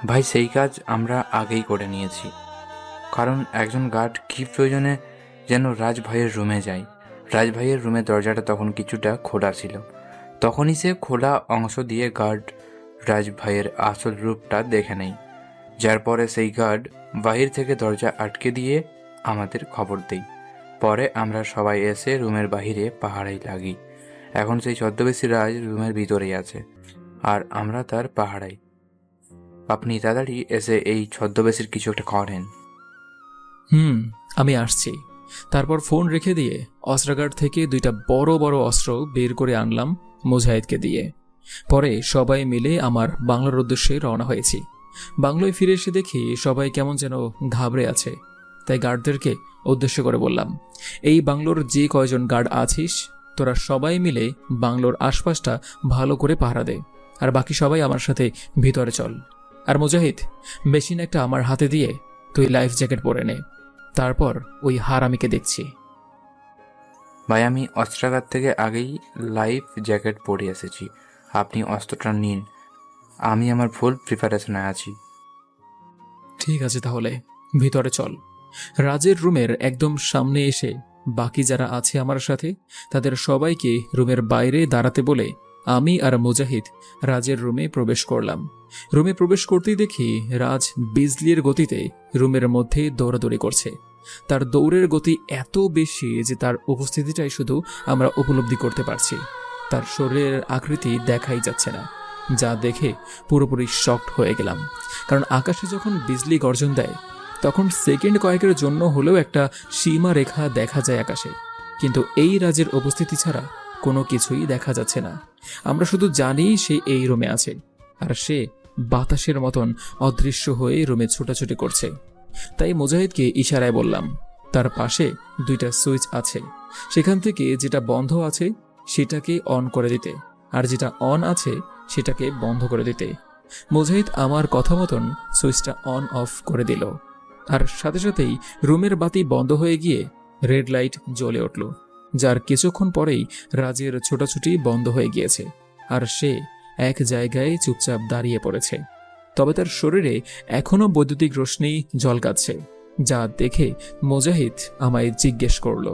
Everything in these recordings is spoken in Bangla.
ভাই সেই কাজ আমরা আগেই করে নিয়েছি, কারণ একজন গার্ড কী প্রয়োজনে যেন রাজভাইয়ের রুমে যায়। রাজভাইয়ের রুমের দরজাটা তখন কিছুটা খোলা ছিল। তখনই সে খোলা অংশ দিয়ে গার্ড রাজভাইয়ের আসল রূপটা দেখে নেয়, যার পরে সেই গার্ড বাহির থেকে দরজা আটকে দিয়ে আমাদের খবর দেয়। পরে আমরা সবাই এসে রুমের বাহিরে পাহারায় লাগি। এখন সেই ছদ্মবেশী রাজ রুমের ভিতরেই আছে, আর আমরা তার পাহারায়। আপনি তাড়াতাড়ি এসে এই ছদ্মবেশীর কিছু একটা করেন। আমি আসছি। তারপর ফোন রেখে দিয়ে অস্ত্রাগার থেকে 2টা বড় বড় অস্ত্র বের করে আনলাম মুজাহিদকে দিয়ে। পরে সবাই মিলে আমার বাংলোর উদ্দেশ্যে রওনা হয়েছি। বাংলোয় ফিরে এসে দেখি সবাই কেমন যেন ঘাবড়ে আছে। তাই গার্ডদেরকে উদ্দেশ্য করে বললাম, এই বাংলোর যে কয়জন গার্ড আছিস তোরা সবাই মিলে বাংলোর আশপাশটা ভালো করে পাহারা দে, আর বাকি সবাই আমার সাথে ভিতরে চল। আর মুজাহিদ, মেশিন একটা আমার হাতে দিয়ে তুই লাইফ জ্যাকেট পরে নে, তারপর ওই হারামিকে দেখছি। ভাই আমি অস্ত্রাগার থেকে আগেই লাইফ জ্যাকেট পরে এসেছি, আপনি অস্ত্রটা নিন, আমি আমার ফুল প্রিপারেশনে আছি। ঠিক আছে, তাহলে ভিতরে চল। রাজের রুমের একদম সামনে এসে বাকি যারা আছে আমার সাথে তাদের সবাইকে রুমের বাইরে দাঁড়াতে বলে আমি আর মুজাহিদ রাজের রুমে প্রবেশ করলাম। রুমে প্রবেশ করতেই দেখি রাজ বিজলির গতিতে রুমের মধ্যে দৌড়াদৌড়ি করছে। তার দৌড়ের গতি এত বেশি যে তার উপস্থিতিটাই শুধু আমরা উপলব্ধি করতে পারছি। তার শরীরের আকৃতি দেখাই যাচ্ছে না, যা দেখে পুরোপুরি শকড হয়ে গেলাম। কারণ আকাশে যখন বিজলি গর্জন দেয় তখন সেকেন্ড কয়েকের জন্য হলেও একটা সীমা রেখা দেখা যায় আকাশে, কিন্তু এই রাজের উপস্থিতি ছাড়া কোনো কিছুই দেখা যাচ্ছে না। আমরা শুধু জানি সে এই রুমে আছে, আর সে বাতাসের মতন অদৃশ্য হয়ে রুমে ছোটাছুটি করছে। তাই মুজাহিদকে ইশারায় বললাম তার পাশে 2টা সুইচ আছে, সেখান থেকে যেটা বন্ধ আছে সেটাকে অন করে দিতে, আর যেটা অন আছে সেটাকে বন্ধ করে দিতে। মুজাহিদ আমার কথা মতন সুইচটা অন অফ করে দিল, আর সাথে সাথেই রুমের বাতি বন্ধ হয়ে গিয়ে রেড লাইট জ্বলে উঠল, যার কিছুক্ষণ পরেই রাজের ছোটাছুটি বন্ধ হয়ে গিয়েছে, আর সে এক জায়গায় চুপচাপ দাঁড়িয়ে পড়েছে। তবে তার শরীরে এখনো বৈদ্যুতিক রশ্মি ঝলকাচ্ছে, যা দেখে মুজাহিদ আমায় জিজ্ঞেস করল,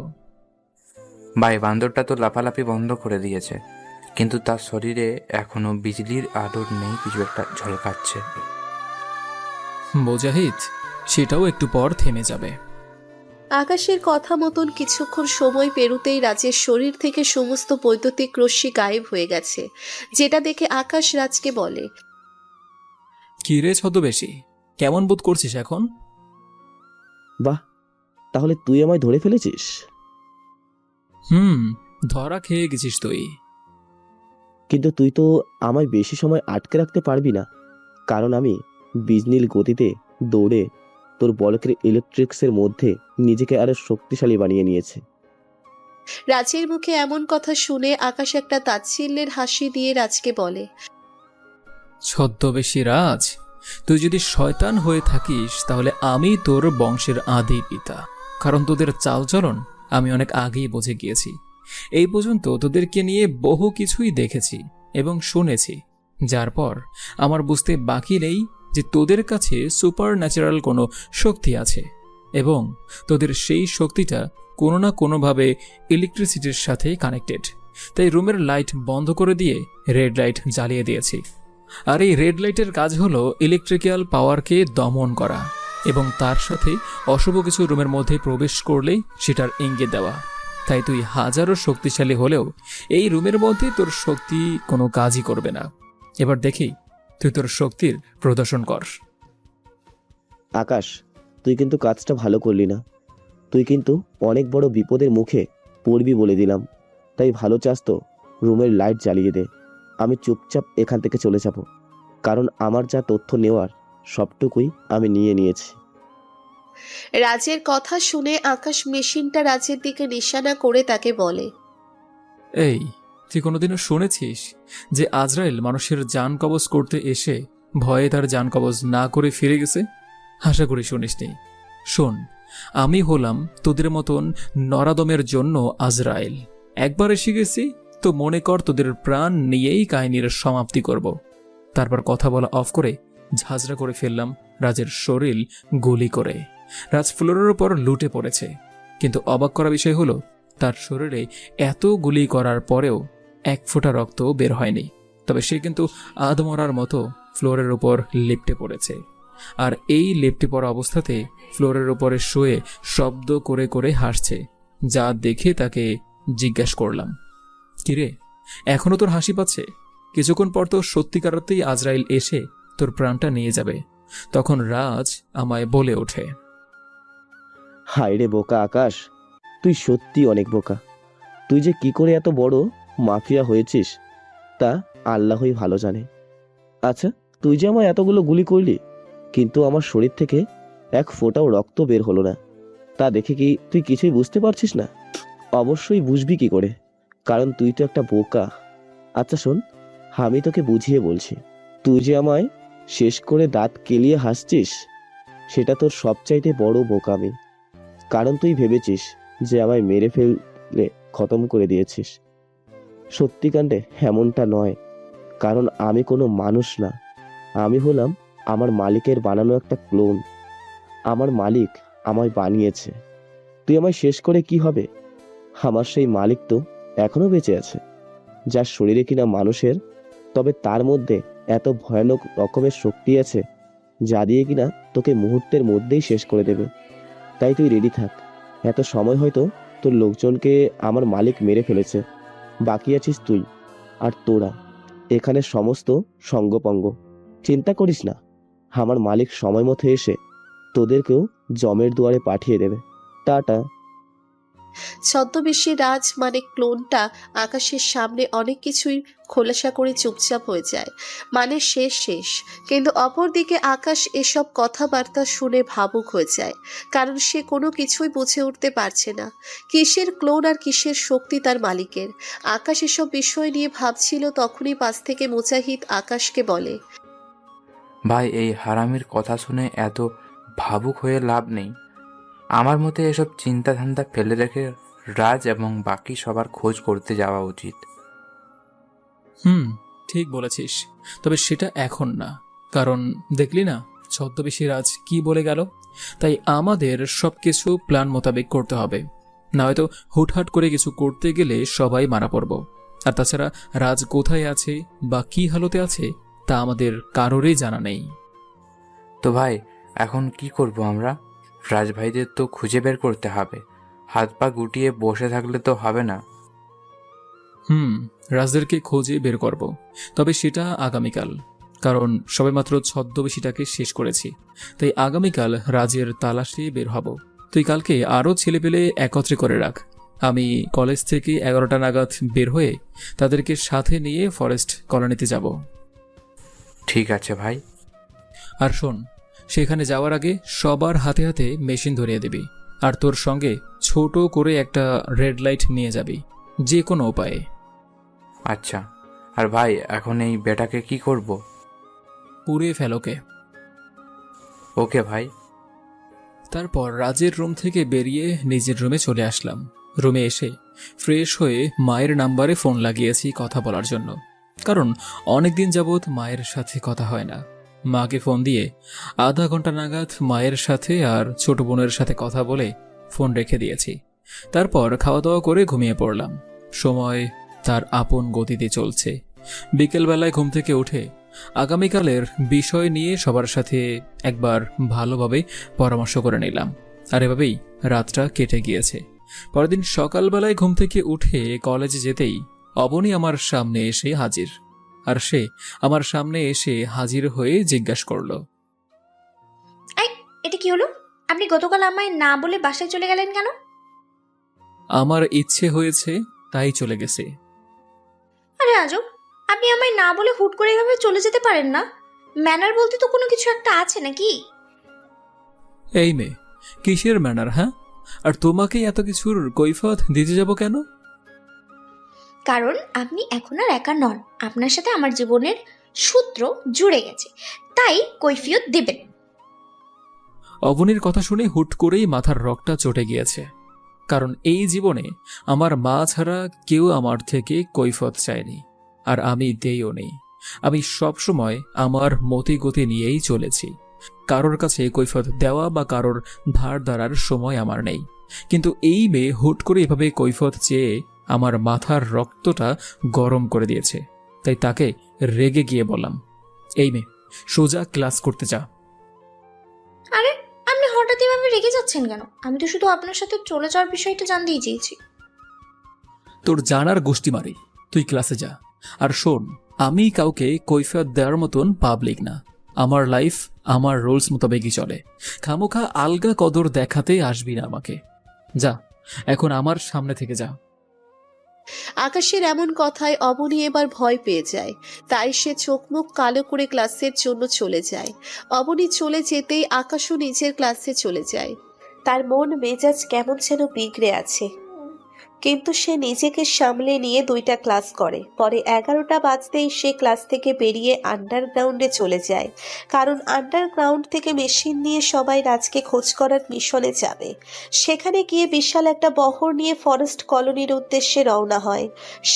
ভাই বান্দরটা তো লাফালাফি বন্ধ করে দিয়েছে, কিন্তু তার শরীরে এখনো বিজলির আলোর নেই, কিছু একটা ঝলকাচ্ছে। মুজাহিদ, সেটাও একটু পর থেমে যাবে। আকাশের কথা মতন কিছুক্ষণ সময় পেরুতেই রাজের শরীর থেকে সমস্ত বৈদ্যুতিক রশ্মি গায়েব হয়ে গেছে, যেটা দেখে আকাশ রাজকে বলে, কি রে ছদ্মবেশী, কেমন বোধ করছিস এখন? বাহ, তাহলে তুই আমায় ধরে ফেলেছিস? ধরা খেয়ে গেছিস তুই। কিন্তু তুই তো আমায় বেশি সময় আটকে রাখতে পারবি না, কারণ আমি বিজলির গতিতে দৌড়ে তোর বলকের ইলেকট্রিক্সের মধ্যে নিজেকে আরো শক্তিশালী বানিয়ে নিয়েছে। রাজের মুখে এমন কথা শুনে আকাশ একটা তাচ্ছিল্যের হাসি দিয়ে রাজকে বলে, ছদ্মবেশী রাজ, তুই যদি শয়তান হয়ে থাকিস তাহলে আমি তোর বংশের আদি পিতা, কারণ তোদের চালচলন আমি অনেক আগেই বুঝে গিয়েছি। এই পর্যন্ত তোদেরকে নিয়ে বহু কিছুই দেখেছি এবং শুনেছি, যার পর আমার বুঝতে বাকি নেই যে তোদের কাছে সুপার ন্যাচারাল কোনো শক্তি আছে, এবং তোদের সেই শক্তিটা কোনো না কোনোভাবে ইলেকট্রিসিটির সাথে কানেক্টেড। তাই রুমের লাইট বন্ধ করে দিয়ে রেড লাইট জ্বালিয়ে দিয়েছি। আর এই রেড লাইটের কাজ হলো ইলেকট্রিক্যাল পাওয়ারকে দমন করা, এবং তার সাথে অশুভ কিছু রুমের মধ্যে প্রবেশ করলেই সেটার ইঙ্গিত দেওয়া। তাই তুই হাজারো শক্তিশালী হলেও এই রুমের মধ্যে তোর শক্তি কোনো কাজই করবে না। এবার দেখি তুই তোর শক্তির প্রদর্শন কর। আকাশ, তুই কিন্তু কাজটা ভালো করলি না। তুই কিন্তু অনেক বড় বিপদের মুখে পড়বি বলে দিলাম। তাই ভালো চাস তো রুমের লাইট জ্বালিয়ে দে, আমি চুপচাপ এখান থেকে চলে যাব, কারণ আমার যা তথ্য নেওয়ার সবটুকুই আমি নিয়ে নিয়েছি। রাজের কথা শুনে আকাশ মেশিনটা রাজের দিকে নিশানা করে তাকে বলে, এই, তুই কোনোদিনও শুনেছিস যে আজরাইল মানুষের জান কবজ করতে এসে ভয়ে তার জান কবজ না করে ফিরে গেছে? আশা করি শুনিসনি। শোন, আমি হলাম তোদের মতন নরাদমের জন্য আজরাইল। একবার এসে গেছি, তো মনে কর তোদের প্রাণ নিয়েই কাহিনীর সমাপ্তি করব। তারপর কথা বলা অফ করে ঝাঁঝরা করে ফেললাম রাজের শরীর গুলি করে। রাজ ফ্লোরের উপর লুটে পড়েছে, কিন্তু অবাক করা বিষয় হলো তার শরীরে এত গুলি করার পরেও এক ফোঁটা রক্ত বের হয়নি। তবে সে কিন্তু আধমরার মতো ফ্লোরের উপর লিপ্টে পড়েছে। আর এই লিপ্টে পড়া অবস্থাতে ফ্লোরের উপরে শুয়ে শব্দ করে করে হাসছে, যা দেখে তাকে জিজ্ঞাসা করলাম, কিরে, এখনো তোর হাসি পাচ্ছে? কিছুক্ষণ পর তো সত্যিকারতেই আজরাইল এসে তোর প্রাণটা নিয়ে যাবে। তখন রাজ আমায় বলে ওঠে, হায় রে বোকা আকাশ, তুই সত্যি অনেক বোকা। তুই যে কি করে এত বড় মাফিয়া হয়েছিস তা আল্লাহই ভালো জানে। আচ্ছা, তুই যে আমায় এতগুলো গুলি করলি, কিন্তু আমার শরীর থেকে এক ফোঁটাও রক্ত বের হলো না, তা দেখে কি তুই কিছুই বুঝতে পারছিস না? অবশ্যই বুঝবি কি করে, কারণ তুই তো একটা বোকা। আচ্ছা শোন, আমি তোকে বুঝিয়ে বলছি। তুই যে আমায় শেষ করে দাঁত কেলিয়ে হাসছিস, সেটা তোর সবচাইতে বড় বোকামি। কারণ তুই ভেবেছিস যে আমায় মেরে ফেলে খতম করে দিয়েছিস। সত্যিকাণ্ডে এমনটা নয়, কারণ আমি কোনো মানুষ না, আমি হলাম আমার মালিকের বানানো একটা ক্লোন। আমার মালিক আমায় বানিয়েছে। তুই আমায় শেষ করে কি হবে? আমার সেই মালিক তো এখনো বেঁচে আছে, যার শরীরে কিনা মানুষের, তবে তার মধ্যে এত ভয়ানক রকমের শক্তি আছে যা দিয়ে কিনা তোকে মুহূর্তের মধ্যেই শেষ করে দেবে। তাই তুই রেডি থাক। এত সময় হয়তো তোর লোকজনকে আমার মালিক মেরে ফেলেছে, বাকি আছিস তুই আর তোরা, এখানে সমস্ত সঙ্গপঙ্গ। চিন্তা করিস না, আমার মালিক সময় মতো এসে তোদেরকেও জমের দুয়ারে পাঠিয়ে দেবে। টাটা। ছদ্মবেশী রাজ মানে ক্লোনটা আকাশের সামনে অনেক কিছুই খোলাসা করে চুপচাপ হয়ে যায়, মানে শেষ। কিন্তু অপরদিকে আকাশ এসব কথাবার্তা শুনে ভাবুক হয়ে যায়, কারণ সে কোনো কিছুই বুঝে উঠতে পারছে না কিসের ক্লোন আর কিসের শক্তি তার মালিকের। আকাশ এসব বিষয় নিয়ে ভাবছিল, তখনই পাশ থেকে মুজাহিদ আকাশকে বলে, ভাই, এই হারামির কথা শুনে এত ভাবুক হয়ে লাভ নেই। আমার মতে এসব চিন্তা ধান্দা ফেলে রেখে রাজ এবং বাকি সবার খোঁজ করতে যাওয়া উচিত। ঠিক বলেছিস, তবে সেটা এখন না, কারণ দেখলি না ছদ্মবেশী রাজ কি বলে গেল। তাই আমাদের সবকিছু প্ল্যান মোতাবেক করতে হবে, না হয়তো হুটহাট করে কিছু করতে গেলে সবাই মারা পড়ব। আর তাছাড়া রাজ কোথায় আছে বা কি হালতে আছে তা আমাদের কারোরই জানা নেই। তো ভাই, এখন কি করব আমরা? রাজভাইদের তো খুঁজে বের করতে হবে, হাত পা গুটিয়ে বসে থাকলে তো হবে না। রাজদেরকে খোঁজে বের করব, তবে সেটা আগামীকাল, কারণ সবেমাত্র ছদ্মবেশীটাকে শেষ করেছি। তাই আগামীকাল রাজের তালাশে বের হব। তুই কালকে আরও ছেলেপেলে একত্রে করে রাখ। আমি কলেজ থেকে 11টা নাগাদ বের হয়ে তাদেরকে সাথে নিয়ে ফরেস্ট কলোনিতে যাব। ঠিক আছে ভাই। আর শোন, সেখানে যাওয়ার আগে সবার হাতে হাতে মেশিন ধরিয়ে দিবি, আর তোর সঙ্গে ছোট করে একটা রেড লাইট নিয়ে যাবি, যে কোনো উপায়ে। আচ্ছা। আর ভাই, এখন এই বেটাকে কি করব? পুড়িয়ে ফেলোকে। ওকে ভাই। তারপর রাজের রুম থেকে বেরিয়ে নিজের রুমে চলে আসলাম। রুমে এসে ফ্রেশ হয়ে মায়ের নাম্বারে ফোন লাগিয়েছি কথা বলার জন্য, কারণ অনেকদিন যাবৎ মায়ের সাথে কথা হয় না। মাকে ফোন দিয়ে আধা ঘন্টা নাগাদ মায়ের সাথে আর ছোট বোনের সাথে কথা বলে ফোন রেখে দিয়েছি। তারপর খাওয়া দাওয়া করে ঘুমিয়ে পড়লাম। সময় তার আপন গতিতে চলছে। বিকেলবেলায় ঘুম থেকে উঠে আগামীকালের বিষয় নিয়ে সবার সাথে একবার ভালোভাবে পরামর্শ করে নিলাম, আর এভাবেই রাতটা কেটে গিয়েছে। পরদিন সকালবেলায় ঘুম থেকে উঠে কলেজে যেতেই অবনী আমার সামনে এসে হাজির। আর সে আমার সামনে এসে হাজির হয়ে জিজ্ঞাসা করলো, এটা কি হলো? আপনি গতকাল আমায় না বলে বাসায় চলে গেলেন কেন? আমার ইচ্ছে হয়েছে তাই চলে গেছে। আরে আজব, আপনি আমায় না বলে হুট করে এভাবে চলে যেতে পারেন না। ম্যানার বলতে তো কোনো কিছু একটা আছে নাকি? এই মেয়ে, কিসের ম্যানার? হ্যাঁ, আর তোমাকে এত কিছুর কৈফিয়ত দিতে যাব কেন? কারণ আপনি এখন আর একা নন, আপনার সাথে আমার জীবনের সূত্র জুড়ে গেছে, তাই কৈফিয়ত দেবেন। অবনীর কথা শুনে হুট করেই মাথার রগটা চটে গিয়েছে, কারণ এই জীবনে আমার মা ছাড়া কেউ আমার থেকে কৈফত চায়নি, আর আমি দেইও নেই। আমি সবসময় আমার মতিগতি নিয়েই চলেছি। কারোর কাছে কৈফত দেওয়া বা কারোর ধার ধারার সময় আমার নেই। কিন্তু এই মেয়ে হুট করে এভাবে কৈফত চেয়ে আমার মাথার রক্তটা গরম করে দিয়েছে। তাই তাকে রেগে গিয়ে বললাম, এই মেয়ে, সোজা ক্লাস করতে যা। আরে, আপনি হঠাৎ এভাবে রেগে যাচ্ছেন কেন? আমি তো শুধু আপনার সাথে চলে যাওয়ার বিষয়টা জানতেই চেয়েছি। তোর জানার গোষ্ঠী মারি, তুই ক্লাসে যা। আর শোন, আমি কাউকে কৈফিয়ত দেওয়ার মতন পাবলিক না। আমার লাইফ আমার রুলস মোতাবেকই চলে। খামোখা আলগা কদর দেখাতে আসবি না আমাকে। যা, এখন আমার সামনে থেকে যা। আকাশের এমন কথায় অবনী এবার ভয় পেয়ে যায়। তাই সে চোখ মুখ কালো করে ক্লাসের জন্য চলে যায়। অবনী চলে যেতেই আকাশও নিজের ক্লাসে চলে যায়। তার মন মেজাজ কেমন যেন বিগড়ে আছে, কিন্তু সে নিজেকে সামলে নিয়ে 2টা ক্লাস করে। পরে 11টা বাজতেই সে ক্লাস থেকে বেরিয়ে আন্ডারগ্রাউন্ডে চলে যায়, কারণ আন্ডারগ্রাউন্ড থেকে মেশিন নিয়ে সবাই রাজকে খোঁজ করার মিশনে যাবে। সেখানে গিয়ে বিশাল একটা বহর নিয়ে ফরেস্ট কলোনির উদ্দেশ্যে রওনা হয়।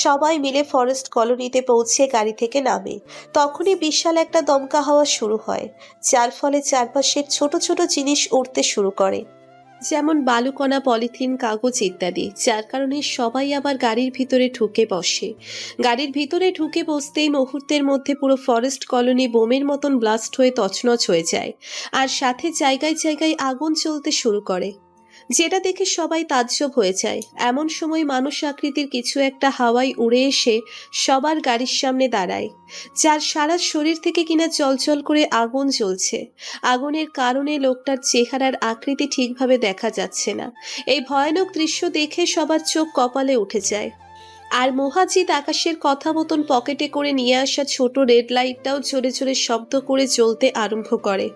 সবাই মিলে ফরেস্ট কলোনিতে পৌঁছে গাড়ি থেকে নামে। তখনই বিশাল একটা দমকা হাওয়া শুরু হয়, যার ফলে চারপাশের ছোট ছোট জিনিস উড়তে শুরু করে, যেমন বালুকণা, পলিথিন, কাগজ ইত্যাদি, যার কারণে সবাই আবার গাড়ির ভিতরে ঢুকে বসে। গাড়ির ভিতরে ঢুকে বসতেই মুহূর্তের মধ্যে পুরো ফরেস্ট কলোনি বোমের মতন ব্লাস্ট হয়ে তছনছ হয়ে যায়, আর সাথে জায়গায় জায়গায় আগুন জ্বলতে শুরু করে, যেটা দেখে সবাই তাজ্জব হয়ে যায়। এমন সময় মানুষ আকৃতির কিছু একটা হাওয়ায় উড়ে এসে সবার গাড়ির সামনে দাঁড়ায়, যার সারা শরীর থেকে কিনা জ্বলজ্বল করে আগুন জ্বলছে। আগুনের কারণে লোকটার চেহারার আকৃতি ঠিকভাবে দেখা যাচ্ছে না। এই ভয়ানক দৃশ্য দেখে সবার চোখ কপালে উঠে যায়। আর মোহাজিদ আকাশের কথা মতন পকেটে করে নিয়ে আসা ছোট রেড লাইটটাও জোরে জোরে শব্দ করে জ্বলতে আরম্ভ করে,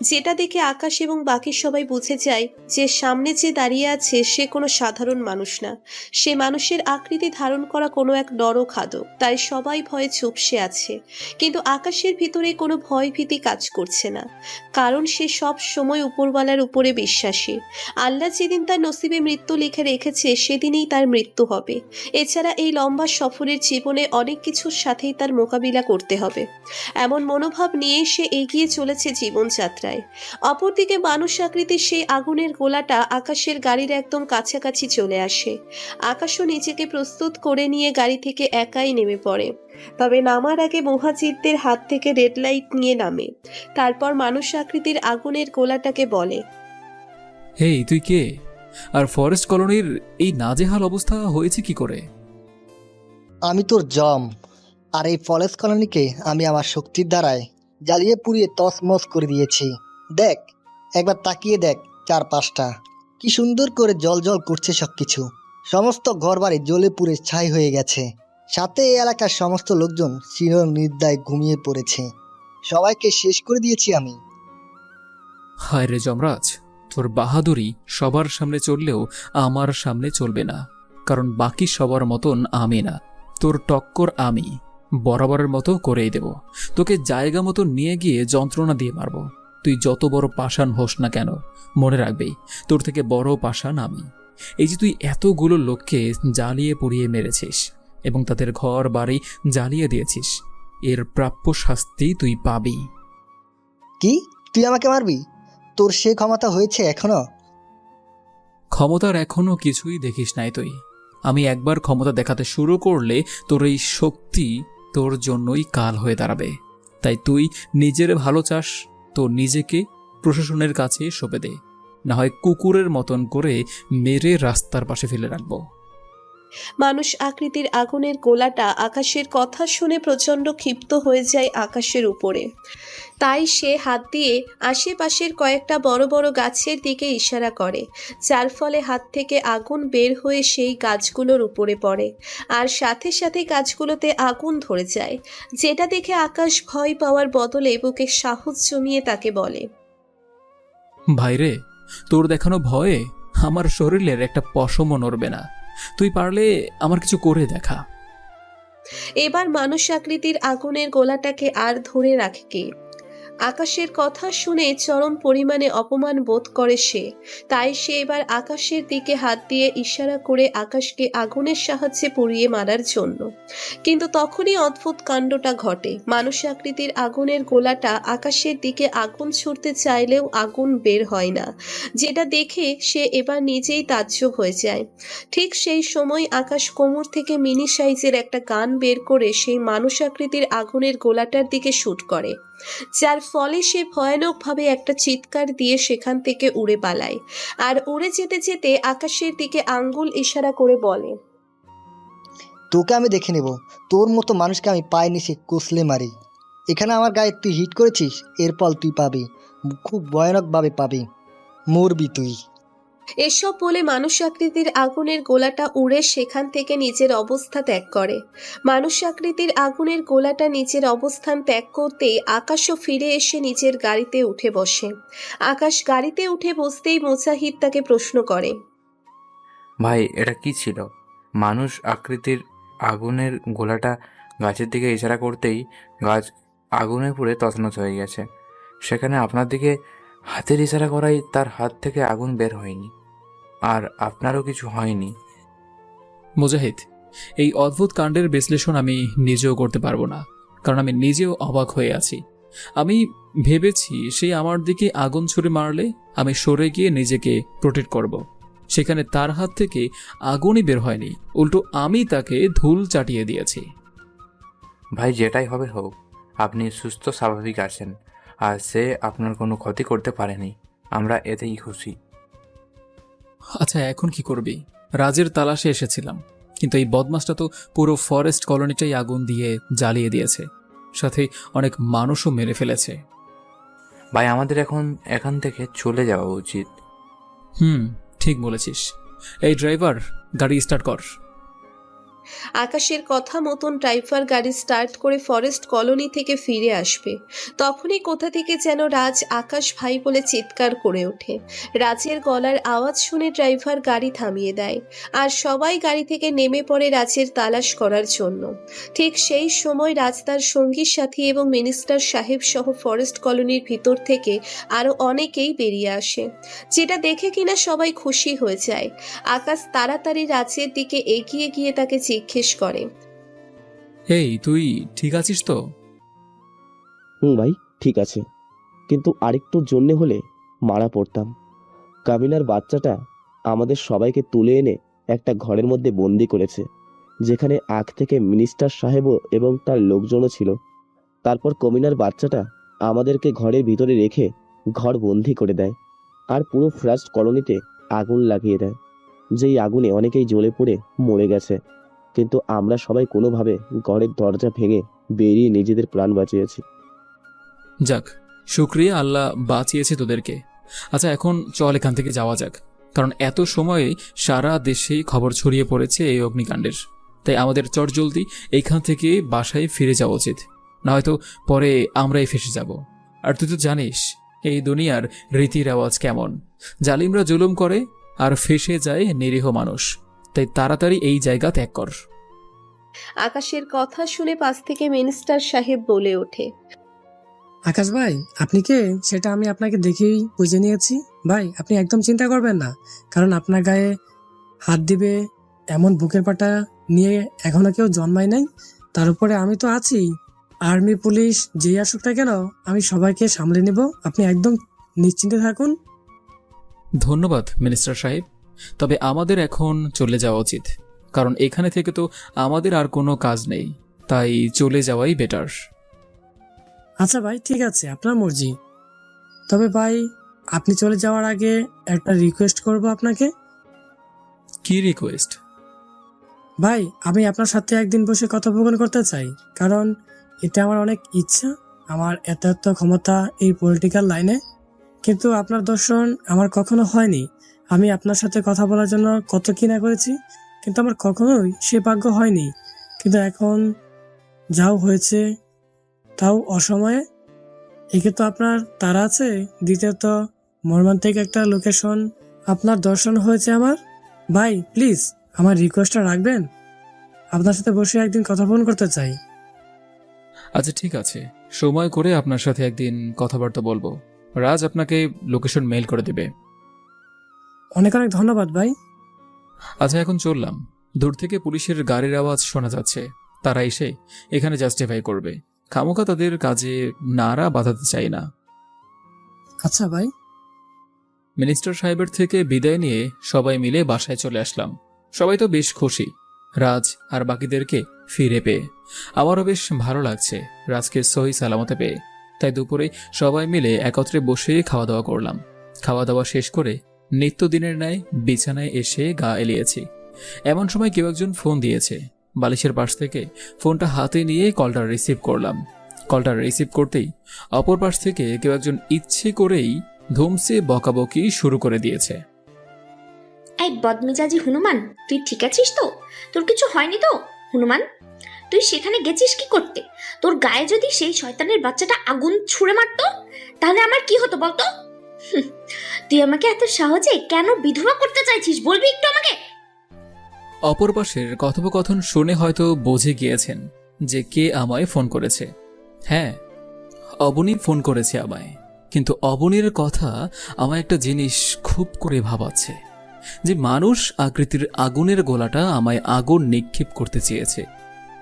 যেটা দেখে আকাশ এবং বাকি সবাই বুঝে যায় যে সামনে যে দাঁড়িয়ে আছে সে কোনো সাধারণ মানুষ না, সে মানুষের আকৃতি ধারণ করা কোনো এক নরখাদক। তাই সবাই ভয়ে চুপসে আছে, কিন্তু আকাশের ভিতরে কোনো ভয় ভীতি কাজ করছে না, কারণ সে সব সময় উপরওয়ালার উপরে বিশ্বাসী। আল্লাহ যেদিন তার নসিবে মৃত্যু লিখে রেখেছে সেদিনই তার মৃত্যু হবে। এছাড়া এই লম্বা সফরের জীবনে অনেক কিছুর সাথেই তার মোকাবিলা করতে হবে, এমন মনোভাব নিয়ে সে এগিয়ে চলেছে জীবনযাত্রায়। অপরদিকে মানুষ আকৃতির সেই আগুনের গোলাটা আকাশের গাড়ির একদম কাছাকাছি চলে আসে। আকাশও নিজেকে প্রস্তুত করে নিয়ে গাড়ি থেকে একাই নেমে পড়ে, তবে নামার আগে মুহাজিরদের হাত থেকে রেড লাইট নিয়ে নামে। তারপর মানুষ আকৃতির আগুনের গোলাটাকে বলে, হেই, তুই কে? আর ফরেস্ট কলোনির এই নাজেহাল অবস্থা হয়েছে কি করে? আমি তোর জম, আর এই ফরেস্ট কলোনিকে আমি আমার শক্তির দ্বারায় জ্বালিয়ে পুড়িয়ে তছমছ করে দিয়েছি। দেখ, একবার তাকিয়ে দেখ চারপাশটা, কি সুন্দর করে জল জল করছে সবকিছু। সমস্ত ঘরবাড়ি জ্বলে পুড়ে ছাই হয়ে গেছে, সাথে এই এলাকার সমস্ত লোকজন চির নির্দায় ঘুমিয়ে পড়েছে। সবাইকে শেষ করে দিয়েছি আমি। হায় রে যমরাজ, তোর বাহাদুরি সবার সামনে চললেও আমার সামনে চলবে না, কারণ বাকি সবার মতন আমি না। তোর টক্কর আমি বরাবরের মতো করেই দেব। তোকে জায়গা মতো নিয়ে গিয়ে যন্ত্রণা দিয়ে মারব। তুই যত বড় পাষাণ হোস না কেন, মনে রাখবেই তোর থেকে বড় পাষাণ আমি। এই যে তুই এতগুলো লোককে জ্বালিয়ে পুড়িয়ে মেরেছিস এবং তাদের ঘর বাড়ি জ্বালিয়ে দিয়েছিস, এর প্রাপ্য শাস্তি তুই পাবি। কি, তুই আমাকে মারবি? তোর সে ক্ষমতা হয়েছে এখনো? ক্ষমতার এখনো কিছুই দেখিস নাই তুই। আমি একবার ক্ষমতা দেখাতে শুরু করলে তোর এই শক্তি তোর জন্যই কাল হয়ে দাঁড়াবে। তাই তুই নিজের ভালো চাস তো নিজেকে প্রশাসনের কাছে সঁপে দে, না হয় কুকুরের মতন করে মেরে রাস্তার পাশে ফেলে রাখবো। মানুষ আকৃতির আগুনের গোলাটা আকাশের কথা শুনে প্রচণ্ড ক্ষিপ্ত হয়ে যায় আকাশের উপরে। তাই সে হাত দিয়ে আশেপাশের কয়েকটা বড় বড় গাছের দিকে ইশারা করে, যার ফলে হাত থেকে আগুন বের হয়ে সেই গাছগুলোর উপরে পড়ে, আর সাথে সাথে গাছগুলোতে আগুন ধরে যায়, যেটা দেখে আকাশ ভয় পাওয়ার বদলে বুকে সাহস জমিয়ে তাকে বলে, ভাইরে, তোর দেখানো ভয়ে আমার শরীরের একটা পশমও নড়বে না। তুই পারলে আমার কিছু করে দেখা। এবার মানুষ আকৃতির আগুনের গোলাটাকে আর ধরে রাখে কে? আকাশের কথা শুনে চরম পরিমাণে অপমান বোধ করে সে। তাই সে এবার আকাশের দিকে হাত দিয়ে ইশারা করে আকাশকে আগুনের সাহায্যে পুড়িয়ে মারার জন্য। কিন্তু তখনই অদ্ভুত কাণ্ডটা ঘটে। মানুষ আকৃতির আগুনের গোলাটা আকাশের দিকে আগুন ছুড়তে চাইলেও আগুন বের হয় না, যেটা দেখে সে এবার নিজেই তাজ্জব হয়ে যায়। ঠিক সেই সময় আকাশ কোমর থেকে মিনি সাইজের একটা গান বের করে সেই মানুষ আকৃতির আগুনের গোলাটার দিকে শুট করে, যার ফলে সে ভয়ানকভাবে একটা চিৎকার দিয়ে সেখান থেকে উড়ে পালায়। আর উড়ে যেতে যেতে আকাশের দিকে আঙ্গুল ইশারা করে বলে, তোকে আমি দেখে নেব, তোর মতো মানুষকে আমি পায়ে নিচে কুচলে মারি। এখানে আমার গায়ে তুই হিট করেছিস, এর ফল তুই পাবি, খুব ভয়ানকভাবে পাবি, মরবি তুই। এসব বলে মানুষ আকৃতির আগুনের গোলাটা উড়ে সেখান থেকে নিজের অবস্থা ত্যাগ করে। মানুষ আকৃতির আগুনের গোলাটা নিজের অবস্থান ত্যাগ করতেই আকাশও ফিরে এসে নিজের গাড়িতে উঠে বসে। আকাশ গাড়িতে উঠে বসতেই মুজাহিদ তাকে প্রশ্ন করে, ভাই এটা কি ছিল? মানুষ আকৃতির আগুনের গোলাটা গাছের দিকে ইশারা করতেই গাছ আগুনে পুড়ে তছনছ হয়ে গেছে। সেখানে আপনার দিকে হাতের ইশারা করাই তার হাত থেকে আগুন বের হয়নি, আর আপনারও কিছু হয়নি। মুজাহিদ, এই অদ্ভুত কাণ্ডের বিশ্লেষণ আমি নিজেও করতে পারবো না, কারণ আমি নিজেও অবাক হয়ে আছি। আমি ভেবেছি সে আমার দিকে আগুন ছুড়ে মারলে আমি সরে গিয়ে নিজেকে প্রোটেক্ট করব। সেখানে তার হাত থেকে আগুনই বের হয়নি, উল্টো আমি তাকে ধুল চাটিয়ে দিয়েছি। ভাই যেটাই হবে হোক, আপনি সুস্থ স্বাভাবিক আছেন, আর সে আপনার কোনো ক্ষতি করতে পারেনি, আমরা এতেই খুশি। আচ্ছা, এখন কি করবি? রাজের তালাশে এসেছিলাম, কিন্তু এই বদমাসটা তো পুরো ফরেস্ট কলোনিটাই আগুন দিয়ে জ্বালিয়ে দিয়েছে, সাথে অনেক মানুষও মেরে ফেলেছে। ভাই আমাদের এখন এখান থেকে চলে যাওয়া উচিত। ঠিক বলেছিস। এই ড্রাইভার, গাড়ি স্টার্ট কর। আকাশের কথা মতন ড্রাইভার গাড়ি স্টার্ট করে ফরেস্ট কলোনি থেকে ফিরে আসবে। তখনই কোথা থেকে যেন রাজ আকাশ ভাই বলে চিৎকার করে ওঠে। রাজের গলার আওয়াজ শুনে ড্রাইভার গাড়ি থামিয়ে দেয়, আর সবাই গাড়ি থেকে নেমে পড়ে রাজের তালাশ করার জন্য। ঠিক সেই সময় রাজ তার সঙ্গী সাথী এবং মিনিস্টার সাহেব সহ ফরেস্ট কলোনির ভিতর থেকে আরও অনেকেই বেরিয়ে আসে, যেটা দেখে কিনা সবাই খুশি হয়ে যায়। আকাশ তাড়াতাড়ি রাজের দিকে এগিয়ে গিয়ে তাকে জিজ্ঞেস করে, এই তুই ঠিক আছিস তো? ভাই ঠিক আছে, কিন্তু আরেকটুর জন্যে হলে মারা পড়তাম। কামিনার বাচ্চাটা আমাদের সবাইকে তুলে এনে একটা ঘরের মধ্যে বন্দি করেছে, যেখানে আগ থেকে মিনিস্টার সাহেবও এবং তার লোকজনও ছিল। তারপর কমিনার বাচ্চাটা আমাদেরকে ঘরের ভিতরে রেখে ঘর বন্দি করে দেয়, আর পুরো ফরেস্ট কলোনিতে আগুন লাগিয়ে দেয়। যেই আগুনে অনেকেই জ্বলে পড়ে মরে গেছে, কিন্তু আমরা সবাই কোনোভাবে ঘরের দরজা ভেঙে বেরিয়ে নিজেদের প্রাণ বাঁচিয়েছি। যাক, শুক্রিয়া, আল্লাহ বাঁচিয়েছে তোদেরকে। আচ্ছা, এখন চল এখান থেকে যাওয়া যাক, কারণ এত সময়ে সারা দেশেই খবর ছড়িয়ে পড়েছে এই অগ্নিকাণ্ডের। তাই আমাদের চটজলদি এইখান থেকে বাসায় ফিরে যাওয়া উচিত, না হয়তো পরে আমরাই ফেসে যাব। আর তুই তো জানিস এই দুনিয়ার রীতি রেওয়াজ কেমন, জালিমরা জুলুম করে আর ফেসে যায় নিরীহ মানুষ। তাই তাড়াতাড়ি এই জায়গা ত্যাগ কর। আকাশের কথা শুনে পাশ থেকে মিনিস্টার সাহেব বলে ওঠে, আকাশ ভাই, আপনি কে সেটা আমি আপনাকে দেখেই বুঝে নিয়েছি। ভাই আপনি একদম চিন্তা করবেন না, কারণ আপনার গায়ে হাত দিবে এমন বুকের পাটা নিয়ে এখনো কেউ জন্মায় নাই। তার উপরে আমি তো আছি, আর্মি পুলিশ যেই আসুক না কেন আমি সবাইকে সামলে নেব, আপনি একদম নিশ্চিন্তে থাকুন। ধন্যবাদ মিনিস্টার সাহেব, তবে আমাদের এখন চলে যাওয়া উচিত, কারণ এখানে থেকে তো আমাদের আর কোনো কাজ নেই, তাই চলে যাওয়াই বেটার। আচ্ছা ভাই, ঠিক আছে, আপনার মর্জি। তবে ভাই, আপনি চলে যাওয়ার আগে একটা রিকোয়েস্ট করব আপনাকে। কি রিকোয়েস্ট? ভাই, আমি আপনার সাথে একদিন বসে কথোপকথন করতে চাই, কারণ এটা আমার অনেক ইচ্ছা। আমার এত ক্ষমতা এই পলিটিক্যাল লাইনে, কিন্তু আপনার দর্শন আমার কখনো হয়নি। আমি আপনার সাথে কথা বলার জন্য কত কি না করেছি, কিন্তু আমার কখনোই সে ভাগ্য হয়নি। কিন্তু এখন যাও হয়েছে, তাও অসময়ে। একে তো আপনার তারা আছে, দ্বিতীয়ত মর্মান্তিক একটা লোকেশন আপনার দর্শন হয়েছে আমার। ভাই প্লিজ আমার রিকোয়েস্টটা রাখবেন, আপনার সাথে বসে একদিন কথা ফোন করতে চাই। আচ্ছা ঠিক আছে, সময় করে আপনার সাথে একদিন কথাবার্তা বলবো। রাজ আপনাকে লোকেশন মেইল করে দেবে। অনেক অনেক ধন্যবাদ ভাই। আচ্ছা এখন চললাম। দূর থেকে পুলিশের গাড়ির আওয়াজ শোনা যাচ্ছে। তারা এসে এখানে জাস্টিফাই করবে। খামোকা তাদের কাজে নাড়া বাঁধাতে চাই না। আচ্ছা ভাই। মিনিস্টার সাহেবের থেকে বিদায় নিয়ে সবাই মিলে বাসায় চলে আসলাম। সবাই তো বেশ খুশি রাজ আর বাকিদেরকে ফিরে পেয়ে। আমারও বেশ ভালো লাগছে রাজকে সহি সালামতে পেয়ে। তাই দুপুরে সবাই মিলে একত্রে বসে খাওয়া দাওয়া করলাম। খাওয়া দাওয়া শেষ করে নিত্যদিনের ন্যায় বিছানায় এসে গা এলিয়েছি। এমন সময় কেউ একজন ফোন দিয়েছে। বালিশের পাশ থেকে ফোনটা হাতে নিয়ে কলটা রিসিভ করলাম। কলটা রিসিভ করতেই অপর পাশ থেকে কেউ একজন ইচ্ছে করেই ধুমসে বকাবকি শুরু করে দিয়েছে। এই বদমেজাজি হনুমান, তুই ঠিক আছিস তো? তোর কিছু হয়নি তো হনুমান? তুই সেখানে গেছিস কি করতে? তোর গায়ে যদি সেই শয়তানের বাচ্চাটা আগুন ছুঁড়ে মারতো তাহলে আমার কি হতো বলতো? তুই আমাকে এত সহজে কেন বিধবা করতে চাইছিস বলবি একটু আমাকে? অপর পাশের কথোপকথন শুনে হয়তো বুঝে গিয়েছেন যে কে আমায় ফোন করেছে। হ্যাঁ, অবনী ফোন করেছে আমায়। কিন্তু অবনীর কথা আমায় একটা জিনিস খুব করে ভাবাচ্ছে, যে মানুষ আকৃতির আগুনের গোলাটা আমায় আগুন নিক্ষেপ করতে চেয়েছে।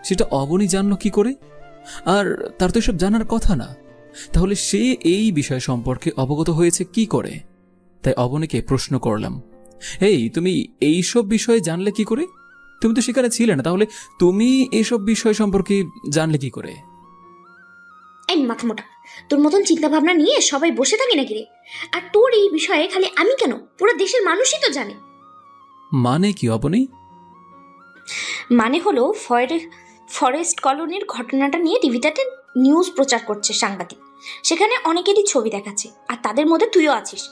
সেটা অবনী জানলো কি করে? আর তার তো এসব জানার কথা না। তাহলে সে এই বিষয় সম্পর্কে অবগত হয়েছে কি করে? তাই অবনীকে প্রশ্ন করলাম, এই তুমি এইসব বিষয়ে জানলে কি করে? তুমি তো সেখানে ছিলে না, তাহলে তুমি এইসব বিষয় সম্পর্কে জানলে কি করে? এই মাথা মোটা, তোর মতন চিন্তা ভাবনা নিয়ে সবাই বসে থাকে নাকি রে? আর তোর এই বিষয়ে খালি আমি কেন, পুরো দেশের মানুষই তো জানে। মানে কি অবনী? মানে হলো ফরেস্ট কলোনির ঘটনাটা নিয়ে টিভিটাতে নিউজ প্রচার করছে সাংবাদিক। সেখানে অনেকেরই ছবি দেখাচ্ছে, আর তাদের মধ্যে তুইও আছিস।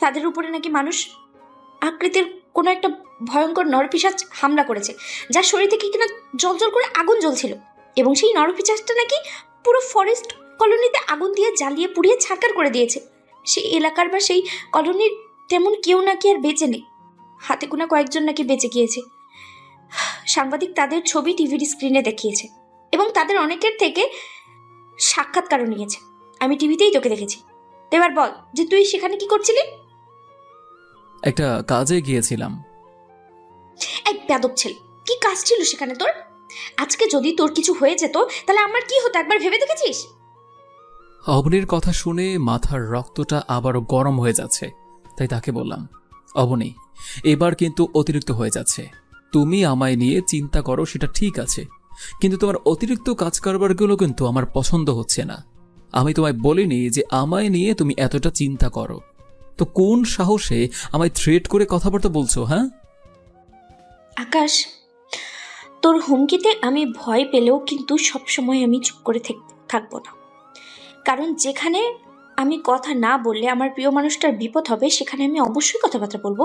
তাদের উপরে নাকি মানুষ আকৃতির কোনো একটা ভয়ঙ্কর নরপিশাচ হামলা করেছে, যার শরীর থেকে কিনা জল করে আগুন জ্বলছিল। এবং সেই নরপিশাচটা নাকি পুরো ফরেস্ট কলোনিতে আগুন দিয়ে জ্বালিয়ে পুড়িয়ে ছারকার করে দিয়েছে। সেই এলাকার বা সেই কলোনির তেমন কেউ নাকি আর বেঁচে নেই। হাতে গোনা কয়েকজন নাকি বেঁচে গিয়েছে। সাংবাদিক তাদের ছবি টিভির স্ক্রিনে দেখিয়েছে এবং তাদের অনেকের থেকে সাক্ষাৎকারও নিয়েছে। আমি টিভিতেই তোকে দেখেছি। এবার বল যে তুই সেখানে কি করছিলি? একটা কাজে গিয়েছিলাম। এক বেয়াদব ছেলে, কি কাজ ছিল সেখানে তোর? আজকে যদি তোর কিছু হয়ে যেত তাহলে আমার কি হতো একবার ভেবে দেখেছিস? অবনীর কথা শুনে মাথার রক্তটা আবারও গরম হয়ে যাচ্ছে। তাই তাকে বললাম, অবনী, এবার কিন্তু অতিরিক্ত হয়ে যাচ্ছে। তুমি আমায় নিয়ে চিন্তা করো সেটা ঠিক আছে, কিন্তু তোমার অতিরিক্ত কাজ কারবারগুলো কিন্তু আমার পছন্দ হচ্ছে না। আমি তোমায় বলিনি যে আমায় নিয়ে তুমি এতটা চিন্তা করো। তো কোন সাহসে আমায় থ্রেট করে কথাবার্তা বলছো? হ্যাঁ আকাশ, তোর হুমকিতে আমি ভয় পেলেও কিন্তু সবসময় আমি চুপ করে থাকবো না। কারণ যেখানে আমি কথা না বললে আমার প্রিয় মানুষটার বিপদ হবে, সেখানে আমি অবশ্যই কথাবার্তা বলবো।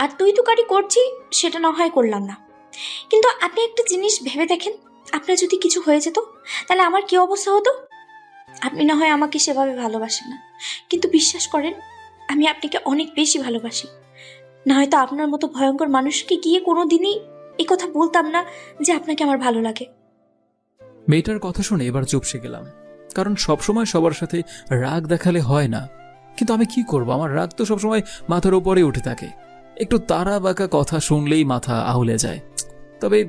আর তুই তো কারি করছি সেটা না হয় করলাম না, কিন্তু আপনি একটা জিনিস ভেবে দেখেন, আপনার যদি কিছু হয়ে যেত তাহলে আমার কি অবস্থা হতো? আপনি না হয় আমাকে সেভাবে ভালোবাসেন না, কিন্তু বিশ্বাস করেন আমি আপনাকে অনেক বেশি ভালোবাসি। না হয়তো আপনার মতো ভয়ঙ্কর মানুষকে গিয়ে কোনো দিনই এই কথা বলতাম না যে আপনাকে আমার ভালো লাগে। মেয়েটার কথা শুনে এবার চুপসে গেলাম, কারণ সবসময় সবার সাথে রাগ দেখালে হয় না। কিন্তু আমি কি করব, আমার রাগ তো সবসময় মাথার উপরে উঠে থাকে। একটু তারা বাঁকা কথা শুনলেই মাথা আউলে যায়। তবে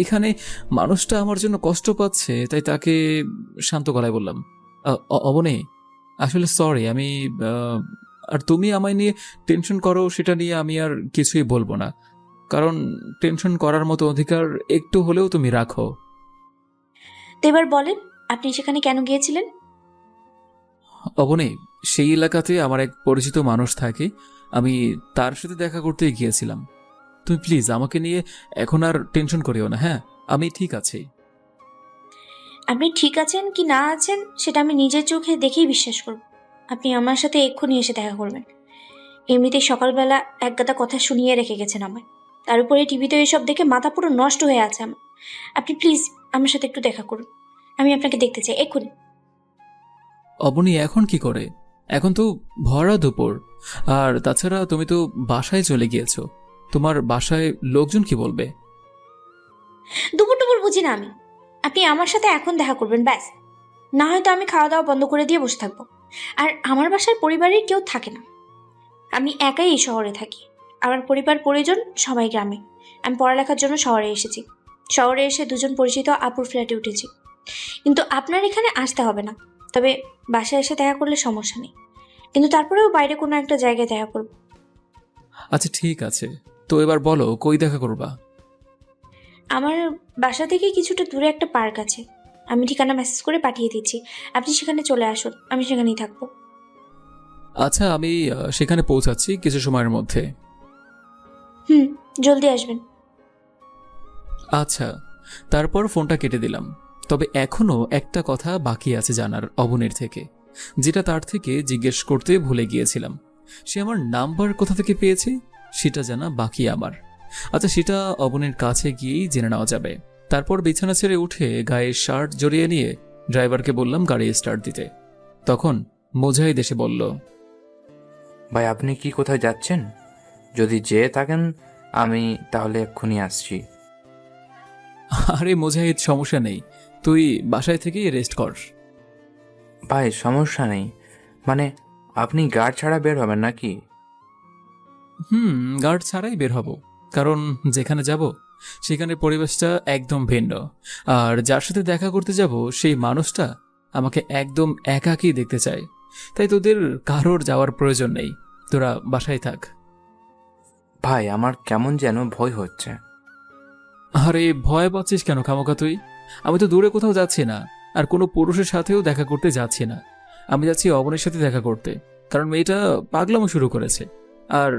এখানে মানুষটা আমার জন্য কষ্ট পাচ্ছে, তাই তাকে শান্ত গলায় বললাম, অবনী, আসলে সরি, আমি আর তুমি আমায় নিয়ে টেনশন করো সেটা নিয়ে আমি আর কিছুই বলবো না, কারণ টেনশন করার মতো অধিকার একটু হলেও তুমি রাখো। তো এবার বলেন আপনি সেখানে কেন গিয়েছিলেন? অবনী, সেই এলাকাতে আমার এক পরিচিত মানুষ থাকে, আমি তার সাথে দেখা করতে গিয়েছিলাম। তুমি প্লিজ আমাকে নিয়ে এখন আর টেনশন করিও না। হ্যাঁ, আমি ঠিক আছি। আপনি ঠিক আছেন কি না আছেন সেটা আমি নিজের চোখে দেখেই বিশ্বাস করব। আপনি আমার সাথে এক্ষুনি এসে দেখা করবেন। এমনিতেই সকালবেলা এক গাদা কথা শুনিয়ে রেখে গেছেন আমায়, তার উপরে টিভিতে এসব দেখে মাথা পুরো নষ্ট হয়ে আছে আমার। আপনি প্লিজ আমার সাথে একটু দেখা করুন, আমি আপনাকে দেখতে চাই এক্ষুনি। অবনী, এখন কি করে? এখন তো ভরা দুপুর, আর তাছাড়া তুমি তো বাসায় চলে গিয়েছো। তোমার বাসায় লোকজন কি বলবে? দুপুর টুপুর বুঝি না আমি। আপনি আমার সাথে এখন দেখা করবেন ব্যাস, না হয়তো আমি খাওয়া দাওয়া বন্ধ করে দিয়ে বসে থাকবো। আর আমার বাসার পরিবারের কেউ থাকে না, আমি একাই এই শহরে থাকি। আমার পরিবার পরিজন সবাই গ্রামে। আমি পড়ালেখার জন্য শহরে এসেছি। শহরে এসে দুজন পরিচিত আপুর ফ্ল্যাটে উঠেছি। কিন্তু আপনার এখানে আসতে হবে না, তবে বাসায় এসে দেখা করলে সমস্যা নেই, কিন্তু তারপরেও বাইরে কোনো একটা জায়গায় দেখা করব। আচ্ছা ঠিক আছে, তো এবার বলো কই দেখা করবা? আমার বাসা থেকে কিছুটা দূরে একটা পার্ক আছে, আমি ঠিকানা মেসেজ করে পাঠিয়ে দিচ্ছি, আপনি সেখানে চলে আসুন, আমি সেখানেই থাকবো। আচ্ছা, আমি সেখানে পৌঁছাচ্ছি কিছু সময়ের মধ্যে। জলদি আসবেন। আচ্ছা, তারপর ফোনটা কেটে দিলাম। তবে এখনো একটা কথা বাকি আছে জানার অবনীর থেকে, যেটা তার থেকে জিজ্ঞেস করতে ভুলে গিয়েছিলাম। সে আমার নাম্বার কোথা থেকে পেয়েছে সেটা জানা বাকি আমার। আচ্ছা, সেটা অবনীর কাছে গিয়েই জেনে নেওয়া যাবে। তারপর বিছানা ছেড়ে উঠে গায়ে শার্ট জড়িয়ে নিয়ে ড্রাইভারকে বললাম গাড়ি স্টার্ট দিতে। তখন মোজাহিদ এসে বলল, ভাই আপনি কি কোথায় যাচ্ছেন? যদি যেয়ে থাকেন আমি তাহলে এক্ষুনি আসছি। আরে মোজাহিদ, সমস্যা নেই, তুই বাসায় থেকেই রেস্ট কর। ভাই সমস্যা নেই, মানে আপনি গাড় ছাড়া বের হবেন নাকি? গার্ড ছাড়াই বের হব, কারণ যেখানে যাব সেখানে পরিবেশটা একদম ভিন্ন। আর যার সাথে দেখা করতে যাব সেই মানুষটা আমাকে একদম একাকী দেখতে চায়। তাই তোদের কারোর যাওয়ার প্রয়োজন নেই, তোরা বাসায় থাক। ভাই আমার কেমন যেন ভয় হচ্ছে। আরে ভয় পাচ্ছিস কেন খামোকা তুই? আমি তো দূরে কোথাও যাচ্ছি না, আর কোনো পুরুষের সাথেও দেখা করতে যাচ্ছি না। আমি যাচ্ছি অবনের সাথে দেখা করতে, কারণ মেয়েটা পাগলামো শুরু করেছে। আর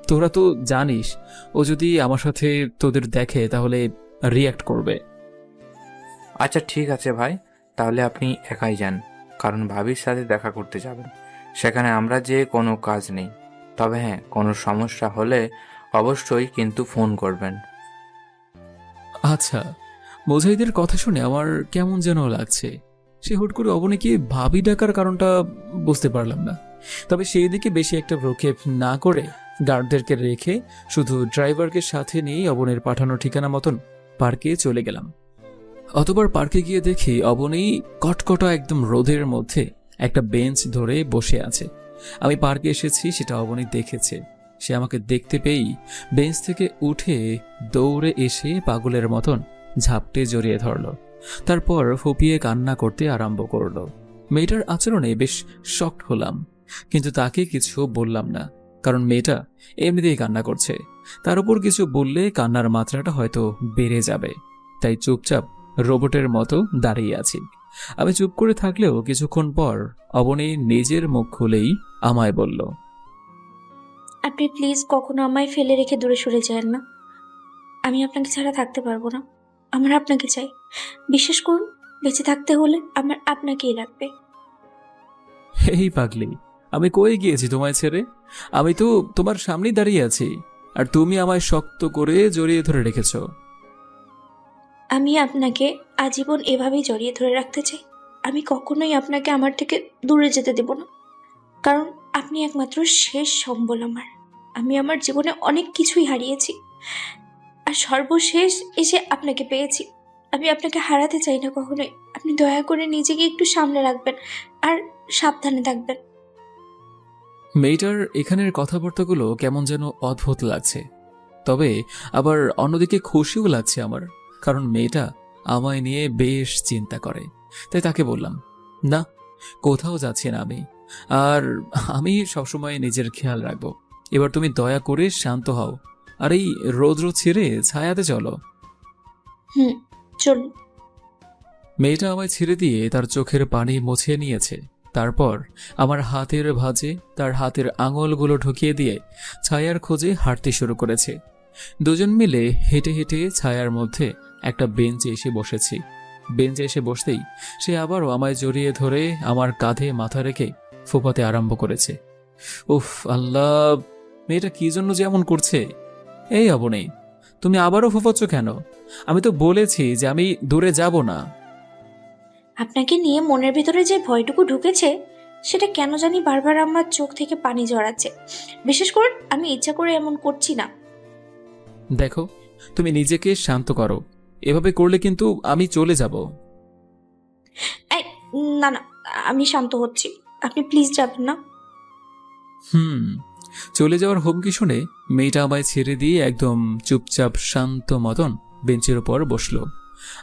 তোরা তো জানিস, ও যদি আমার সাথে তোদের দেখে তাহলে রিয়্যাক্ট করবে। আচ্ছা ঠিক আছে ভাই, তাহলে আপনি একাই যান, কারণ ভাবির সাথে দেখা করতে যাবেন। সেখানে আমরা যে কোনো কাজ নেই। তবে হ্যাঁ, কোনো সমস্যা হলে অবশ্যই কিন্তু ফোন করবেন। আচ্ছা, মোজাহিদের কথা শুনে আমার কেমন যেন লাগছে। সে হুট করে অবনীকে ভাবি ডাকার কারণটা বুঝতে পারলাম না। তবে সেই দিকে বেশি একটা প্রক্ষেপ না করে গার্ডদেরকে রেখে শুধু ড্রাইভারকে সাথে নিয়েই অবনের পাঠানো ঠিকানা মতন পার্কে চলে গেলাম। অতবার পার্কে গিয়ে দেখি অবনী কটকটা একদম রোদের মধ্যে একটা বেঞ্চ ধরে বসে আছে। আমি পার্কে এসেছি সেটা অবনী দেখেছে। সে আমাকে দেখতে পেয়েই বেঞ্চ থেকে উঠে দৌড়ে এসে পাগলের মতন ঝাপটে জড়িয়ে ধরল। তারপর ফুপিয়ে কান্না করতে আরম্ভ করল। মেয়েটার আচরণে বেশ শকড হলাম, কিন্তু তাকে কিছু বললাম না, কারণ মেয়েটা এমনিতেই কান্না করছে। তার উপর কিছু বললে কান্নার মাত্রাটা হয়তো বেড়ে যাবে। তাই চুপচাপ রোবটের মতো দাঁড়িয়ে আছি। আমি চুপ করে থাকলেও কিছুক্ষণ পর অবনী নিজের মুখ খুলেই আমায় বলল, আপনি প্লিজ কখনো আমায় ফেলে রেখে দূরে সরে যান না। আমি আপনাকে ছাড়া থাকতে পারবো না, আমার আপনাকে চাই। বিশ্বাস করুন, বেঁচে থাকতে হলে আমার আপনাকেই লাগবে। এই পাগলি, আমি কই গিয়েছি তোমায় ছেড়ে? আমি তো তোমার সামনেই দাঁড়িয়ে আছি, আর তুমি আমায় শক্ত করে জড়িয়ে ধরে রেখেছ। আমি আপনাকে আজীবন এভাবেই জড়িয়ে ধরে রাখতে চাই। আমি কখনোই আপনাকে আমার থেকে দূরে যেতে দেব না, কারণ আপনি একমাত্র শেষ সম্বল আমার। আমি আমার জীবনে অনেক কিছুই হারিয়েছি, আর সর্বশেষ এসে আপনাকে পেয়েছি। আমি আপনাকে হারাতে চাই না কখনোই। আপনি দয়া করে নিজেকে একটু সামলে রাখবেন আর সাবধানে থাকবেন। মেয়েটার এখানের কথাবার্তাগুলো কেমন যেন অদ্ভুত লাগছে, তবে আবার অন্যদিকে খুশিও লাগছে আমার, কারণ মেয়েটা আমায় নিয়ে বেশ চিন্তা করে। তাই তাকে বললাম, না, কোথাও যাচ্ছি না আমি, আর আমি সবসময় নিজের খেয়াল রাখবো। এবার তুমি দয়া করে শান্ত হও, আর এই রৌদ্র ছেড়ে ছায়াতে চলো। চলুন। মেয়েটা আমায় ছেড়ে দিয়ে তার চোখের পানি মুছিয়ে নিয়েছে। তারপর আমার হাতের ভাঁজে তার হাতের আঙুলগুলো ঢুকিয়ে দিয়ে ছায়ার খোঁজে হাঁটতে শুরু করেছে। দুজন মিলে হেঁটে হেঁটে ছায়ার মধ্যে একটা বেঞ্চে এসে বসেছি। বেঞ্চে এসে বসতেই সে আবারও আমায় জড়িয়ে ধরে আমার কাঁধে মাথা রেখে ফোঁপাতে আরম্ভ করেছে। উফ আল্লাহ, মেয়েটা কি জন্য যে এমন করছে? এই অবনী, তুমি আবারও ফোঁপাচ্ছ কেন? আমি তো বলেছি যে আমি দূরে যাব না। আপনাকে নিয়ে মনের ভিতরে যে ভয়টুকু ঢুকেছে, সেটা কেন জানি বারবার আমার চোখ থেকে পানি ঝরাচ্ছে। বিশেষ করে আমি ইচ্ছা করে এমন করছি না। দেখো, তুমি নিজেকে শান্ত করো। এভাবে করলে কিন্তু আমি চলে যাব। এই, না না, আমি শান্ত হচ্ছি, আপনি প্লিজ যাবেন না। চলে যাওয়ার হুমকি শুনে মেয়েটা আমায় ছেড়ে দিয়ে একদম চুপচাপ শান্ত মতন বেঞ্চের উপর বসলো।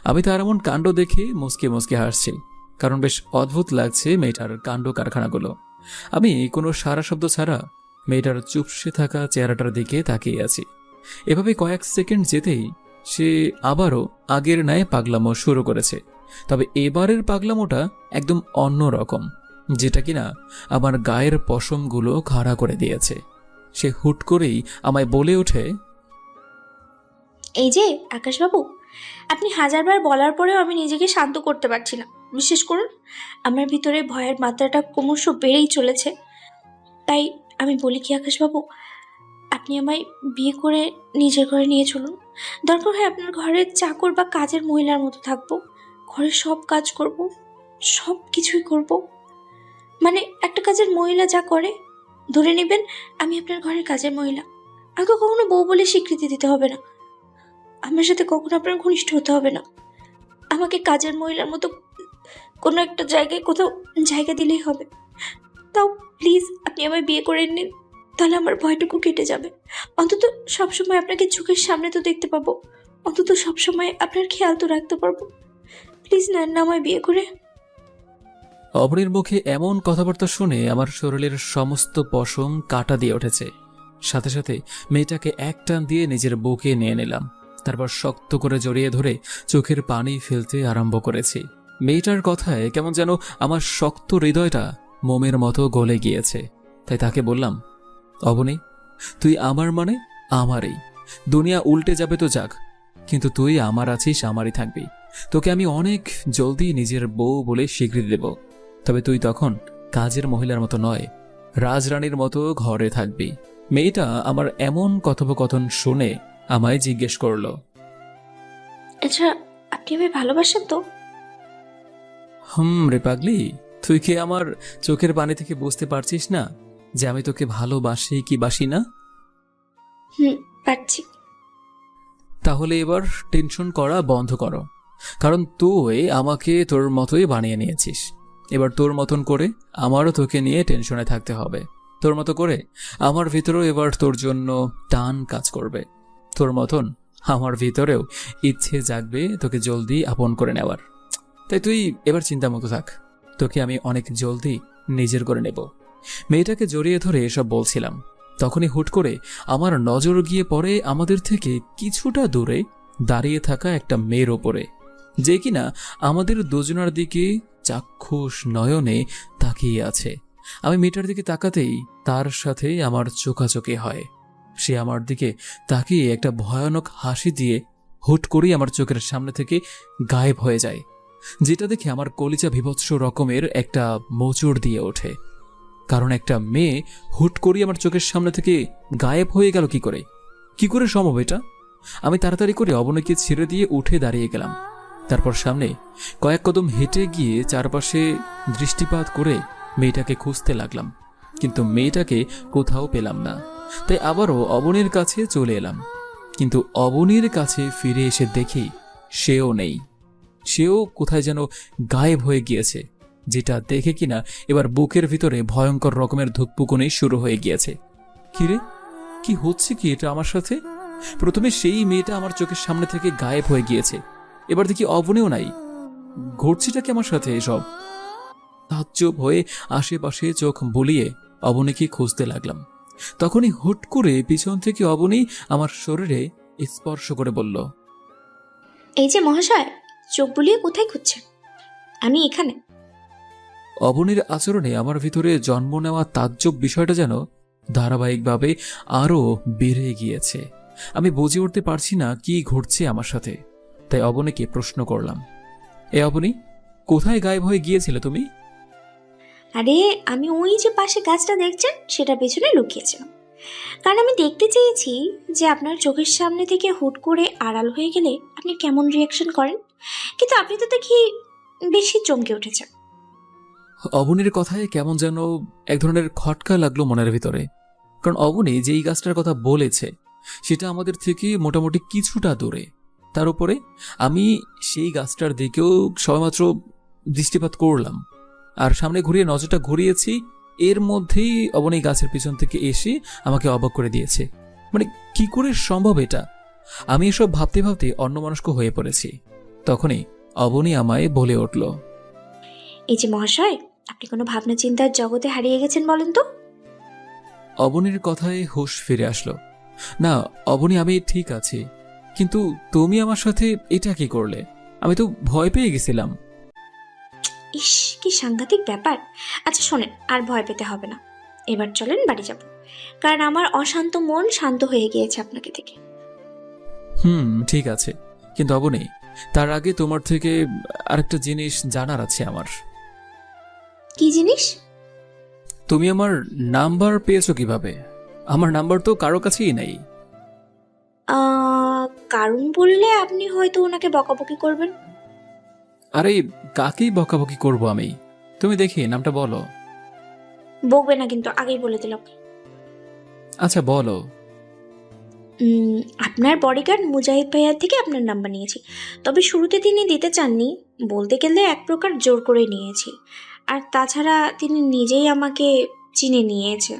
আমি তার এমন কাণ্ড দেখে মুসকে মুসকে হাসছি, কারণ বেশ অদ্ভুত লাগছে মেয়েটার কাণ্ড কারখানাগুলো। আমি কোনো সারা শব্দ ছাড়া মেয়েটার চুপসে থাকা চেহারাটার দিকে তাকিয়ে আছি। এভাবে কয়েক সেকেন্ড যেতেই সে আবারও আগের ন্যায় পাগলামো শুরু করেছে। তবে এবারের পাগলামোটা একদম অন্য রকম, যেটা কিনা আমার গায়ের পশমগুলো খাড়া করে দিয়েছে। সে হুট করেই আমায় বলে ওঠে, এই যে আকাশবাবু, আপনি হাজারবার বলার পরেও আমি নিজেকে শান্ত করতে পারছি না। বিশেষ করুন, আমার ভিতরে ভয়ের মাত্রাটা ক্রমশ বেড়েই চলেছে। তাই আমি বলি কি আকাশবাবু, আপনি আমায় বিয়ে করে নিজের ঘরে নিয়ে চলুন। দরকার হয় আপনার ঘরের চাকর বা কাজের মহিলার মতো থাকবো, ঘরের সব কাজ করব, সব কিছুই করব। মানে একটা কাজের মহিলা যা করে, ধরে নেবেন আমি আপনার ঘরের কাজের মহিলা। আমাকে কখনো বউ বলে স্বীকৃতি দিতে হবে না, আমার সাথে কখনো আপনার ঘনিষ্ঠ হতে হবে না। আমাকে কাজের মহিলার মতো কোনো একটা জায়গায় কোথাও জায়গা দিলেই হবে। তাও প্লিজ আপনি আমায় বিয়ে করে নিন, তাহলে আমার ভয়টুকু কেটে যাবে। অন্তত সবসময় আপনাকে চোখের সামনে তো দেখতে পাবো, অন্তত সবসময় আপনার খেয়াল তো রাখতে পারবো। প্লিজ নেন না আমায় বিয়ে করে। অবনীর মুখে এমন কথাবার্তা শুনে আমার শরীরের সমস্ত পশম কাটা দিয়ে উঠেছে। সাথে সাথে মেয়েটাকে এক টান দিয়ে নিজের বুকে নিয়ে নিলাম। তারপর শক্ত করে জড়িয়ে ধরে চোখের পানি ফেলতে আরম্ভ করেছি। মেয়েটার কথায় কেমন যেন আমার শক্ত হৃদয়টা মোমের মতো গলে গিয়েছে। তাই তাকে বললাম, অবনী, তুই আমার মানে আমারই। দুনিয়া উল্টে যাবে তো যাক, কিন্তু তুই আমার আছিস, আমারই থাকবি। তোকে আমি অনেক জলদি নিজের বউ বলে স্বীকৃতি দেব। তবে তুই তখন কাজের মহিলার মতো নয়, রাজরানীর মতো ঘরে থাকবি। মেয়েটা আমার এমন কথোপকথন শুনে আমায় জিজ্ঞেস করল, আচ্ছা, আপনি আমায় ভালোবাসেন তো? রে পাগলি, তুই কি আমার চোখের পানি থেকে বুঝতে পারছিস না যে আমি তোকে ভালোবাসি কি বাসি না? পারছি। তাহলে এবার টেনশন করা বন্ধ করো, কারণ তুই আমাকে তোর মতোই বানিয়ে নিয়েছিস। এবার তোর মতন করে আমারও তোকে নিয়ে টেনশনে থাকতে হবে। তোর মতো করে আমার ভিতরেও এবার তোর জন্য টান কাজ করবে। তোর মতন আমার ভিতরেও ইচ্ছে জাগবে তোকে জলদি আপন করে নেওয়ার। তাই তুই এবার চিন্তামুক্ত থাক, তোকে আমি অনেক জলদি নিজের করে নেব। মেয়েটাকে জড়িয়ে ধরে এসব বলছিলাম, তখনই হুট করে আমার নজর গিয়ে পড়ে আমাদের থেকে কিছুটা দূরে দাঁড়িয়ে থাকা একটা মেয়ের ওপরে, যে কিনা আমাদের দুজনার দিকে চাক্ষুষ নয়নে তাকিয়ে আছে। আমি মেয়েটার দিকে তাকাতেই তার সাথে আমার চোখাচোখি হয়। সে আমার দিকে তাকিয়ে একটা ভয়ানক হাসি দিয়ে হুট করেই আমার চোখের সামনে থেকে গায়েব হয়ে যায়, যেটা দেখে আমার কলিজা বিভৎস রকমের একটা মোচড় দিয়ে ওঠে। কারণ একটা মেয়ে হুট করেই আমার চোখের সামনে থেকে গায়েব হয়ে গেল কি করে সম্ভব এটা? আমি তাড়াতাড়ি করে অবনীকে ছেড়ে দিয়ে উঠে দাঁড়িয়ে গেলাম। তারপর সামনে কয়েক কদম হেঁটে গিয়ে চারপাশে দৃষ্টিপাত করে মেয়েটাকে খুঁজতে লাগলাম, কিন্তু মেয়েটাকে কোথাও পেলাম না। তাই আবারও অবনীর কাছে চলে এলাম, কিন্তু অবনীর কাছে ফিরে এসে দেখি সেও নেই। সেও কোথায় যেন গায়েব হয়ে গিয়েছে, যেটা দেখে কিনা এবার বুকের ভিতরে ভয়ঙ্কর রকমের ধুকপুকুনি শুরু হয়ে গিয়েছে। কিরে, কি হচ্ছে কি এটা আমার সাথে? প্রথমে সেই মেয়েটা আমার চোখের সামনে থেকে গায়েব হয়ে গিয়েছে, এবার দেখি অবনীও নাই। ঘটছেটা কি আমার সাথে এসব? তাজ্জব হয়ে আশেপাশে চোখ বুলিয়ে অবনীকে খুঁজতে লাগলাম। তখনই হুট করে পিছন থেকে অবনী আমার শরীরে স্পর্শ করে বলল, এই যে মহাশয়, চোখ বুলিয়ে কোথায় খুঁজছেন? আমি এখানে। অবনীর আচরণে আমার ভিতরে জন্ম নেওয়া তাজ্জব বিষয়টা যেন ধারাবাহিকভাবে আরও বেড়ে গিয়েছে। আমি বুঝে উঠতে পারছি না কি ঘটছে আমার সাথে। তাই অবনীকে প্রশ্ন করলাম, এ অবনী, কোথায় গায়েব হয়ে গিয়েছিলে তুমি? আরে আমি ওই যে পাশে গাছটা দেখছেন সেটার পেছনে লুকিয়েছিলাম, কারণ আমি দেখতে চেয়েছি যে আপনার চোখের সামনে থেকে হুট করে আড়াল হয়ে গেলে আপনি কেমন রিয়াকশন করেন। কিন্তু আপনি তো দেখি বেশি চমকে উঠেছেন। অবনীর কথায় কেমন যেন এক ধরনের খটকা লাগলো মনের ভিতরে, কারণ অবনী যেই গাছটার কথা বলেছে সেটা আমাদের থেকে মোটামুটি কিছুটা দূরে। তার উপরে আমি সেই গাছটার দিকেও সবেমাত্র দৃষ্টিপাত করলাম, আর সামনে ঘুরিয়ে নজরটা ঘুরিয়েছি, এর মধ্যেই অবনী গাছের পিছন থেকে এসে আমাকে অবাক করে দিয়েছে। মানে কি করে সম্ভব এটা? আমি এসব ভাবতে ভাবতে অন্যমনস্ক হয়ে পড়েছি। তখনই অবনী আমায় বলে উঠল, এই যে মহাশয়, আপনি কোনো ভাবনা চিন্তার জগতে হারিয়ে গেছেন বলেন তো? অবনীর কথায় হুঁশ ফিরে আসলো। না অবনী, আমি ঠিক আছি, কিন্তু তুমি আমার সাথে এটা কি করলে? আমি তো ভয় পেয়ে গেছিলাম। ইস, কি সাংঘাতিক ব্যাপার। আচ্ছা শোনেন, আর ভয় পেতে হবে না, এবার চলেন বাড়ি যাব, কারণ আমার অশান্ত মন শান্ত হয়ে গিয়েছে আপনাকে থেকে। ঠিক আছে, কিন্তু অবনী, তার আগে তোমার থেকে আরেকটা জিনিস জানার আছে আমার। কি জিনিস? তুমি আমার নাম্বার পেয়েছো কিভাবে? আমার নাম্বার তো কারো কাছেই নাই। কারণ বললে আপনি হয়তো ওনাকে বকাবকি করবেন। আরে কাকেই বকাবকি করব আমি? তুমি দেখি নামটা বলো। বকবে না কিন্তু, আগেই বলে দিলাম। আচ্ছা বলো। আপনার বডিগার্ড মুজাহিদ ভাইয়ার থেকে আপনার নাম্বার নিয়েছি, তবে শুরুতে তিনি দিতে চাননি, বলতে গেলে এক প্রকার জোর করে নিয়েছি। আর তাছাড়া তিনি নিজেই আমাকে চিনে নিয়েছে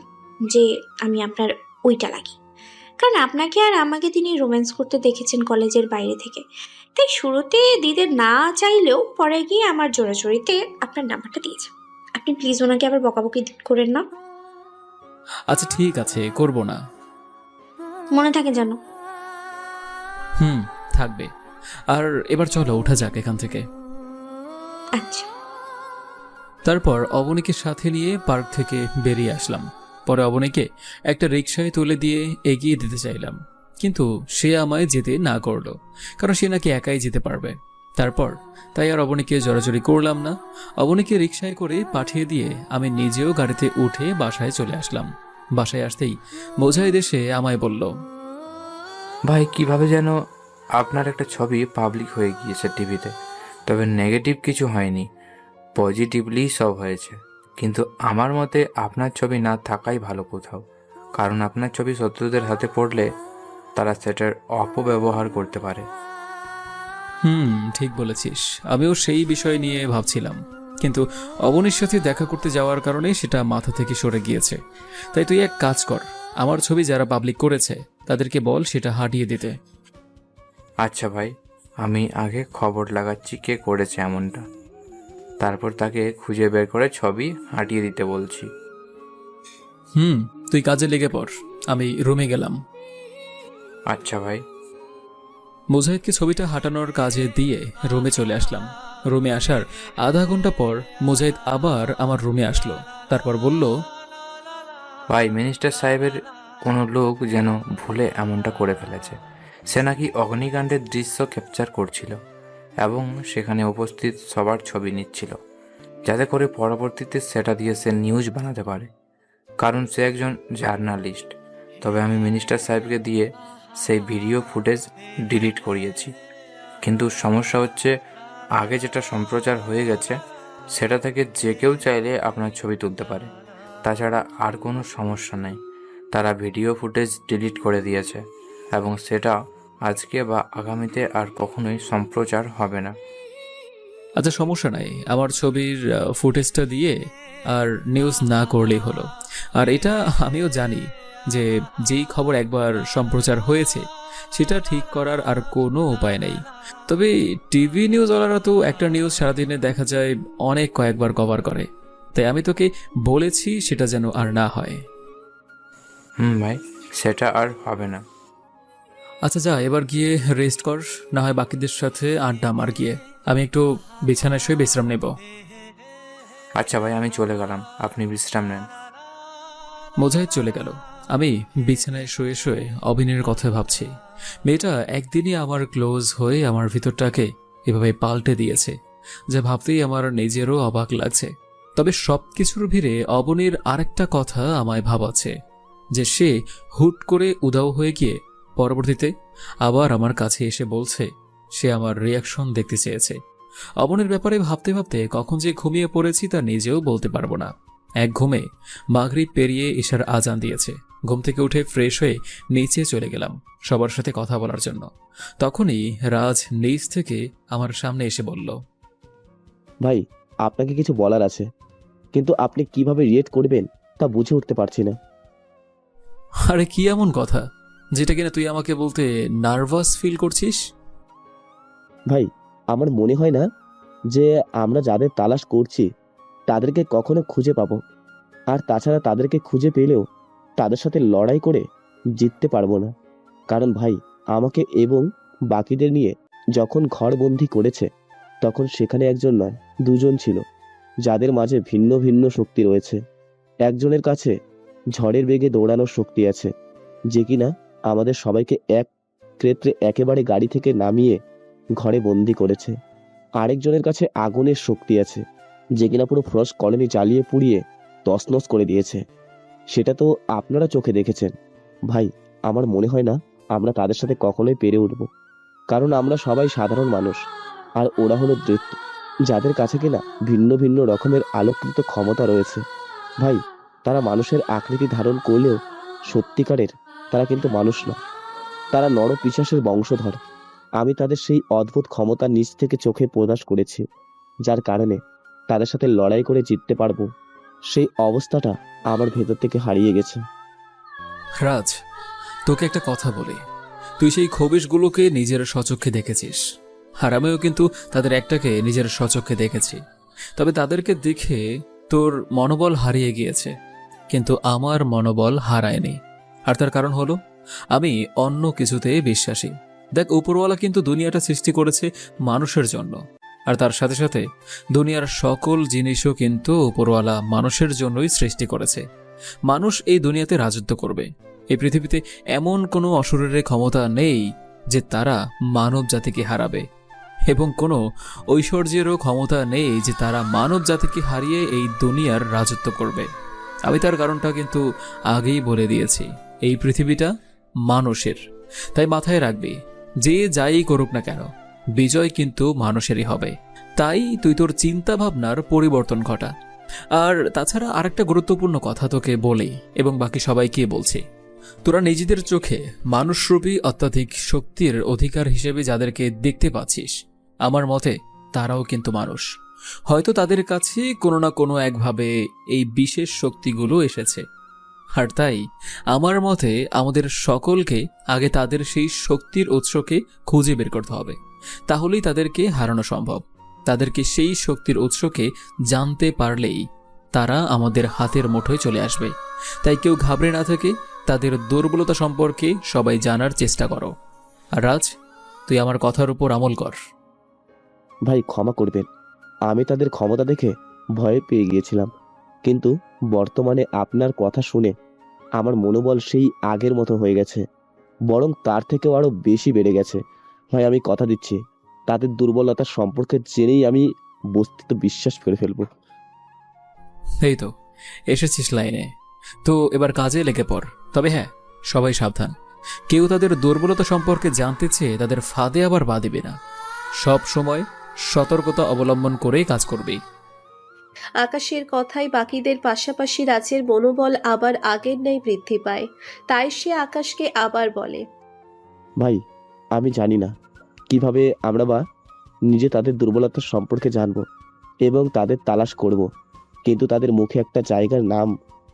যে আমি আপনার ওইটা লাগি, কারণ আপনাকে আর আমাকে তিনি রোম্যান্স করতে দেখেছেন কলেজের বাইরে থেকে। তাই শুরুতে দিতে না চাইলেও পরে গিয়ে আমার জোরাজোরিতে আপনার নাম্বারটা দিয়েছে। আপনি প্লিজ ওনাকে আবার বকাবকি করেন না। আচ্ছা ঠিক আছে, করব না। মনে থাকে জানো? থাকবে। আর এবার চলো ওঠা যাক এখান থেকে। আচ্ছা। তারপর অবনীকে সাথে নিয়ে পার্ক থেকে বেরিয়ে আসলাম। পরে অবনীকে একটা রিকশায় তুলে দিয়ে এগিয়ে দিতে চাইলাম, কিন্তু সে আমায় যেতে না করলো, কারণ সে নাকি একাই যেতে পারবে। তারপর তাই আর অবনীকে জড়াজড়ি করলাম না। অবনীকে রিকশায় করে পাঠিয়ে দিয়ে আমি নিজেও গাড়িতে উঠে বাসায় চলে আসলাম। বাসায় আসতেই মুজাহিদ এসে আমায় বলল, ভাই কিভাবে যেন আপনার একটা ছবি পাবলিক হয়ে গিয়েছে টিভিতে, তবে নেগেটিভ কিছু হয়নি, পজিটিভলি সব হয়েছে। কিন্তু আমার মতে আপনার ছবি না থাকাই ভালো কোথাও, কারণ আপনার ছবি শত্রুদের হাতে পড়লে তারা সেটার অপব্যবহার করতে পারে। ঠিক বলেছিস, আমিও সেই বিষয় নিয়ে ভাবছিলাম, কিন্তু অবনীর সাথে দেখা করতে যাওয়ার কারণে সেটা মাথা থেকে সরে গিয়েছে। তাই তুই এক কাজ কর, আমার ছবি যারা পাবলিক করেছে তাদেরকে বল সেটা হাটিয়ে দিতে। আচ্ছা ভাই, আমি আগে খবর লাগাচ্ছি কে করেছে এমনটা, তারপর তাকে খুঁজে বের করে ছবি হাটিয়ে দিতে বলছি। তুই কাজে লেগে পড়, আমি রুমে গেলাম। আচ্ছা ভাই। মুজাহিদকে ছবিটা হাঁটানোর কাজে দিয়ে রুমে চলে আসলাম। রুমে আসার আধা ঘন্টা পর মুজাহিদ আবার আমার রুমে আসলো। তারপর বলল, ভাই, মিনিস্টার সাহেবের কোনো লোক যেন ভুলে এমনটা করে ফেলেছে। সে নাকি অগ্নিকাণ্ডের দৃশ্য ক্যাপচার করছিল এবং সেখানে উপস্থিত সবার ছবি নিচ্ছিল, যাতে করে পরবর্তীতে সেটা দিয়ে সে নিউজ বানাতে পারে, কারণ সে একজন জার্নালিস্ট। তবে আমি মিনিস্টার সাহেবকে দিয়ে সেই ভিডিও ফুটেজ ডিলিট করিয়েছি, কিন্তু সমস্যা হচ্ছে আগে যেটা সম্প্রচার হয়ে গেছে সেটা থেকে যে কেউ চাইলে আপনার ছবি তুলতে পারে। তাছাড়া আর কোনো সমস্যা নেই, তারা ভিডিও ফুটেজ ডিলিট করে দিয়েছে এবং সেটা আজকে বা আগামীতে আর কখনোই সম্প্রচার হবে না। আচ্ছা সমস্যা নাই, আমার ছবির ফুটেজটা দিয়ে আর নিউজ না করলেই হলো। আর এটা আমিও জানি যে যেই খবর একবার সম্প্রচার হয়েছে সেটা ঠিক করার আর কোনো উপায় নেই। তবে টিভি নিউজওয়ালারা তো একটা নিউজ সারাদিনে দেখা যায় অনেক কয়েকবার কভার করে, তাই আমি তোকে বলেছি সেটা যেন আর না হয়। ভাই, সেটা আর হবে না। আচ্ছা যা, এবার গিয়ে রেস্ট কর, না হয় বাকিদের সাথে আড্ডা মার গিয়ে। আমি একটু বিছানায় শুয়ে বিশ্রাম নেব। আচ্ছা ভাই, আমি চলে গেলাম, আপনি বিশ্রাম নেন। মুজাহিদ চলে গেল। আমি বিছানায় শুয়ে শুয়ে অবিনের কথা ভাবছি। মেয়েটা একদিনই আমার ক্লোজ হয়ে আমার ভিতরটাকে এভাবে পাল্টে দিয়েছে, যা ভাবতেই আমার নিজেরও অবাক লাগছে। তবে সবকিছুর ভিড়ে অবনীর আরেকটা কথা আমায় ভাবাচ্ছে, যে সে হুট করে উধাও হয়ে গিয়ে পরবর্তীতে আবার আমার কাছে এসে বলছে সে আমার রিয়াকশন দেখতে চেয়েছে। অবনীর ব্যাপারে ভাবতে ভাবতে কখন যে ঘুমিয়ে পড়েছি তা নিজেও বলতে পারবো না। এক ঘুমে মাগরিব পেরিয়ে ঈশার আজান দিয়েছে। ঘুম থেকে উঠে ফ্রেশ হয়ে নিচে চলে গেলাম সবার সাথে কথা বলার জন্য। তখনই রাজ নিচ থেকে আমার সামনে এসে বলল, ভাই, আপনাকে কিছু বলার আছে, কিন্তু আপনি কিভাবে রিয়েক্ট করবেন তা বুঝে উঠতে পারছি না। আরে কি এমন কথা যেটা কিনা তুই আমাকে বলতে নার্ভাস ফিল করছিস? ভাই, আমার মনে হয় না যে আমরা যাদের তালাশ করছি তাদেরকে কখনো খুঁজে পাবো। আর তাছাড়া তাদেরকে খুঁজে পেলেও তাদের সাথে লড়াই করে জিততে পারবো না। কারণ ভাই, আমাকে এবং বাকিদের নিয়ে যখন ঘরবন্দি করেছে তখন সেখানে একজন নয়, দুজন ছিল, যাদের মাঝে ভিন্ন ভিন্ন শক্তি রয়েছে। একজনের কাছে ঝড়ের বেগে দৌড়ানোর শক্তি আছে, যে কিনা আমাদের সবাইকে এক ক্ষেত্রে একেবারে গাড়ি থেকে নামিয়ে ঘরে বন্দি করেছে। আরেকজনের কাছে আগুনের শক্তি আছে, যে কিনা পুরো ফ্রস্ট কলোনি জ্বালিয়ে পুড়িয়ে তছনছ করে দিয়েছে। সেটা তো আপনারা চোখে দেখেছেন। ভাই, আমার মনে হয় না আমরা তাদের সাথে কখনোই পেরে উঠব, কারণ আমরা সবাই সাধারণ মানুষ, আর ওরা হলো দৈত্য, যাদের কাছে কিনা ভিন্ন ভিন্ন রকমের আলোকৃত ক্ষমতা রয়েছে। ভাই, তারা মানুষের আকৃতি ধারণ করলেও সত্যিকারের তারা কিন্তু মানুষ না, তারা নরপিশাচের বংশধর। আমি তাদের সেই অদ্ভুত ক্ষমতা নিজ থেকে চোখে প্রকাশ করেছি, যার কারণে তাদের সাথে লড়াই করে জিততে পারবো সেই অবস্থাটা আমার ভেতর থেকে হারিয়ে গেছে। রাজ, তোকে একটা কথা বলি, তুই সেই খবিশগুলোকে নিজের স্বচক্ষে দেখেছিস, আর আমিও কিন্তু তাদের একটাকে নিজের স্বচক্ষে দেখেছি। তবে তাদেরকে দেখে তোর মনোবল হারিয়ে গিয়েছে, কিন্তু আমার মনোবল হারায়নি। আর তার কারণ হলো আমি অন্য কিছুতে বিশ্বাসী। দেখ, উপরওয়ালা কিন্তু দুনিয়াটা সৃষ্টি করেছে মানুষের জন্য, আর তার সাথে সাথে দুনিয়ার সকল জিনিসও কিন্তু উপরওয়ালা মানুষের জন্যই সৃষ্টি করেছে। মানুষ এই দুনিয়াতে রাজত্ব করবে। এই পৃথিবীতে এমন কোনো অসুরের ক্ষমতা নেই যে তারা মানব জাতিকে হারাবে, এবং কোনো ঐশ্বর্যেরও ক্ষমতা নেই যে তারা মানব জাতিকে হারিয়ে এই দুনিয়ার রাজত্ব করবে। আমি তার কারণটা কিন্তু আগেই বলে দিয়েছি, এই পৃথিবীটা মানুষের। তাই মাথায় রাখবি, যে যাই করুক না কেন, বিজয় কিন্তু মানুষেরই হবে। তাই তুই তোর চিন্তা ভাবনার পরিবর্তন ঘটা। আর তাছাড়া আরেকটা গুরুত্বপূর্ণ কথা তোকে বলি এবং বাকি সবাইকে বলছি, তোরা নিজেদের চোখে মানুষরূপী অত্যাধিক শক্তির অধিকার হিসেবে যাদেরকে দেখতে পাচ্ছিস, আমার মতে তারাও কিন্তু মানুষ। হয়তো তাদের কাছে কোনো না কোনো একভাবে এই বিশেষ শক্তিগুলো এসেছে। আর তাই আমার মতে আমাদের সকলকে আগে তাদের সেই শক্তির উৎসকে খুঁজে বের করতে হবে, তাহলেই তাদেরকে হারানো সম্ভব। তাদেরকে সেই শক্তির উৎসকে জানতে পারলেই তারা আমাদের হাতের মুঠোয় চলে আসবে। তাই কেউ ঘাবড়ে না থেকে তাদের দুর্বলতা সম্পর্কে সবাই জানার চেষ্টা করো। আর রাজ, তুই আমার কথার উপর আমল কর। ভাই, ক্ষমা করবেন, আমি তাদের ক্ষমতা দেখে ভয় পেয়ে গিয়েছিলাম, কিন্তু বর্তমানে আপনার কথা শুনে আমার মনোবল সেই আগের মতো হয়ে গেছে, বরং তার থেকেও আরো বেশি বেড়ে গেছে। ভাই, আমি কথা দিচ্ছি, তাদের দুর্বলতার সম্পর্কে জেনেই আমি বস্তুত বিশ্বাস করে ফেলবো। এই তো এসেছিস লাইনে, তো এবার কাজে লেগে পড়। তবে হ্যাঁ, সবাই সাবধান, কেউ তাদের দুর্বলতা সম্পর্কে জানতে চেয়ে তাদের ফাঁদে আবার পা দিবে না। সব সময় সতর্কতা অবলম্বন করেই কাজ করবি। আকাশের কথায় বাকিদের পাশাপাশি রাজের মনোবল আবার আগের ন্যায় বৃদ্ধি পায়। তাই সে আকাশকে আবার বলে, ভাই, আমি জানি না কিভাবে আমরা বা নিজে তাদের দুর্বলতার সম্পর্কে জানবো এবং তাদের তালাশ করব, কিন্তু তাদের মুখে একটা জায়গার নাম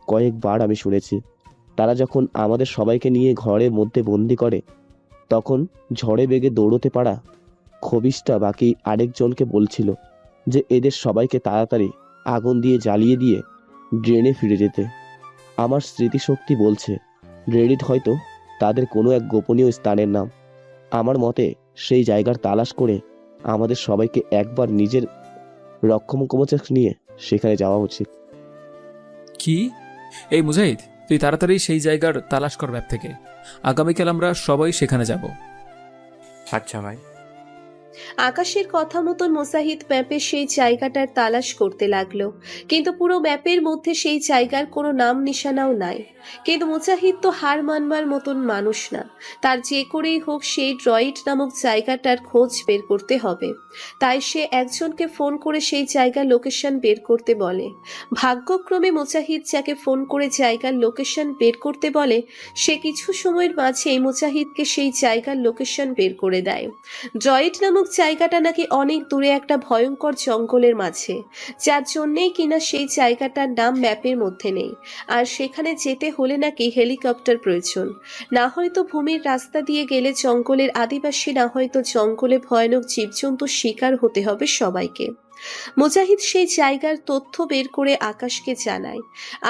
কয়েকবার আমি শুনেছি। তারা যখন আমাদের সবাইকে নিয়ে ঘরের মধ্যে বন্দি করে, তখন ঝড়ে বেগে দৌড়তে পারা খবিশটা বাকি আরেকজনকে বলছিল যে এদের সবাইকে তাড়াতাড়ি আগুন দিয়ে জ্বালিয়ে দিয়ে ড্রেনে ফিরে যেতে। আমার স্মৃতিশক্তি বলছে ড্রেডিট হয়তো তাদের কোনো এক গোপনীয় স্থানের নাম। আমার মতে সেই জায়গার তালাশ করে আমাদের সবাইকে একবার নিজের রক্ষমকবচ নিয়ে সেখানে যাওয়া উচিত। কি? এই মুজাহিদ, তুই তাড়াতাড়ি সেই জায়গার তালাশ কর ম্যাপ থেকে। আগামীকাল আমরা সবাই সেখানে যাব। আচ্ছা ভাই। আকাশের কথা মতন মুজাহিদ ম্যাপের সেই জায়গাটার তালাশ করতে লাগলো, কিন্তু পুরো ম্যাপের মধ্যে সেই জায়গার কোনো নাম নিশানাও নাই। কিন্তু মুজাহিদ তো হার মানবার মতন মানুষ না, তার যে করেই হোক সেই ড্রয়েড নামক জায়গাটার খোঁজ বের করতে হবে। তাই সে একজনকে ফোন করে সেই জায়গার লোকেশন বের করতে বলে। ভাগ্যক্রমে মুজাহিদ যাকে ফোন করে জায়গার লোকেশন বের করতে বলে, সে কিছু সময়ের মাঝেই মুজাহিদকে সেই জায়গার লোকেশন বের করে দেয়। ড্রয়েড নামক জায়গাটা নাকি অনেক দূরে একটা ভয়ঙ্কর জঙ্গলের মাঝে, যার জন্যেই কিনা সেই জায়গাটার নাম ম্যাপের মধ্যে নেই। আর সেখানে যেতে হলে নাকি হেলিকপ্টার প্রয়োজন, না হয়তো ভূমির রাস্তা দিয়ে গেলে জঙ্গলের আদিবাসী, না হয়তো জঙ্গলে ভয়ানক জীবজন্তুর শিকার হতে হবে সবাইকে। মুজাহিদ সেই জায়গার তথ্য বের করে আকাশকে জানায়।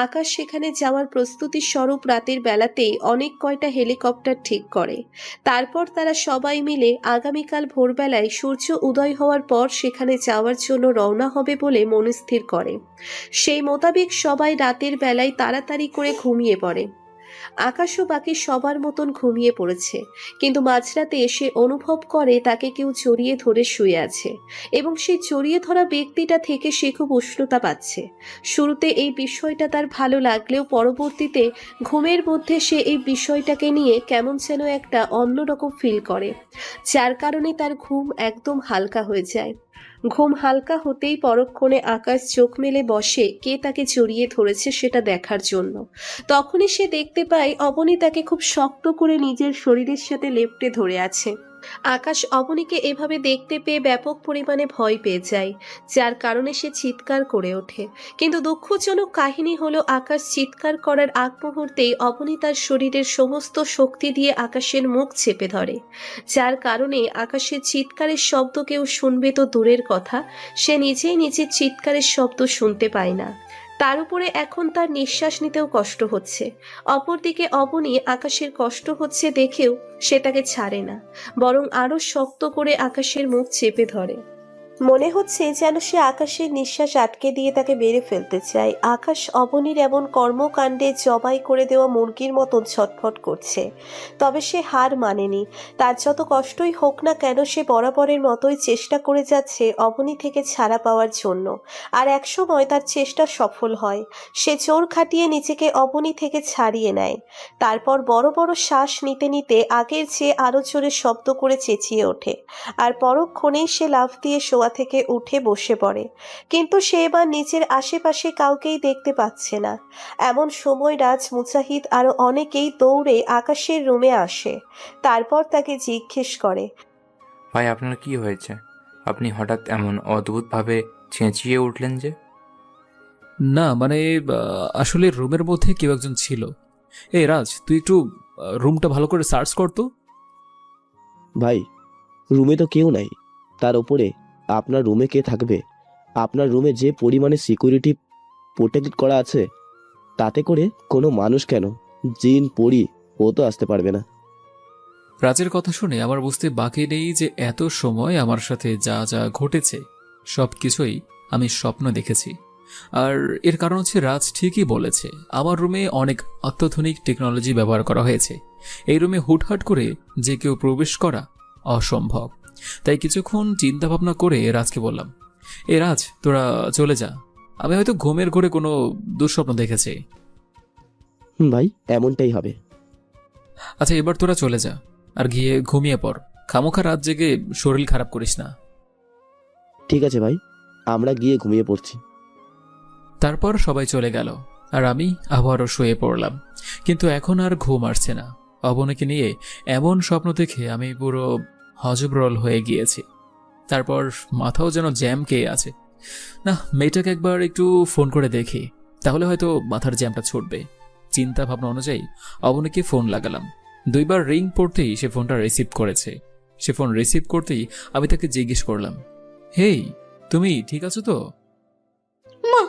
আকাশ সেখানে যাওয়ার প্রস্তুতি স্বরূপ রাতের বেলাতেই অনেক কয়টা হেলিকপ্টার ঠিক করে। তারপর তারা সবাই মিলে আগামীকাল ভোরবেলায় সূর্য উদয় হওয়ার পর সেখানে যাওয়ার জন্য রওনা হবে বলে মনস্থির করে। সেই মোতাবেক সবাই রাতের বেলায় তাড়াতাড়ি করে ঘুমিয়ে পড়ে। আকাশও বাকি সবার মতন ঘুমিয়ে পড়েছে, কিন্তু মাঝরাতে এসে অনুভব করে তাকে কেউ জড়িয়ে ধরে শুয়ে আছে, এবং সেই জড়িয়ে ধরা ব্যক্তিটা থেকে সে খুব উষ্ণতা পাচ্ছে। শুরুতে এই বিষয়টা তার ভালো লাগলেও পরবর্তীতে ঘুমের মধ্যে সে এই বিষয়টাকে নিয়ে কেমন যেন একটা অন্যরকম ফিল করে, যার কারণে তার ঘুম একদম হালকা হয়ে যায়। ঘুম হালকা হতেই পরক্ষণে আকাশ চোখ মেলে বসে কে তাকে জড়িয়ে ধরেছে সেটা দেখার জন্য। তখনই সে দেখতে পায় অবনী তাকে খুব শক্ত করে নিজের শরীরের সাথে লেপ্টে ধরে আছে। আকাশ অবনীকে এভাবে দেখতে পেয়ে ব্যাপক পরিমাণে ভয় পেয়ে যায়, যার কারণে সে চিৎকার করে ওঠে। কিন্তু দুঃখজনক কাহিনী হলো, আকাশ চিৎকার করার আগ মুহূর্তেই অবনী তার শরীরের সমস্ত শক্তি দিয়ে আকাশের মুখ চেপে ধরে, যার কারণে আকাশের চিৎকারের শব্দ কেউ শুনবে তো দূরের কথা, সে নিজেই নিজের চিৎকারের শব্দ শুনতে পায় না। তার উপরে এখন তার নিঃশ্বাস নিতেও কষ্ট হচ্ছে। অপরদিকে অবনী আকাশের কষ্ট হচ্ছে দেখেও সে তাকে ছাড়ে না, বরং আরো শক্ত করে আকাশের মুখ চেপে ধরে। মনে হচ্ছে যেন সে আকাশের নিঃশ্বাস আটকে দিয়ে তাকে মেরে ফেলতে চায়। আকাশ অবনীর এমন কর্মকাণ্ডে জবাই করে দেওয়া মুরগির মতন ছটফট করছে, তবে সে হার মানেনি। তার যত কষ্টই হোক না কেন, সে বরাবরের মতোই চেষ্টা করে যাচ্ছে অবনী থেকে ছাড়া পাওয়ার জন্য। আর একসময় তার চেষ্টা সফল হয়, সে জোর খাটিয়ে নিজেকে অবনী থেকে ছাড়িয়ে নেয়। তারপর বড় বড় শ্বাস নিতে নিতে আগের চেয়ে আরো জোরে শব্দ করে চেঁচিয়ে ওঠে, আর পরক্ষণেই সে লাফ দিয়ে শোয়া থেকে উঠে বসে পড়ে। কিন্তু সে এবার নিজের আশেপাশে কাউকেই দেখতে পাচ্ছে না। এমন সময় রাজ, মুজাহিদ আরো অনেকেই দৌড়ে আকাশের রুমে আসে। তারপর তাকে জিজ্ঞেস করে, ভাই আপনার কি হয়েছে? আপনি হঠাৎ এমন অদ্ভুতভাবে চেঁচিয়ে উঠলেন যে? না মানে আসলে রুমের মধ্যে কেউ একজন ছিল। এই রাজ, তুই একটু রুমটা ভালো করে সার্চ কর তো। ভাই, রুমে তো কেউ নাই, তার উপরে আপনার রুমে কে থাকবে? আপনার রুমে যে পরিমাণে সিকিউরিটি প্রোটেক্ট করা আছে, তাতে করে কোনো মানুষ কেন, জিন পরি ও তো আসতে পারবে না। রাজের কথা শুনে আমার বুঝতে বাকি নেই যে এত সময় আমার সাথে যা যা ঘটেছে সব কিছুই আমি স্বপ্ন দেখেছি। আর এর কারণ হচ্ছে রাজ ঠিকই বলেছে, আমার রুমে অনেক অত্যাধুনিক টেকনোলজি ব্যবহার করা হয়েছে। এই রুমে হুটহাট করে যে কেউ প্রবেশ করা অসম্ভব। তাই কিছুক্ষণ চিন্তা ভাবনা করে রাজকে বললাম, এ রাজ, তোরা চলে যা, আমি হয়তো ঘুমের ঘোরে কোনো দুঃস্বপ্ন দেখেছি। ভাই, এমনটাই হবে। আচ্ছা, এবার তোরা চলে যা আর গিয়ে ঘুমিয়ে পড়, খামোখা রাত জেগে শরীর খারাপ করিস না। ঠিক আছে ভাই, আমরা গিয়ে ঘুমিয়ে পড়ছি। তারপর সবাই চলে গেল আর আমি আবারও শুয়ে পড়লাম। কিন্তু এখন আর ঘুম আসছে না। অবনীকে নিয়ে এমন স্বপ্ন দেখে আমি পুরো হজবরল হয়ে গিয়েছি। তারপর মাথাও যেন জ্যাম খেয়ে আছে। না, মেয়েটাকে একবার একটু ফোন করে দেখি, তাহলে হয়তো মাথার জ্যামটা ছুটবে। চিন্তা ভাবনা অনুযায়ী অবনীকে ফোন লাগালাম। 2 বার রিং পড়তেই সে ফোনটা রিসিভ করেছে। সে ফোন রিসিভ করতেই আমি তাকে জিজ্ঞেস করলাম, হেই, তুমি ঠিক আছো তো? মা,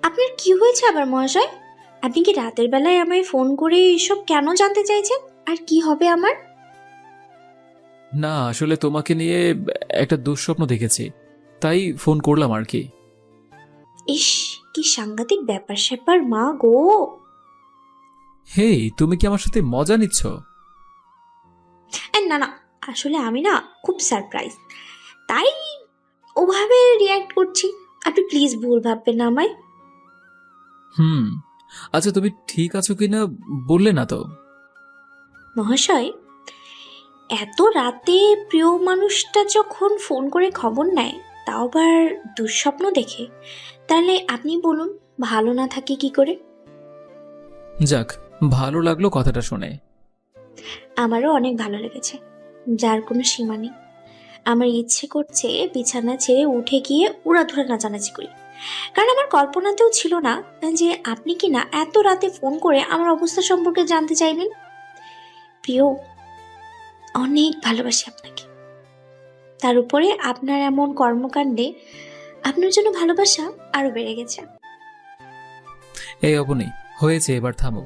আপনার কি হয়েছে আবার মহাশয়? আপনি কি রাতের বেলায় আমায় ফোন করে এসব কেন জানতে চাইছেন? আর কি হবে আমার? না, আসলে তোমাকে নিয়ে একটা দুঃস্বপ্ন দেখেছি, তাই ফোন করলাম আর কি। ইস, কি সাংঘাতিক ব্যাপার স্যাপার মা গো। হেই, তুমি কি আমার সাথে মজা নিচ্ছ? না না, আসলে আমি না খুব সারপ্রাইজ। তাই ওভাবে রিয়্যাক্ট করছি। আপনি প্লিজ ভুল ভাববেন না আমায়। আচ্ছা, তুমি ঠিক আছো কিনা বললে না তো। মহাশয়, এত রাতে প্রিয় মানুষটা যখন ফোন করে খবর নেয়, তাও আবার দুঃস্বপ্ন দেখে, তাহলে আপনি বলুন ভালো না থাকে কি করে? যাক, ভালো লাগলো কথাটা শুনে। আমারও অনেক ভালো লেগেছে, যার কোনো সীমা নেই। আমার ইচ্ছে করছে বিছানা ছেড়ে উঠে গিয়ে উড়াধুরা নাচানাচি করি, কারণ আমার কল্পনাতেও ছিল না যে আপনি কি না এত রাতে ফোন করে আমার অবস্থা সম্পর্কে জানতে চাইবেন। প্রিয়, অনেক ভালোবাসি আপনাকে। তার উপরে আপনার এমন কর্মকাণ্ডে আপনার জন্য ভালোবাসা আরো বেড়ে গেছে। এই অবনী, হয়েছে, এবার থামো।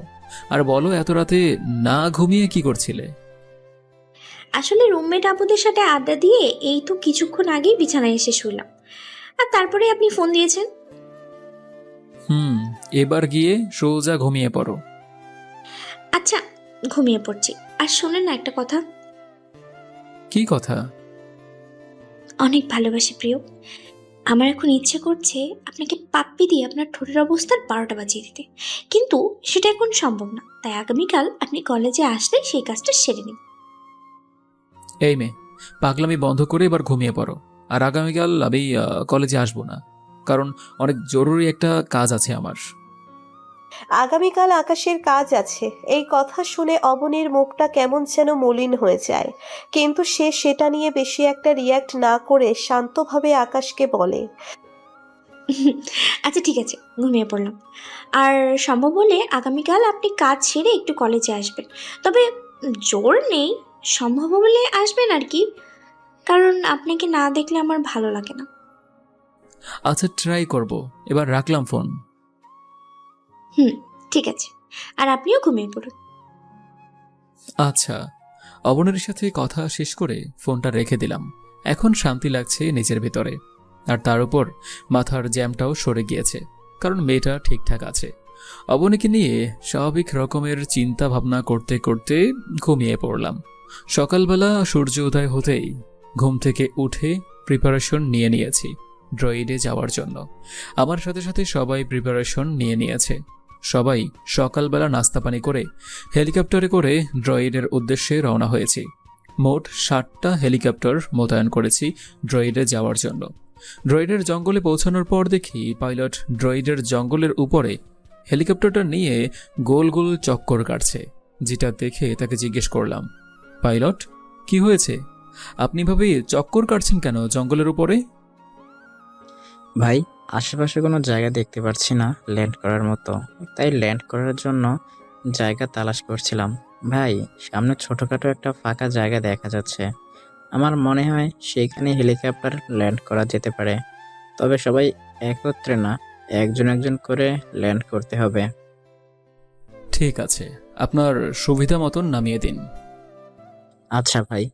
আর বলো, এত রাতে না ঘুমিয়ে কি করছিলে? আসলে রুমমেট আপুদের সাথে আড্ডা দিয়ে এই তো কিছুক্ষণ আগেই বিছানায় এসে শুলাম, আর তারপরে আপনি ফোন দিয়েছেন। এবার গিয়ে সোজা ঘুমিয়ে পড়ো। আচ্ছা, ঘুমিয়ে পড়ছি। আর শোনেন না একটা কথা। কি কথা? অনেক ভালোবাসি প্রিয়। আমার এখন ইচ্ছে করছে আপনাকে পাপ্পি দিয়ে আপনার ঠোঁটের অবস্থার 12টা বাজিয়ে দিতে, কিন্তু সেটা এখন সম্ভব না। তাই আগামীকাল আপনি কলেজে আসলে সেই কাজটা সেরে নিন। এই মেয়ে, পাগলামি বন্ধ করে এবার ঘুমিয়ে পড়ো। আর আগামীকাল আমি কলেজে আসবো না, কারণ অনেক জরুরি একটা কাজ আছে আমার। আগামীকাল আকাশের কাজ আছে, এই কথা শুনে অবনীর মুখটা কেমন যেন মলিন হয়ে যায়, কিন্তু সে সেটা নিয়ে বেশি একটা রিয়্যাক্ট না করে শান্তভাবে আকাশকে বলে, আচ্ছা ঠিক আছে, ঘুমিয়ে পড়লাম। আর সম্ভব হলে আগামীকাল আপনি কাজ ছেড়ে একটু কলেজে আসবেন, তবে জোর নেই, সম্ভব হলে আসবেন আর কি, কারণ আপনাকে না দেখলে আমার ভালো লাগে না। আচ্ছা, ট্রাই করব। এবার রাখলাম ফোন। ঠিক আছে, আর আপনিও ঘুমিয়ে পড়ুন। আচ্ছা। অবনের সাথে কথা শেষ করে ফোনটা রেখে দিলাম। এখন শান্তি লাগছে নিজের ভিতরে, আর তার উপর মাথার জ্যামটাও সরে গিয়েছে, কারণ মেয়েটা ঠিকঠাক আছে। অবনীকে নিয়ে স্বাভাবিক রকমের চিন্তা ভাবনা করতে করতে ঘুমিয়ে পড়লাম। সকালবেলা সূর্য উদয় হতেই ঘুম থেকে উঠে প্রিপারেশন নিয়ে নিয়েছি ড্রয়েডে যাওয়ার জন্য। আমার সাথে সাথে সবাই প্রিপারেশন নিয়ে নিয়েছে। সবাই সকালবেলা নাস্তা পানি করে হেলিকপ্টারে করে ড্রয়েডের উদ্দেশ্যে রওনা হয়েছি। মোট 7টা হেলিকপ্টার মোতায়েন করেছি ড্রয়েডে যাওয়ার জন্য। ড্রয়েডের জঙ্গলে পৌঁছানোর পর দেখি পাইলট ড্রয়েডের জঙ্গলের উপরে হেলিকপ্টারটা নিয়ে গোল গোল চক্কর কাটছে, যেটা দেখে তাকে জিজ্ঞেস করলাম, পাইলট, কি হয়েছে? আপনি ভাবে চক্কর কাটছেন কেন জঙ্গলের উপরে? ভাই, আশেপাশে কোনো জায়গা দেখতে পাচ্ছি না ল্যান্ড করার মতো, তাই ল্যান্ড করার জন্য জায়গা তালাশ করছিলাম। ভাই, সামনে ছোটখাটো একটা ফাঁকা জায়গা দেখা যাচ্ছে, আমার মনে হয় সেইখানে হেলিকপ্টার ল্যান্ড করা যেতে পারে। তবে সবাই একত্রে না, একজন একজন করে ল্যান্ড করতে হবে। ঠিক আছে, আপনার সুবিধা মতন নামিয়ে দিন। আচ্ছা ভাই।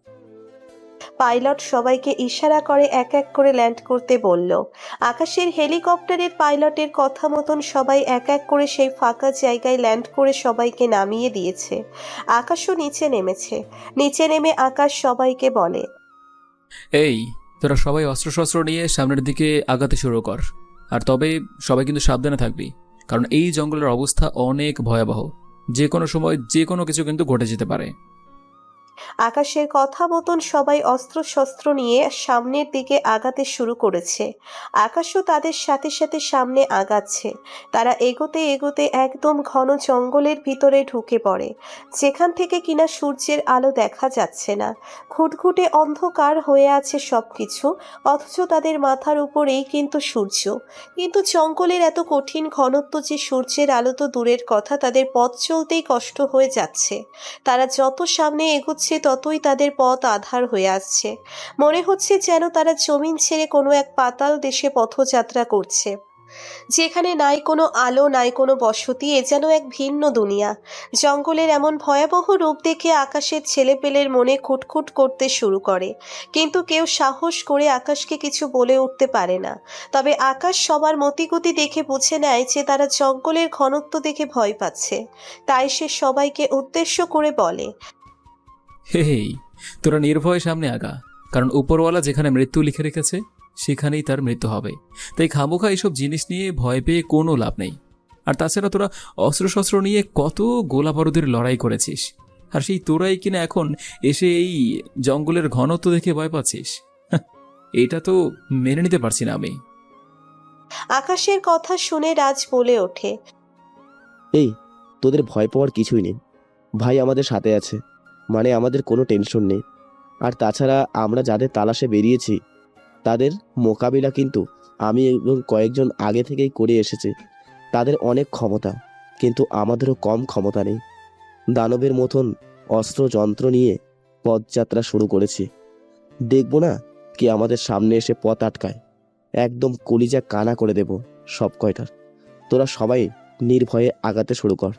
পাইলট সবাইকে ইশারা করে এক এক করে ল্যান্ড করতে বলল। আকাশের হেলিকপ্টারের পাইলটের কথা মতন সবাই এক এক করে সেই ফাঁকা জায়গায় ল্যান্ড করে সবাইকে নামিয়ে দিয়েছে। আকাশও নিচে নেমেছে। নিচে নেমে আকাশ সবাইকে বলে, এই, তোরা সবাই অস্ত্রশস্ত্র নিয়ে সামনের দিকে আগাতে শুরু কর। আর তবে সবাই কিন্তু সাবধানে থাকবি, কারণ এই জঙ্গলের অবস্থা অনেক ভয়াবহ, যে কোনো সময় যে কোনো কিছু কিন্তু ঘটে যেতে পারে। আকাশের কথা মতন সবাই অস্ত্রশস্ত্র নিয়ে সামনের দিকে আগাতে শুরু করেছে। আকাশও তাদের সাথে সাথে সামনে আগাচ্ছে। তারা এগোতে এগোতে একদম ঘন জঙ্গলের ভিতরে ঢুকে পড়ে, যেখান থেকে কিনা সূর্যের আলো দেখা যাচ্ছে না। ঘুটঘুটে অন্ধকার হয়ে আছে সবকিছু, অথচ তাদের মাথার উপরেই কিন্তু সূর্য। কিন্তু জঙ্গলের এত কঠিন ঘনত্ব যে সূর্যের আলো তো দূরের কথা, তাদের পথ চলতেই কষ্ট হয়ে যাচ্ছে। তারা যত সামনে এগোচ্ছে ততই তাদের পথ আঁধার হয়ে আসছে। মনে হচ্ছে যেন তারা জমিন ছেড়ে কোনো এক পাতাল দেশে পথযাত্রা করছে, যেখানে নাই কোনো আলো, নাই কোনো বসতি। এ যেন এক ভিন্ন দুনিয়া। জঙ্গলের এমন ভয়াবহ রূপ দেখে আকাশের ছেলেপেলের মনে খুটখুট করতে শুরু করে, কিন্তু কেউ সাহস করে আকাশকে কিছু বলে উঠতে পারে না। তবে আকাশ সবার মতিগতি দেখে বুঝে নেয় যে তারা জঙ্গলের ঘনত্ব দেখে ভয় পাচ্ছে। তাই সে সবাইকে উদ্দেশ্য করে বলে, হেই, তোরা নির্ভয়ে সামনে আগা, কারণ উপরওয়ালা যেখানে মৃত্যু লিখে রেখেছে সেখানেই তার মৃত্যু হবে। তাই খামোখা এইসব জিনিস নিয়ে ভয় পেয়ে কোনো লাভ নেই। আর তাছাড়া তোরা অস্ত্রশস্ত্র নিয়ে কত গোলা বারুদের লড়াই করেছিস, আর সেই তোরাই কিনা এখন এসে এই জঙ্গলের ঘনত্ব দেখে ভয় পাচ্ছিস। এটা তো মেনে নিতে পারছি না আমি। আকাশের কথা শুনে রাজ বলে ওঠে, এই, তোদের ভয় পাওয়ার কিছুই নেই। ভাই আমাদের সাথে আছে, মানে আমাদের কোনো টেনশন নেই। আর তাছাড়া আমরা যাদের তালাশে বেরিয়েছি তাদের মোকাবিলা কিন্তু আমি এবং কয়েকজন আগে থেকেই করে এসেছি। তাদের অনেক ক্ষমতা, কিন্তু আমাদেরও কম ক্ষমতা নেই। দানবের মতন অস্ত্র যন্ত্র নিয়ে পদযাত্রা শুরু করেছি। দেখবো না কি আমাদের সামনে এসে পথ আটকায়, একদম কলিজা কানা করে দেব সব কয়টার। তোরা সবাই নির্ভয়ে আগাতে শুরু কর।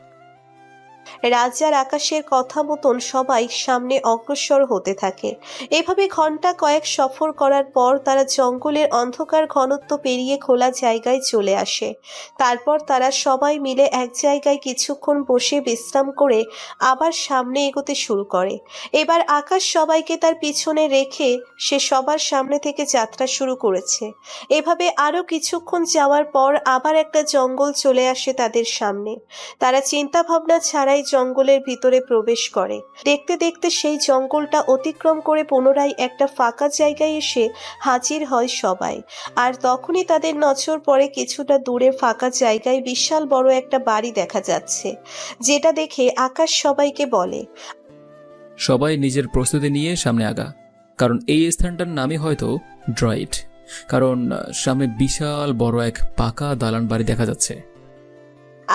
রাজ আর আকাশের কথা মতন সবাই সামনে অগ্রসর হতে থাকে। এভাবে ঘন্টা কয়েক সফর করার পর তারা জঙ্গলের অন্ধকার ঘনত্ব পেরিয়ে খোলা জায়গায় চলে আসে। তারপর তারা সবাই মিলে এক জায়গায় কিছুক্ষণ বসে বিশ্রাম করে আবার সামনে এগোতে শুরু করে। এবার আকাশ সবাইকে তার পিছনে রেখে সে সবার সামনে থেকে যাত্রা শুরু করেছে। এভাবে আরো কিছুক্ষণ যাওয়ার পর আবার একটা জঙ্গল চলে আসে তাদের সামনে। তারা চিন্তা ভাবনা ছাড়াই জঙ্গলের ভিতরে প্রবেশ করে। দেখতে দেখতে সেই জঙ্গলটা অতিক্রম করে পুনরায় একটা ফাঁকা জায়গায় এসে হাজির হয় সবাই। আর তখনই তাদের নজর পড়ে কিছুটা দূরে ফাঁকা জায়গায় বিশাল বড় একটা বাড়ি দেখা যাচ্ছে, যেটা দেখে আকাশ সবাইকে বলে, সবাই নিজের প্রস্তুতি নিয়ে সামনে আগা, কারণ এই স্থানটার নামই হয়তো ড্রয়েড, কারণ সামনে বিশাল বড় এক পাকা দালান বাড়ি দেখা যাচ্ছে।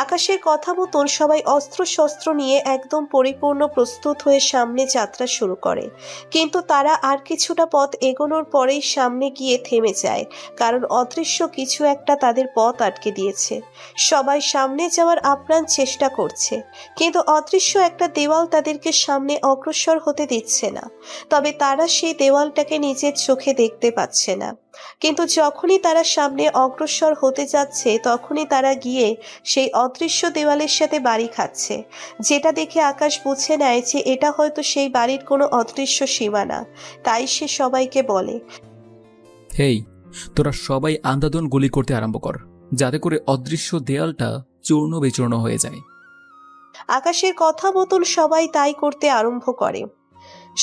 আকাশের কথা মতন সবাই অস্ত্র শস্ত্র নিয়ে একদম পরিপূর্ণ প্রস্তুত হয়ে সামনে যাত্রা শুরু করে। কিন্তু তারা আর কিছুটা পথ এগোনোর পরেই সামনে গিয়ে থেমে যায়, কারণ অদৃশ্য কিছু একটা তাদের পথ আটকে দিয়েছে। সবাই সামনে যাওয়ার আপ্রাণ চেষ্টা করছে, কিন্তু অদৃশ্য একটা দেওয়াল তাদেরকে সামনে অগ্রসর হতে দিচ্ছে না। তবে তারা সেই দেওয়ালটাকে নিজের চোখে দেখতে পাচ্ছে না। কিন্তু যখনই তারা সামনে অগ্রসর হতে যাচ্ছে তখনই তারা গিয়ে সেই অদৃশ্য দেওয়ালের সাথে বাড়ি খাচ্ছে, যেটা দেখে আকাশ বুঝে নেয় যে এটা হয়তো সেই বাড়ির কোনো অদৃশ্য সীমানা। তাই সে সবাইকে বলে, হেই, তোরা সবাই আন্ধাধুন গুলি করতে আরম্ভ কর, যাতে করে অদৃশ্য দেয়ালটা চূর্ণ বিচূর্ণ হয়ে যায়। আকাশের কথা মতন সবাই তাই করতে আরম্ভ করে।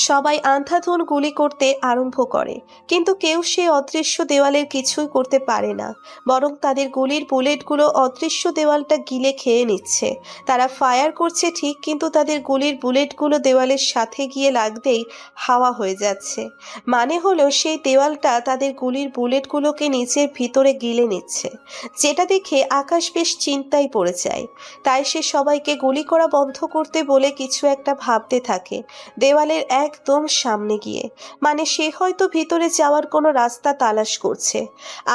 সবাই আন্ধাধুন গুলি করতে আরম্ভ করে, কিন্তু কেউ সেই অদৃশ্য দেওয়ালের কিছুই করতে পারে না, বরং তাদের গুলির বুলেটগুলো অদৃশ্য দেওয়ালটা গিলে খেয়ে নিচ্ছে। তারা ফায়ার করছে ঠিক, কিন্তু তাদের গুলির বুলেটগুলো দেওয়ালের সাথে গিয়ে লাগতেই হাওয়া হয়ে যাচ্ছে। মানে হলো সেই দেওয়ালটা তাদের গুলির বুলেটগুলোকে নিচের ভিতরে গিলে নিচ্ছে, যেটা দেখে আকাশ বেশ চিন্তায় পড়ে যায়। তাই সে সবাইকে গুলি করা বন্ধ করতে বলে কিছু একটা ভাবতে থাকে দেওয়ালের একদম সামনে গিয়ে। মানে সে হয়তো ভিতরে যাওয়ার কোনো রাস্তা তালাশ করছে।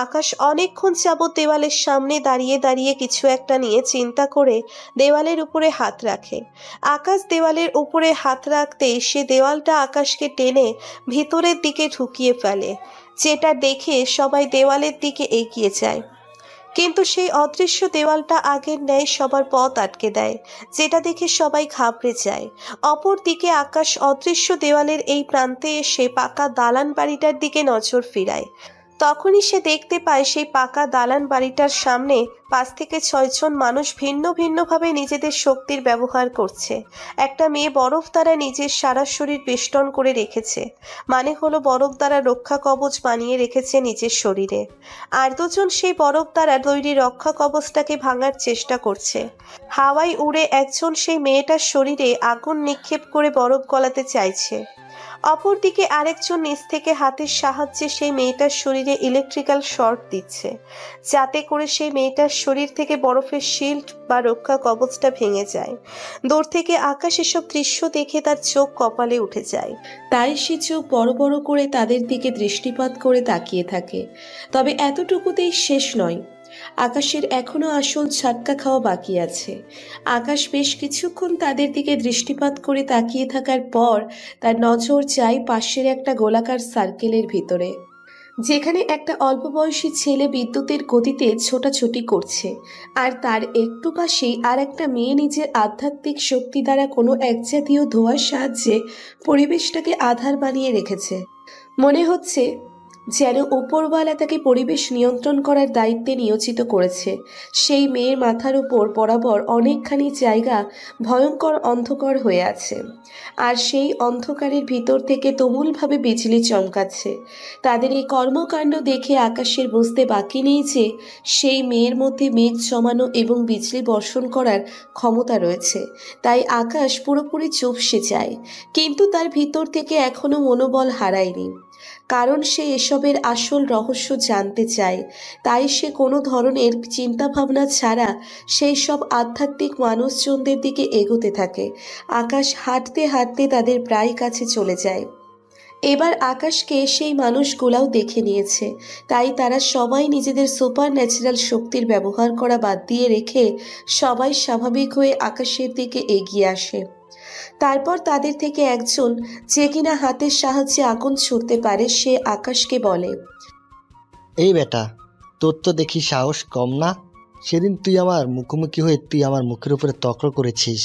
আকাশ অনেকক্ষণ যাবত দেওয়ালের সামনে দাঁড়িয়ে দাঁড়িয়ে কিছু একটা নিয়ে চিন্তা করে দেওয়ালের উপরে হাত রাখে। আকাশ দেওয়ালের উপরে হাত রাখতেই সে দেওয়ালটা আকাশকে টেনে ভিতরের দিকে ঢুকিয়ে ফেলে, যেটা দেখে সবাই দেওয়ালের দিকে এগিয়ে যায়। কিন্তু সেই অদৃশ্য দেওয়ালটা আগের ন্যায় সবার পথ আটকে দেয়, যেটা দেখে সবাই ঘাবড়ে যায়। অপর দিকে আকাশ অদৃশ্য দেওয়ালের এই প্রান্তে এসে পাকা দালান বাড়িটার দিকে নজর ফিরায়। তখনই সে দেখতে পায় সেই পাকা দালান বাড়িটার সামনে 5 থেকে 6 জন মানুষ ভিন্ন ভিন্নভাবে নিজেদের শক্তির ব্যবহার করছে। একটা মেয়ে বরফ দ্বারা নিজের সারা শরীর বেষ্টন করে রেখেছে, মানে হলো বরফ দ্বারা রক্ষা কবচ বানিয়ে রেখেছে নিজের শরীরে। আর 2 জন সেই বরফ দ্বারা তৈরি রক্ষা কবচটাকে ভাঙার চেষ্টা করছে। হাওয়ায় উড়ে একজন সেই মেয়েটার শরীরে আগুন নিক্ষেপ করে বরফ গলাতে চাইছে। অপরদিকে আরেকজন নিচ থেকে হাতের সাহায্যে সেই মেয়েটার শরীরে ইলেকট্রিক্যাল শর্ট দিচ্ছে, যাতে করে সেই মেয়েটার শরীর থেকে বরফের শিল্ড বা রক্ষা কবচটা ভেঙে যায়। দূর থেকে আকাশ এসব দৃশ্য দেখে তার চোখ কপালে উঠে যায়। তাই সে চোখ বড় বড় করে তাদের দিকে দৃষ্টিপাত করে তাকিয়ে থাকে। তবে এতটুকুতেই শেষ নয়, আকাশের এখনো আসল ঝাটকা খাওয়া বাকি আছে। আকাশ বেশ কিছুক্ষণ তাদের দিকে দৃষ্টিপাত করে তাকিয়ে থাকার পর তার নজর যায় পাশের একটা গোলাকার সার্কেলের ভিতরে, যেখানে একটা অল্প বয়সী ছেলে বিদ্যুতের গতিতে ছোটাছুটি করছে। আর তার একটু পাশেই আর একটা মেয়ে নিজের আধ্যাত্মিক শক্তি দ্বারা কোনো একজাতীয় ধোঁয়ার সাহায্যে পরিবেশটাকে আধার বানিয়ে রেখেছে। মনে হচ্ছে যেন উপরওয়ালা তাকে পরিবেশ নিয়ন্ত্রণ করার দায়িত্বে নিয়োজিত করেছে। সেই মেয়ের মাথার উপর বরাবর অনেকখানি জায়গা ভয়ঙ্কর অন্ধকার হয়ে আছে, আর সেই অন্ধকারের ভিতর থেকে তুমুলভাবে বিজলি চমকাচ্ছে। তাদের এই কর্মকাণ্ড দেখে আকাশের বুঝতে বাকি নেই যে সেই মেয়ের মধ্যে মেঘ জমানো এবং বিজলি বর্ষণ করার ক্ষমতা রয়েছে। তাই আকাশ পুরোপুরি চুপসে যায়, কিন্তু তার ভিতর থেকে এখনো মনোবল হারায়নি, কারণ সে এসবের আসল রহস্য জানতে চায়। তাই সে কোনো ধরনের চিন্তাভাবনা ছাড়া সেই সব আধ্যাত্মিক মানুষজনদের দিকে এগোতে থাকে। আকাশ হাঁটতে হাঁটতে তাদের প্রায় কাছে চলে যায়। এবার আকাশকে সেই মানুষগুলাও দেখে নিয়েছে, তাই তারা সবাই নিজেদের সুপার ন্যাচারাল শক্তির ব্যবহার করা বাদ দিয়ে রেখে সবাই স্বাভাবিক হয়ে আকাশের দিকে এগিয়ে আসে। তারপর তাদের থেকে একজন, যে কিনা হাতের সাহায্যে আগুন ছুটতে পারে, সে আকাশকে বলে, এই বেটা, তোর তো দেখি সাহস কম না। সেদিন তুই আমার মুখোমুখি হয়ে তুই আমার মুখের উপরে তক্র করেছিস,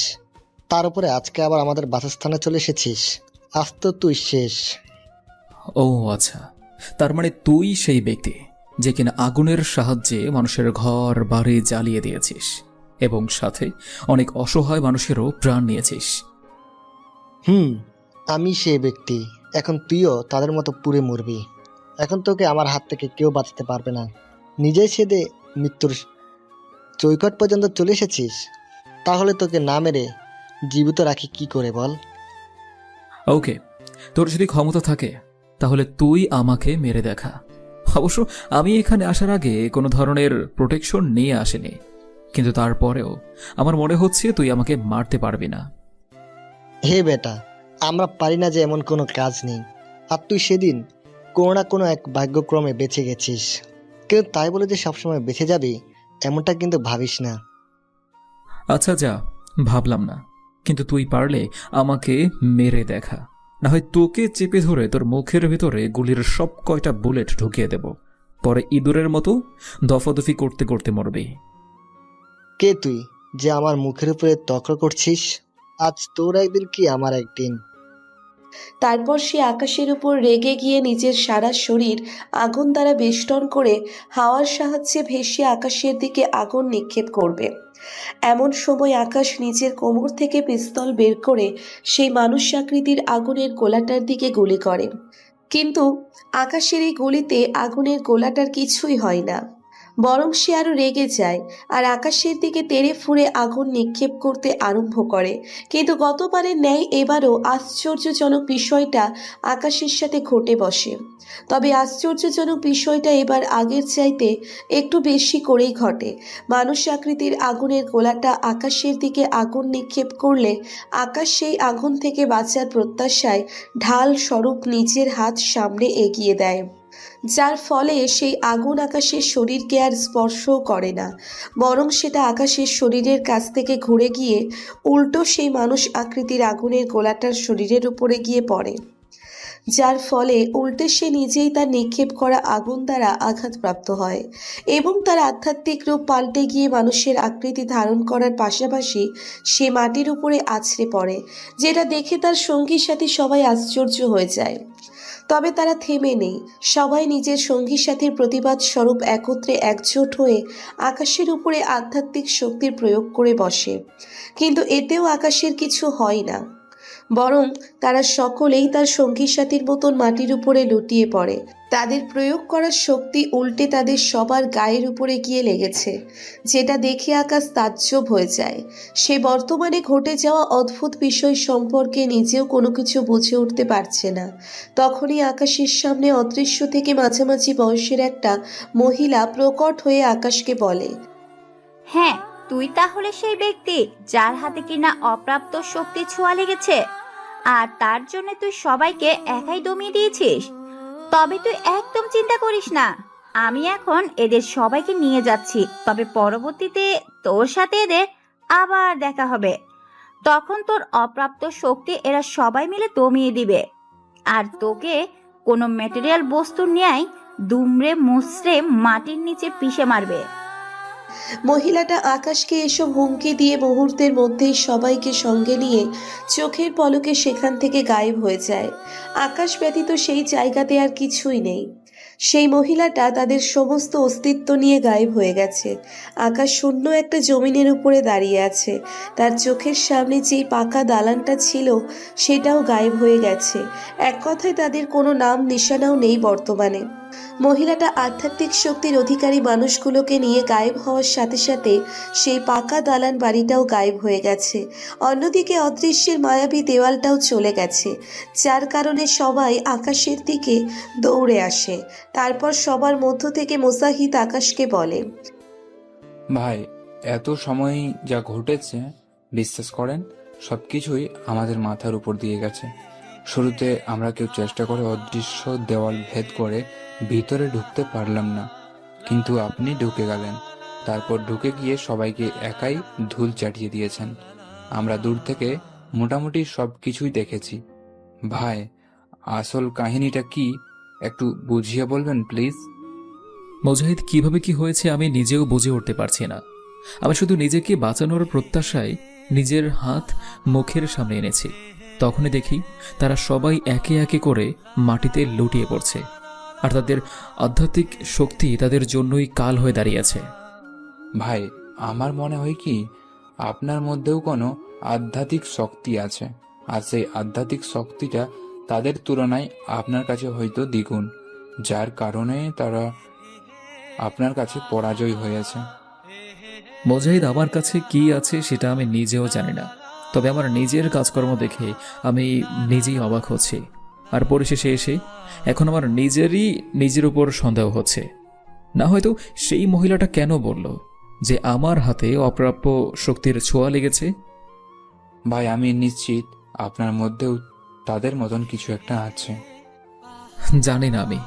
তার উপরে আজকে আবার আমাদের বাসস্থানে চলে এসেছিস। আজ তো তুই শেষ। ও আচ্ছা, তার মানে তুই সেই ব্যক্তি যে কিনা আগুনের সাহায্যে মানুষের ঘর বাড়ি জ্বালিয়ে দিয়েছিস এবং সাথে অনেক অসহায় মানুষেরও প্রাণ নিয়েছিস। আমি সেই ব্যক্তি। এখন তুইও তাদের মতো পুড়ে মরবি। এখন তোকে আমার হাত থেকে কেউ বাঁচাতে পারবে না। নিজেই সেদে মৃত্যুর চৌকট পর্যন্ত চলে এসেছিস, তাহলে তোকে না মেরে জীবিত রাখি কি করে বল? ওকে, তোর যদি ক্ষমতা থাকে তাহলে তুই আমাকে মেরে দেখা। অবশ্য আমি এখানে আসার আগে কোনো ধরনের প্রোটেকশন নিয়ে আসিনি, কিন্তু তারপরেও আমার মনে হচ্ছে তুই আমাকে মারতে পারবি না। হে বেটা, আমরা পারি না যে এমন কোনো কাজ নেই। আর তুই সেদিন কোনো না কোনো এক ভাগ্যক্রমে বেঁচে গেছিস, কিন্তু তাই বলে যে সবসময় বেঁচে যাবি এমনটা কিন্তু ভাবিস না। আচ্ছা যা, ভাবলাম না, কিন্তু তুই পারলে আমাকে মেরে দেখা, না হয় তোকে চেপে ধরে তোর মুখের ভিতরে গুলির সব কয়টা বুলেট ঢুকিয়ে দেব, পরে ইঁদুরের মতো দফাদফি করতে করতে মরবি। কে তুই যে আমার মুখের উপরে তক্র করছিস? আজ তোর একদিন কি আমার একদিন। তারপর সে আকাশের উপর রেগে গিয়ে নিজের সারা শরীর আগুন দ্বারা বেষ্টন করে হাওয়ার সাহায্যে ভেসে আকাশের দিকে আগুন নিক্ষেপ করবে। এমন সময় আকাশ নিজের কোমর থেকে পিস্তল বের করে সেই মানুষ আকৃতির আগুনের গোলাটার দিকে গুলি করে, কিন্তু আকাশের এই গুলিতে আগুনের গোলাটার কিছুই হয় না, বরং সে আরো রেগে যায় আর আকাশের দিকে তেড়ে ফুঁড়ে আগুন নিক্ষেপ করতে আরম্ভ করে। কিন্তু গতবারের ন্যায় এবারও আশ্চর্যজনক বিষয়টা আকাশের সাথে ঘটে বসে। তবে আশ্চর্যজনক বিষয়টা এবার আগের চাইতে একটু বেশি করেই ঘটে। মানুষ আকৃতির আগুনের গোলাটা আকাশের দিকে আগুন নিক্ষেপ করলে আকাশ সেই আগুন থেকে বাঁচার প্রত্যাশায় ঢাল স্বরূপ নিজের হাত সামনে এগিয়ে দেয়, যার ফলে সেই আগুন আকাশের শরীরকে আর স্পর্শও করে না, বরং সেটা আকাশের শরীরের কাছ থেকে ঘুরে গিয়ে উল্টো সেই মানুষ আকৃতির আগুনের গোলাটার শরীরের উপরে গিয়ে পড়ে, যার ফলে উল্টে সে নিজেই তার নিক্ষেপ করা আগুন দ্বারা আঘাতপ্রাপ্ত হয় এবং তার আধ্যাত্মিক রূপ পাল্টে গিয়ে মানুষের আকৃতি ধারণ করার পাশাপাশি সে মাটির উপরে আছড়ে পড়ে, যেটা দেখে তার সঙ্গী সাথী সবাই আশ্চর্য হয়ে যায়। তবে তারা থেমে নেই, সবাই নিজের সঙ্গী সাথীর প্রতিবাদ স্বরূপ একত্রে একজোট হয়ে আকাশের উপরে আধ্যাত্মিক শক্তির প্রয়োগ করে বসে, কিন্তু এতেও আকাশের কিছু হয় না, বরং তারা সকলেই তার সঙ্গী সাথীর মতন মাটির উপরে লুটিয়ে পড়ে। তাদের প্রয়োগ করা শক্তি উল্টে তাদের সবার গায়ের উপরে গিয়ে লেগেছে, যেটা দেখে আকাশ তাজ্জব হয়ে যায়। সে বর্তমানে ঘটে যাওয়া অদ্ভুত বিষয় সম্পর্কে নিজেও কোনো কিছু বুঝে উঠতে পারছে না। তখনই আকাশের সামনে অদৃশ্য থেকে মাঝামাঝি বয়সের একটা মহিলা প্রকট হয়ে আকাশকে বলে, হ্যাঁ, তুই তাহলে সেই ব্যক্তি যার হাতে কিনা অপ্রাপ্ত শক্তি ছোঁয়া লেগেছে, আর তার জন্য তুই সবাইকে একাই দমিয়ে দিয়েছিস। তবে তুই একদম চিন্তা করিস না, আমি এখন এদের সবাইকে নিয়ে যাচ্ছি, তবে পরবর্তীতে তোর সাথে এদের আবার দেখা হবে। তখন তোর অপ্রাপ্ত শক্তি এরা সবাই মিলে দমিয়ে দিবে, আর তোকে কোনো ম্যাটেরিয়াল বস্তুর ন্যায় দুমড়ে মুচড়ে মাটির নিচে পিষে মারবে। মহিলাটা আকাশকে এসব হুমকি দিয়ে মুহূর্তের মধ্যেই সবাইকে সঙ্গে নিয়ে চোখের পলকে সেখান থেকে গায়েব হয়ে যায়। আকাশ ব্যতীত সেই জায়গাতে আর কিছুই নেই। সেই মহিলাটা তাদের সমস্ত অস্তিত্ব নিয়ে গায়েব হয়ে গেছে। আকাশ শূন্য একটা জমিনের উপরে দাঁড়িয়ে আছে। তার চোখের সামনে যেই পাকা দালানটা ছিল সেটাও গায়েব হয়ে গেছে। এক কথায় তাদের কোনো নাম নিশানাও নেই বর্তমানে। মহিলাটা আধ্যাত্মিক শক্তির অধিকারী মানুষগুলোকে নিয়ে গায়েব হওয়ার সাথে সাথে সেই পাকা দালান বাড়িটাও গায়েব হয়ে গেছে। অন্যদিকে অদৃশ্যের মায়াবী দেওয়ালটাও চলে গেছে, যার কারণে সবাই আকাশের দিকে দৌড়ে আসে। তারপর সবার মধ্য থেকে মুজাহিদ আকাশকে বলে, ভাই, এত সময় যা ঘটেছে বিশ্বাস করেন সবকিছুই আমাদের মাথার উপর দিয়ে গেছে। শুরুতে আমরা কেউ চেষ্টা করে অদৃশ্য দেওয়াল ভেদ করে ভিতরে ঢুকতে পারলাম না, কিন্তু আপনি ঢুকে গেলেন। তারপর ঢুকে গিয়ে সবাইকে একাই ধুল চাটিয়ে দিয়েছেন। আমরা দূর থেকে মোটামুটি সব কিছুই দেখেছি। ভাই, আসল কাহিনীটা কি একটু বুঝিয়ে বলবেন প্লিজ? মুজাহিদ, কিভাবে কি হয়েছে আমি নিজেও বুঝে উঠতে পারছি না। আমি শুধু নিজেকে বাঁচানোর প্রত্যাশায় নিজের হাত মুখের সামনে এনেছি। তখনই দেখি তারা সবাই একে একে করে মাটিতে লুটিয়ে পড়ছে, আর তাদের আধ্যাত্মিক শক্তি তাদের জন্যই কাল হয়ে দাঁড়িয়েছে। ভাই, আমার মনে হয় কি আপনার মধ্যেও কোনো আধ্যাত্মিক শক্তি আছে, আর সেই আধ্যাত্মিক শক্তিটা তাদের তুলনায় আপনার কাছে হয়তো দ্বিগুণ, যার কারণে তারা আপনার কাছে পরাজয় হয়েছে। মুজাহিদ, আমার কাছে কি আছে সেটা আমি নিজেও জানি না, তবে আমার নিজের কাজকর্ম দেখে আমি নিজেই অবাক হচ্ছি। আর পরিশেষে এসে এখন আমার নিজের উপর সন্দেহ হচ্ছে। না হয়তো সেই মহিলাটা কেন বলল যে আমার হাতে অপ্রাপ্য শক্তির ছোঁয়া লেগেছে? ভাই, আমি নিশ্চিত আপনার মধ্যেও তাদের মতন কিছু একটা আছে। জানি না আমি।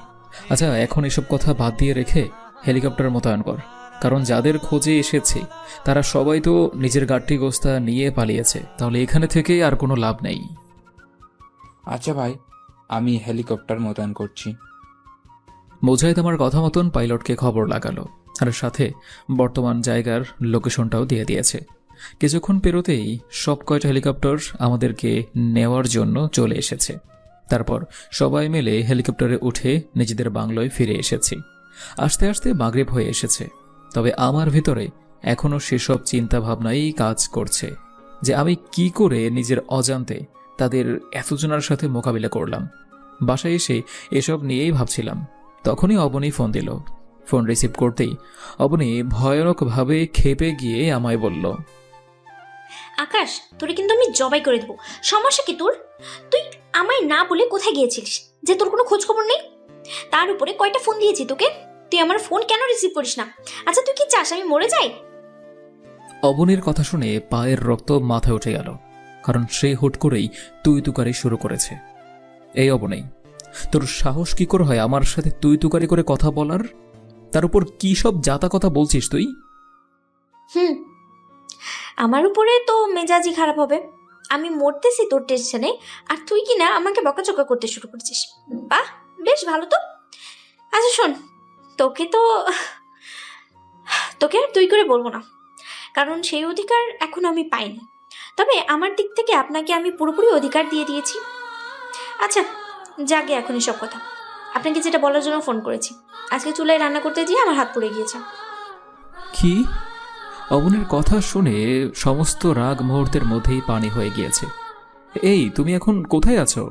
আচ্ছা, এখন এসব কথা বাদ দিয়ে রেখে হেলিকপ্টার মোতায়েন কর, কারণ যাদের খোঁজে এসেছে তারা সবাই তো নিজের গাড়ি গোস্তা নিয়ে পালিয়েছে। তাহলে এখানে থেকে আর কোনো লাভ নেই। আচ্ছা ভাই, আমি হেলিকপ্টার মোতায়েন করছি। মুজাহিদ আমার কথা মতন পাইলটকে খবর লাগালো, আর সাথে বর্তমান জায়গার লোকেশনটাও দিয়ে দিয়েছে। কিছুক্ষণ পেরোতেই সব কয়টা হেলিকপ্টার আমাদেরকে নেওয়ার জন্য চলে এসেছে। তারপর সবাই মিলে হেলিকপ্টারে উঠে নিজেদের বাংলোয় ফিরে এসেছি। আস্তে আস্তে মাগরিব হয়ে এসেছে, তবে আমার ভিতরে এখনও সেসব চিন্তা ভাবনাই কাজ করছে যে আমি কি করে নিজের অজান্তে তাদের এতজনের সাথে মোকাবিলা করলাম। বাসায় এসে এসব নিয়েই ভাবছিলাম, তখনই অবনী ফোন দিল। ফোন রিসিভ করতেই অবনী ভয়ানকভাবে ক্ষেপে গিয়ে আমায় বলল, আকাশ, তোরে কিন্তু আমি জবাই করে দেবো। সমস্যা কি তোর? তুই আমায় না বলে কোথায় গিয়েছিলিস যে তোর কোনো খোঁজ খবর নেই? তার উপরে কয়টা ফোন দিয়েছি তোকে, তুই আমার ফোন কেন রিসিভ করিস না? আচ্ছা, তুই কি চাস আমি মরে যাই? অবনীর কথা শুনে পায়ের রক্ত মাথায় উঠে গেল, কারণ সে হুট করেই তুই তুকারি শুরু করেছে। এই অবনী, তোর সাহস কি করে হয় আমার সাথে তুই তুকারি করে কথা বলার? তার উপর কি সব জাতা কথা বলছিস তুই? আমার উপরে তো মেজাজই খারাপ হবে। আমি মরতেছি তোর টেনশনে, আর তুই কি না আমাকে বকাচকা করতে শুরু করছিস। বাহ, বেশ ভালো তো। আচ্ছা শোন, তোকে আর তুই করে বলবো না, কারণ সেই অধিকার এখন আমি পাইনি। তবে আমার দিক থেকে আপনাকে আমি পুরোপুরি অধিকার দিয়ে দিয়েছি। আচ্ছা যাকে এখন এসব কথা, আপনাকে যেটা বলার জন্য ফোন করেছি, আজকে চুলায় রান্না করতে গিয়ে আমার হাত পুড়ে গিয়েছে। কি? অবনীর কথা শুনে সমস্ত রাগ মুহূর্তের মধ্যেই পানি হয়ে গিয়েছে। এই, তুমি এখন কোথায় আছো?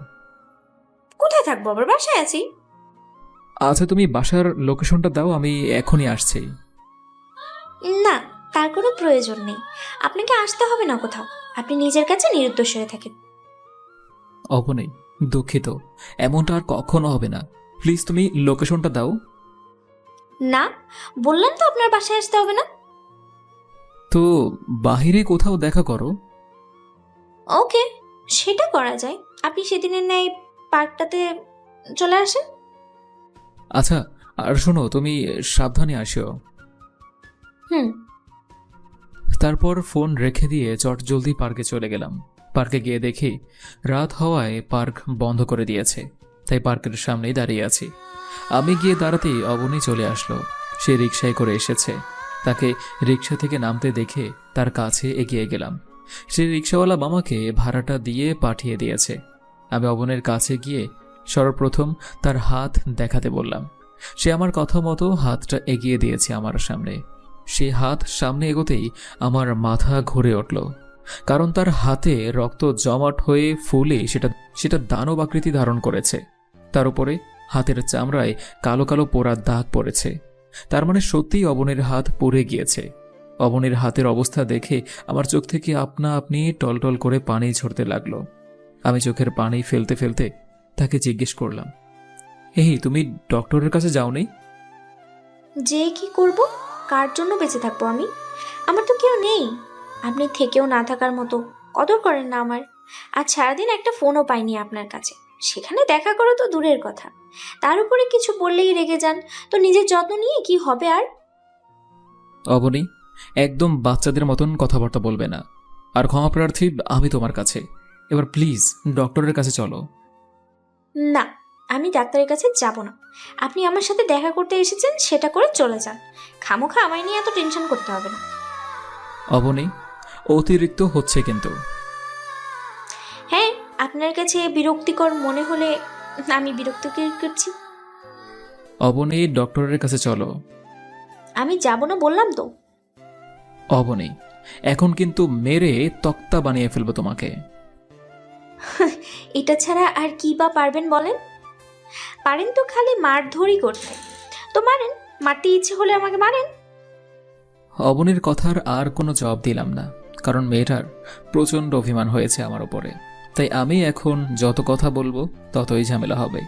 কোথায় থাকবো, আবার বাসায় আছি। আচ্ছা, তুমি বাসার লোকেশনটা দাও, আমি এখনই আসছি। না, তার কোনো প্রয়োজন নেই। আপনাকে আসতে হবে না কোথাও, আপনি নিজের কাছে নিরুদ্দেশ হয়ে থাকেন। অবনী, দুঃখিত, এমনটা আর কখনো হবে না। প্লিজ তুমি লোকেশনটা দাও। না, বললাম তো আপনার বাসায় আসতে হবে না। তো বাহিরে কোথাও দেখা করো। ওকে, সেটা করা যায়। আপনি সেদিনের ন্যায় পার্কটাতে চলে আসেন। আচ্ছা, আর শোনো, তুমি সাবধানে আসো। তারপর ফোন রেখে দিয়ে চটজলদি পার্কে চলে গেলাম। পার্কে গিয়ে দেখি রাত হওয়ায় পার্ক বন্ধ করে দিয়েছে, তাই পার্কের সামনেই দাঁড়িয়ে আছি। আমি গিয়ে দাঁড়াতেই অবনী চলে আসলো। সে রিকশায় করে এসেছে। তাকে রিক্সা থেকে নামতে দেখে তার কাছে এগিয়ে গেলাম। সে রিক্সাওয়ালা মামাকে ভাড়াটা দিয়ে পাঠিয়ে দিয়েছে। আমি অবনের কাছে গিয়ে সর্বপ্রথম তার হাত দেখাতে বললাম। সে আমার কথা মতো হাতটা এগিয়ে দিয়েছে আমার সামনে। সে হাত সামনে এগোতেই আমার মাথা ঘুরে উঠল, কারণ তার হাতে রক্ত জমাট হয়ে ফুলে সেটা দানব আকৃতি ধারণ করেছে। তার উপরে হাতের চামড়ায় কালো কালো পোড়া দাগ পড়েছে। তার মানে সত্যিই অবনের হাত পুড়ে গিয়েছে। অবনের হাতের অবস্থা দেখে আমার চোখ থেকে আপনা আপনি টলটল করে পানি ঝরতে লাগলো। আমি চোখের পানি ফেলতে ফেলতে তাকে জিজ্ঞেস করলাম, এই তুমি ডক্টরের কাছে যাওনি? যে কি করব? কার জন্য বেঁচে থাকবো আমি? আমার তো কেউ নেই। আপনি থেকেও না থাকার মতো কদর করেন না আমার। আর সারাদিন একটা ফোনও পাইনি আপনার কাছে। সেখানে দেখা করো তো দূরের কথা, তার উপরে কিছু বললেই রেগে যান। তো নিজের যত্ন নিয়ে কি হবে আর? অবনী, একদম বাচ্চাদের মতন কথাবার্তা বলবে না। আর ক্ষমাপ্রার্থী আমি তোমার কাছে। এবার প্লিজ ডক্টরের কাছে চলো। না, আমি ডাক্তারের কাছে যাব না। আপনি আমার সাথে দেখা করতে এসেছেন, সেটা করে চলে যান। খামোখা আমায় নিয়ে এত টেনশন করতে হবে না। অবনী, অতিরিক্ত হচ্ছে কিন্তু। হ্যাঁ, আপনার কাছে বিরক্তিকর মনে হলে আমি বিরক্তিকর করছি। অবনী, ডক্টরের কাছে চলো। আমি যাব না বললাম তো। অবনী, এখন কিন্তু মেরে তক্তা বানিয়ে ফেলবো তোমাকে। এটা ছাড়া আর কি বা পারবেন বলেন? পারেন তো খালি মারধরই করতে। তো মারেন, মারতে ইচ্ছে হলে আমাকে মারেন। অবনীর কথার আর কোনো জবাব দিলাম না, কারণ মেয়েটার প্রচণ্ড অভিমান হয়েছে আমার উপরে। তাই আমি এখন যত কথা বলবো ততই ঝামেলা হবে।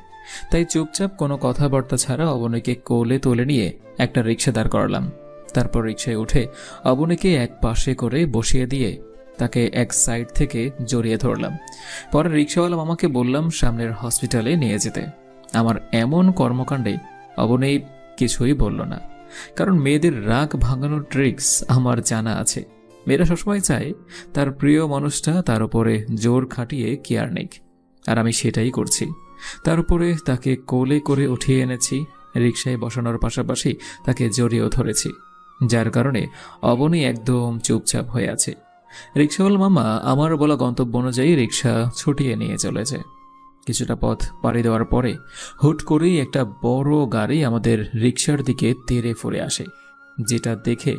তাই চুপচাপ কোনো কথাবার্তা ছাড়া অবনীকে কোলে তুলে নিয়ে একটা রিক্সা দাঁড় করালাম। তারপর রিক্সায় উঠে অবনীকে এক পাশে করে বসিয়ে দিয়ে তাকে এক সাইড থেকে জড়িয়ে ধরলাম। পরে রিক্সাওয়ালা মামাকে বললাম সামনের হসপিটালে নিয়ে যেতে। আমার এমন কর্মকাণ্ডে অবনী কিছুই বলল না, কারণ মেয়েদের রাগ ভাঙানোর ট্রিক্স আমার জানা আছে। মেয়েরা সবসময় চায় তার প্রিয় মানুষটা তার উপরে জোর খাটিয়ে কেয়ার নিক, আর আমি সেটাই করছি। তার উপরে তাকে কোলে করে উঠিয়ে এনেছি, রিক্সায় বসানোর পাশাপাশি তাকে জড়িয়েও ধরেছি, যার কারণে অবনী একদম চুপচাপ হয়ে আছে। রিক্সাওয়ালা মামা আমার বলা গন্তব্য অনুযায়ী রিক্সা ছুটিয়ে নিয়ে চলেছে। কিছুটা পথ পাড়ি দেওয়ার পরে হুট করেই একটা বড় গাড়ি আমাদের রিক্সার দিকে তেড়ে ফুরে আসে, যেটা দেখে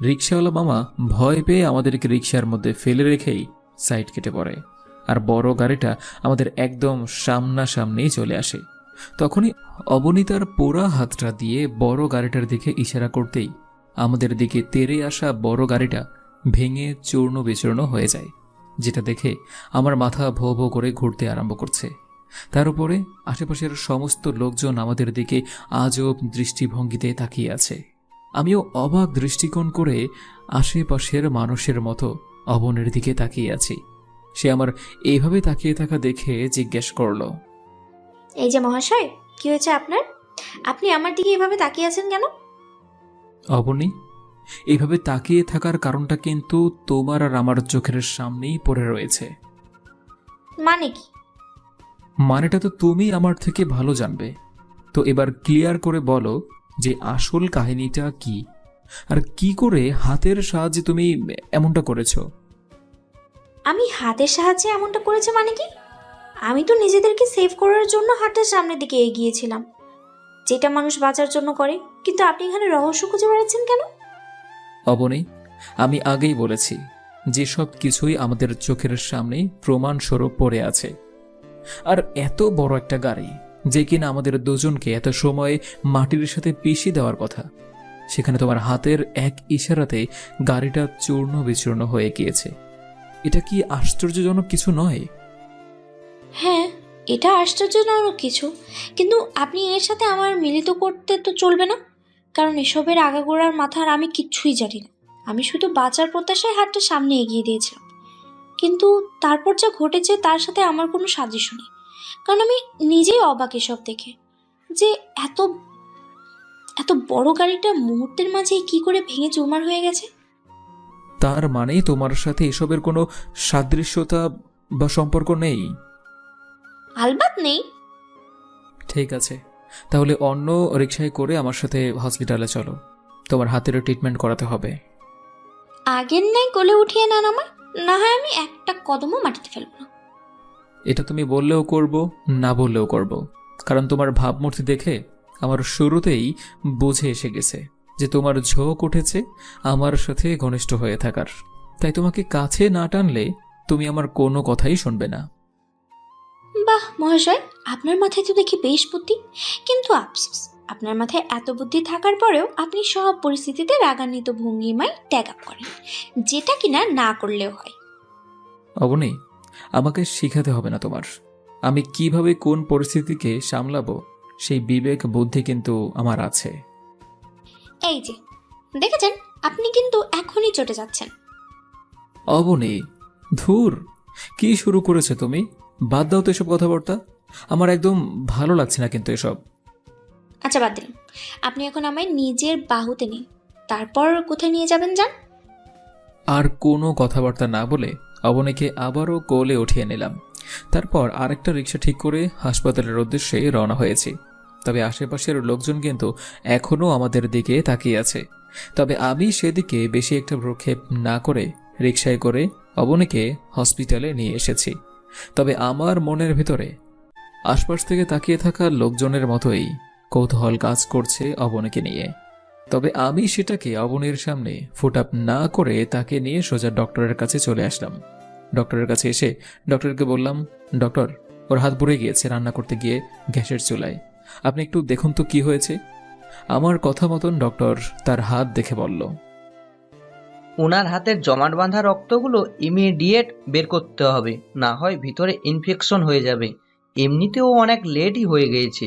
রিক্সাওয়ালা মামা ভয় পেয়ে আমাদেরকে রিক্সার মধ্যে ফেলে রেখেই সাইড কেটে পড়ে। আর বড় গাড়িটা আমাদের একদম সামনাসামনি চলে আসে। তখনই অবনী তার পোড়া হাতটা দিয়ে বড় গাড়িটার দিকে ইশারা করতেই আমাদের দিকে তেড়ে আসা বড় গাড়িটা ভেঙে চূর্ণ বিচূর্ণ হয়ে যায়, যেটা দেখে আমার মাথা ভো ভো করে ঘুরতে আরম্ভ করছে। তার উপরে আশেপাশের সমস্ত লোকজন আমাদের দিকে আজব দৃষ্টিভঙ্গিতে তাকিয়ে আছে। আমিও অবাক দৃষ্টিকোণ করে আশেপাশের মানুষের মতো অবনের দিকে তাকিয়ে আছি। সে আমার এইভাবে তাকিয়ে থাকা দেখে জিজ্ঞেস করলো, এই যে মহাশয়, কি হয়েছে আপনার? আপনি আমার দিকে এভাবে তাকিয়ে আছেন কেন? অবনী, এইভাবে তাকিয়ে থাকার কারণটা কিন্তু তোমার আর আমার চোখের সামনেই পড়ে রয়েছে। মানে কি? মানেটা তো তুমি আমার থেকে ভালো জানবে। তো এবার ক্লিয়ার করে বলো যে আসল কাহিনীটা কি, আর কি করে হাতের সাহায্যে তুমি এমনটা করেছো। আমি হাতের সাহায্যে এমনটা করেছে মানে কি? আমি তো নিজেদেরকে সেভ করার জন্য হাতের সামনের দিকে এগিয়েছিলাম, যেটা মানুষ বাঁচার জন্য করে। কিন্তু আপনি এখানে রহস্য খুঁজে বেড়াচ্ছেন কেন? অবনী, আমি আগেই বলেছি যে সব কিছুই আমাদের চোখের সামনেই প্রমাণস্বরূপ পড়ে আছে। আর এত বড় একটা গাড়ি, যে কিনা আমাদের দুজনকে এত সময় মাটির সাথে পিষিয়ে দেওয়ার কথা, সেখানে তোমার হাতের এক ইশারাতে গাড়িটা চূর্ণ বিচূর্ণ হয়ে গিয়েছে। এটা কি আশ্চর্যজনক কিছু নয়? হ্যাঁ, এটা আশ্চর্যজনক কিছু, কিন্তু আপনি এর সাথে আমার মিলিত করতে তো চলবে না, কারণ এসবের আগাগোড়ার মাথার আমি কিচ্ছুই জানি না। আমি শুধু বাঁচার প্রত্যাশায় হাতটা সামনে এগিয়ে দিয়েছিলাম, কিন্তু তারপর যা ঘটেছে তার সাথে আমার কোনো সাদৃশ্য নেই। কারণ আমি নিজেই অবাক এসব দেখে, যে এত এত বড় গাড়িটা মুহূর্তের মাঝেই কি করে ভেঙে চুরমার হয়ে গেছে। তার মানে তোমার সাথে এসবের কোনো সাদৃশ্যতা বা সম্পর্ক নেই? আলবাত নেই। ঠিক আছে, তাহলে অন্য রিকশায় করে আমার সাথে হসপিটালে চলো। তোমার হাতের ট্রিটমেন্ট করাতে হবে। আগের নেই কোলে উঠিয়ে নেন আমার, না হয় আমি একটা কদমও মাটিতে ফেলবো না। এটা তুমি বললেও করব, না বললেও করব, কারণ তোমার ভাবমূর্তি দেখে আমার শুরুতেই বুঝে এসে গেছে যে তোমার ঝোঁক উঠেছে আমার সাথে ঘনিষ্ঠ হয়ে থাকার। তাই তোমাকে কাছে না টানলে তুমি আমার কোনো কথাই শুনবে না। বাহ মহাশয়, আপনার মাথায় তো দেখি বেশ বুদ্ধি, কিন্তু আফসোস আপনার মাথায় এত বুদ্ধি থাকার পরেও আপনি সব পরিস্থিতিতে রাগান্বিত ভঙ্গিমায় ট্যাগ আপ করেন, যেটা কিনা না করলেও হয়। অবনী, আমাকে শিখাতে হবে না তোমার। আমি কিভাবে কোন পরিস্থিতিকে সামলাবো সেই বিবেক বুদ্ধি কিন্তু আমার আছে। এই যে দেখেছেন, আপনি কিন্তু এখনই চটে যাচ্ছেন। অবনী, ধুর, কি শুরু করেছে তুমি? বাদ দাও তো এসব কথাবার্তা, আমার একদম ভালো লাগছে না কিন্তু এসব। আচ্ছা বাদ দিলাম, আপনি এখন আমায় নিজের বাহুতে নিন, তারপর কোথায় নিয়ে যাবেন যান। আর কোনো কথাবার্তা না বলে অবনীকে আবারও কোলে উঠিয়ে নিলাম। তারপর আরেকটা রিক্সা ঠিক করে হাসপাতালের উদ্দেশ্যে রওনা হয়েছি। তবে আশেপাশের লোকজন কিন্তু এখনও আমাদের দিকে তাকিয়ে আছে। তবে আমি সেদিকে বেশি একটা ভ্রুক্ষেপ না করে রিক্সায় করে অবনীকে হসপিটালে নিয়ে এসেছি। তবে আমার মনের ভিতরে আশপাশ থেকে তাকিয়ে থাকা লোকজনের মতোই কৌতূহল কাজ করছে অবনীকে নিয়ে। তবে আমি সেটাকে অবনীর সামনে ফুটআপ না করে তাকে নিয়ে সোজা ডক্টরের কাছে চলে আসলাম। ডক্টরের কাছে এসে ডক্টরকে বললাম, ডক্টর, ওর হাত পুড়ে গিয়েছে রান্না করতে গিয়ে গ্যাসের চুলায়, আপনি একটু দেখুন তো কি হয়েছে। আমার কথা মতন ডক্টর তার হাত দেখে বলল, ওনার হাতের জমাট বাঁধা রক্তগুলো ইমিডিয়েট বের করতে হবে, না হয় ভিতরে ইনফেকশন হয়ে যাবে। এমনিতেও অনেক লেটই হয়ে গিয়েছে।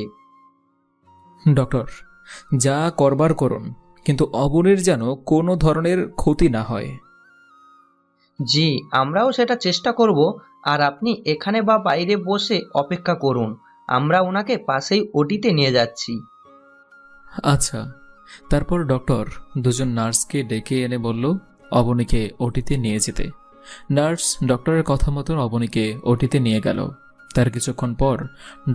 ডক্টর, যা করবার করুন, কিন্তু অবনীর যেন কোনো ধরনের ক্ষতি না হয়। জি, আমরাও সেটা চেষ্টা করব। আর আপনি এখানে বা বাইরে বসে অপেক্ষা করুন, আমরা ওনাকে পাশেই ওটিতে নিয়ে যাচ্ছি। আচ্ছা। তারপর ডক্টর দুজন নার্সকে ডেকে এনে বলল অবনীকে ওটিতে নিয়ে যেতে। নার্স ডক্টরের কথা মতন অবনীকে ওটিতে নিয়ে গেল। তার কিছুক্ষণ পর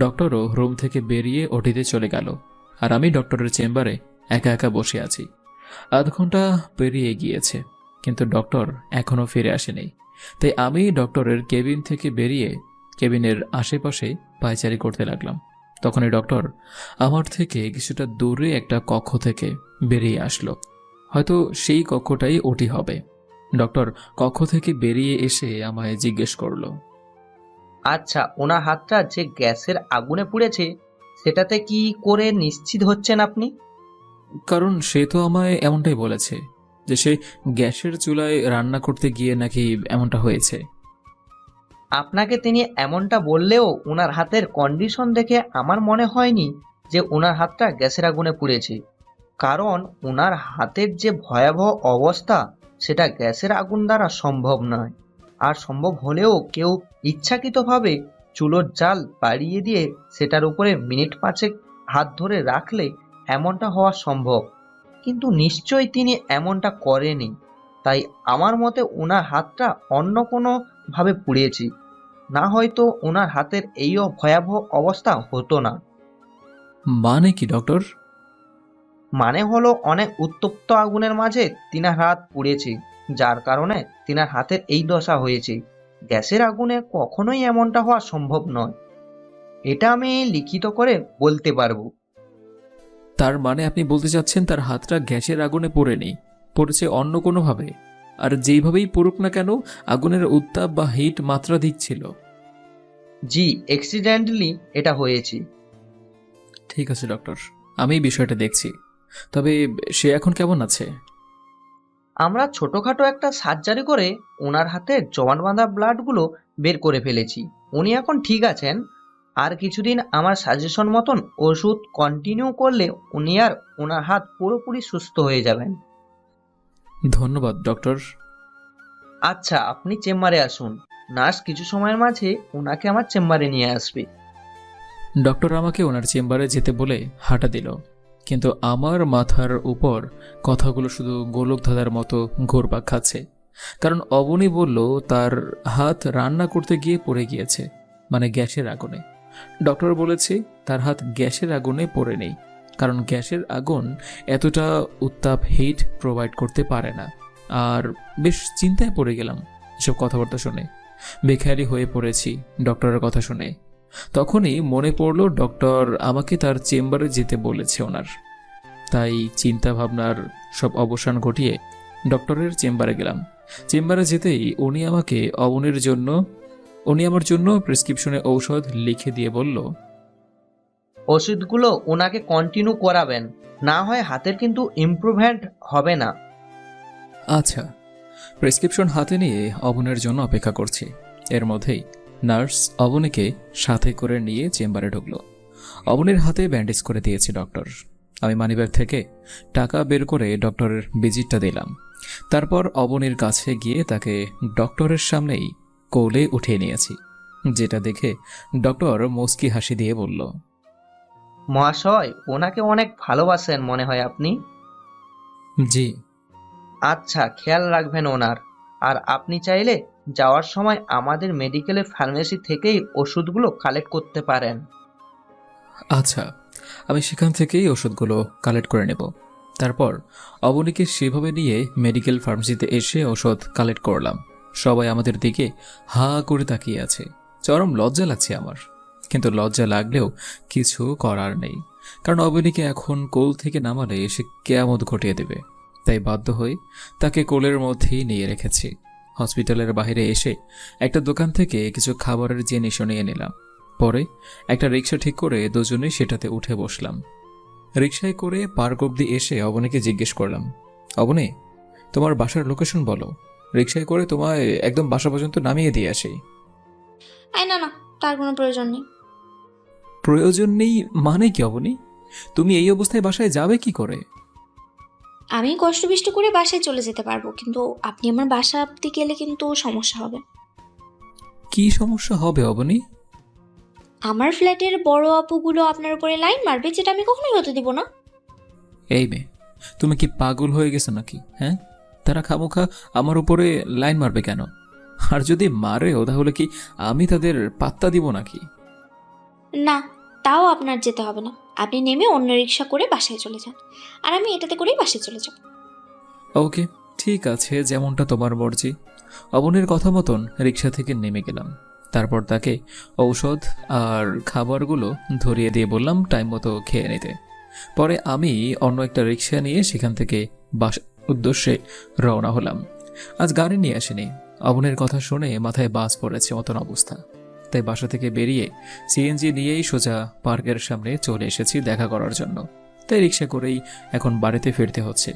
ডক্টরও রুম থেকে বেরিয়ে ওটিতে চলে গেল, আর আমি ডক্টরের চেম্বারে একা একা বসে আছি। আধ ঘন্টা পেরিয়ে গিয়েছে, কিন্তু ডক্টর এখনও ফিরে আসেনি। তাই আমি ডক্টরের কেবিন থেকে বেরিয়ে কেবিনের আশেপাশে পায়চারি করতে লাগলাম। তখনই ডক্টর আমার থেকে কিছুটা দূরে একটা কক্ষ থেকে বেরিয়ে আসলো। হয়তো সেই কক্ষটাই ওটি হবে। ডক্টর কক্ষ থেকে বেরিয়ে এসে আমায় জিজ্ঞেস করলো, আচ্ছা, ওনার হাতটা যে গ্যাসের আগুনে পুড়েছে সেটাতে কি করে নিশ্চিত হচ্ছেন আপনি? কারণ সে তো আমায় এমনটাই বলেছে যে সে গ্যাসের চুলায় রান্না করতে গিয়ে নাকি এমনটা হয়েছে। আপনাকে তিনি এমনটা বললেও ওনার হাতের কন্ডিশন দেখে আমার মনে হয়নি যে ওনার হাতটা গ্যাসের আগুনে পুড়েছে। কারণ ওনার হাতের যে ভয়াবহ অবস্থা সেটা গ্যাসের আগুন দ্বারা সম্ভব নয়। আর সম্ভব হলেও কেউ ইচ্ছাকৃতভাবে চুলোর জাল বাড়িয়ে দিয়ে সেটার উপরে মিনিট পাঁচেক হাত ধরে রাখলে এমনটা হওয়া সম্ভব, কিন্তু নিশ্চয়ই তিনি এমনটা করেনি। তাই আমার মতে ওনার হাতটা অন্য কোনো ভাবে পুড়িয়েছি, না হয়তো ওনার হাতের এইও ভয়াবহ অবস্থা হতো না। মানে কি ডক্টর? মানে হলো অনেক উত্তপ্ত আগুনের মাঝে তিনার হাত পুড়েছে, যার কারণে তিনার হাতের এই দশা হয়েছে। গ্যাসের আগুনে কখনোই এমনটা হওয়া সম্ভব নয়, এটা আমি লিখিত করে বলতে পারবো। তার মানে আপনি বলতে চাচ্ছেন তার হাতটা গ্যাসের আগুনে পড়েনি, পড়েছে অন্য কোনোভাবে? আর যেইভাবেই পড়ুক না কেন, আগুনের উত্তাপ বা হিট মাত্রাধিক ছিল। জি, অ্যাক্সিডেন্টালি এটা হয়েছে। ঠিক আছে ডক্টর, আমি বিষয়টা দেখছি। তবে সে এখন কেমন আছে? আমরা ছোটখাটো একটা সার্জারি করে ওনার হাতের জমাট বাঁধা ব্লাডগুলো বের করে ফেলেছি। উনি এখন ঠিক আছেন। আর কিছুদিন আমার সাজেশন মতন ওষুধ কন্টিনিউ করলে উনি আর ওনার হাত পুরোপুরি সুস্থ হয়ে যাবেন। ধন্যবাদ ডক্টর। আচ্ছা, আপনি চেম্বারে আসুন, নার্স কিছু সময়ের মাঝে ওনাকে আমার চেম্বারে নিয়ে আসবে। ডক্টর আমাকে ওনার চেম্বারে যেতে বলে হাঁটা দিল, কিন্তু আমার মাথার উপর কথাগুলো শুধু গোলক ধাঁধার মতো ঘুরপাক খাচ্ছে। কারণ অবনী বলল তার হাত রান্না করতে গিয়ে পড়ে গিয়েছে, মানে গ্যাসের আগুনে। ডক্টর বলেছে তার হাত গ্যাসের আগুনে পড়ে নেই, কারণ গ্যাসের আগুন এতটা উত্তাপ হিট প্রোভাইড করতে পারে না। আর বেশ চিন্তায় পড়ে গেলাম এসব কথাবার্তা শুনে। বেখেয়ালি হয়ে পড়েছি ডক্টরের কথা শুনে। তখনই মনে পড়লো ডক্টর আমাকে তার চেম্বারে যেতে বলেছে ওনার। তাই চিন্তা ভাবনার সব অবসান ঘটিয়ে ডক্টরের চেম্বারে গেলাম। চেম্বারে যেতেই উনি আমার জন্য প্রেসক্রিপশনে ঔষধ লিখে দিয়ে বলল, ওষুধগুলো ওনাকে কন্টিনিউ করাবেন, না হয় হাতের কিন্তু ইমপ্রুভমেন্ট হবে না। আচ্ছা। প্রেসক্রিপশন হাতে নিয়ে অবনের জন্য অপেক্ষা করছি। এর মধ্যেই নার্স অবনীকে সাথে করে নিয়ে চেম্বারে ঢুকলো। অবনীর হাতে ব্যান্ডেজ করে দিয়েছে ডক্টর। আমি মানিব্যাগ থেকে টাকা বের করে ডক্টরের ভিজিটটা দিলাম। তারপর অবনীর কাছে গিয়ে তাকে ডক্টরের সামনেই কোলে উঠিয়ে নিয়েছি, যেটা দেখে ডক্টর মুচকি হাসি দিয়ে বলল, মহাশয়, ওনাকে অনেক ভালোবাসেন মনে হয় আপনি। জি। আচ্ছা, খেয়াল রাখবেন ওনার। আর আপনি চাইলে যাওয়ার সময় আমাদের মেডিকেলের ফার্মেসি থেকেই ওষুধগুলো কালেক্ট করতে পারেন। আচ্ছা, আমি সেখান থেকেই ওষুধগুলো কালেক্ট করে নেব। তারপর অবনীকে সেভাবে নিয়ে মেডিকেল ফার্মেসিতে এসে ওষুধ কালেক্ট করলাম। সবাই আমাদের দিকে হা করে তাকিয়ে আছে। চরম লজ্জা লাগছে আমার, কিন্তু লজ্জা লাগলেও কিছু করার নেই, কারণ অবনীকে এখন কোল থেকে নামালে এসে কেয়ামত ঘটিয়ে দেবে। তাই বাধ্য হয়ে তাকে কোলের মধ্যেই নিয়ে রেখেছি। হসপিটালের বাইরে এসে একটা দোকান থেকে কিছু খাবারের জিনিস নিয়ে নিলাম। পরে একটা রিক্সা ঠিক করে দুজনে সেটাতে উঠে বসলাম। রিক্সায় করে পার্ক অব্দি এসে অবনীকে জিজ্ঞেস করলাম, অবনী, তোমার বাসার লোকেশন বলো, রিক্সায় করে তোমায় একদম বাসা পর্যন্ত নামিয়ে দিয়ে আসি। না না, তার কোনো প্রয়োজন নেই। প্রয়োজন নেই মানে কি অবনী? তুমি এই অবস্থায় বাসায় যাবে কি করে? আমি কষ্ট বিষ্ট করে বাসায় চলে যেতে পারবো, কিন্তু আপনি আমার বাসা অব্দি গেলে কিন্তু সমস্যা হবে। কি সমস্যা হবে অবনী? আমার ফ্ল্যাটের বড় আপুগুলো আপনার উপরে লাইন মারবে, যেটা আমি কখনোই হতে দিব না। এই মেয়ে, তুমি কি পাগল হয়ে গেছো নাকি? হ্যাঁ, তারা খামোখা আমার উপরে লাইন মারবে কেন? আর যদি মারেও তাহলে কি আমি তাদের পাত্তা দিব নাকি? না, তাও আপনার যেতে হবে না। আপনি নেমে অন্য রিক্সা করে বাসায় চলে যান, আর আমি এটাতে করেই বাসায় চলে যাব। ওকে, ঠিক আছে, যেমনটা তোমার মর্জি। অবনীর কথা মতন রিক্সা থেকে নেমে গেলাম। তারপর তাকে ঔষধ আর খাবারগুলো ধরিয়ে দিয়ে বললাম টাইম মতো খেয়ে নিতে। পরে আমি অন্য একটা রিক্সা নিয়ে সেখান থেকে বাসার উদ্দেশ্যে রওনা হলাম। আজ গাড়ি নিয়ে আসেনি। অবনীর কথা শুনে মাথায় বাজ পড়েছে মতন অবস্থা। তাই বাসা থেকে বেরিয়ে সিএনজি নিয়েই সোজা পার্কের সামনে চলে এসেছি দেখা করার জন্য। তাই রিক্সা করেই এখন বাড়িতে ফিরতে হচ্ছে।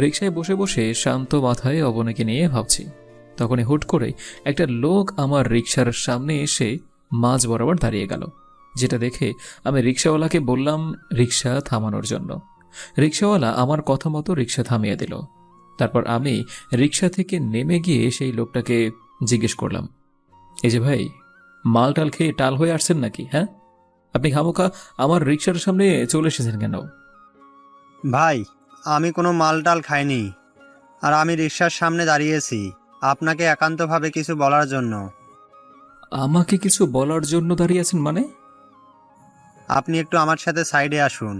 রিক্সায় বসে বসে শান্ত মাথায় অবনীকে নিয়ে ভাবছি। তখনই হুট করে একটা লোক আমার রিক্সার সামনে এসে মাঝ বরাবর দাঁড়িয়ে গেল, যেটা দেখে আমি রিক্সাওয়ালাকে বললাম রিক্সা থামানোর জন্য। রিক্সাওয়ালা আমার কথা মতো রিক্সা থামিয়ে দিল। তারপর আমি রিক্সা থেকে নেমে গিয়ে সেই লোকটাকে জিজ্ঞেস করলাম, এই যে ভাই, মাল টাল খেয়ে টাল হয়ে আসছেন নাকি? হ্যাঁ, আপনি খামোখা আমার রিক্সার সামনে চলে এসেছেন কেন? ভাই, আমি কোনো মালটাল খাইনি, আর আমি রিক্সার সামনে দাঁড়িয়েছি আপনাকে একান্তভাবে কিছু বলার জন্য। আমাকে কিছু বলার জন্য দাঁড়িয়ে আছেন মানে? আপনি একটু আমার সাথে সাইডে আসুন।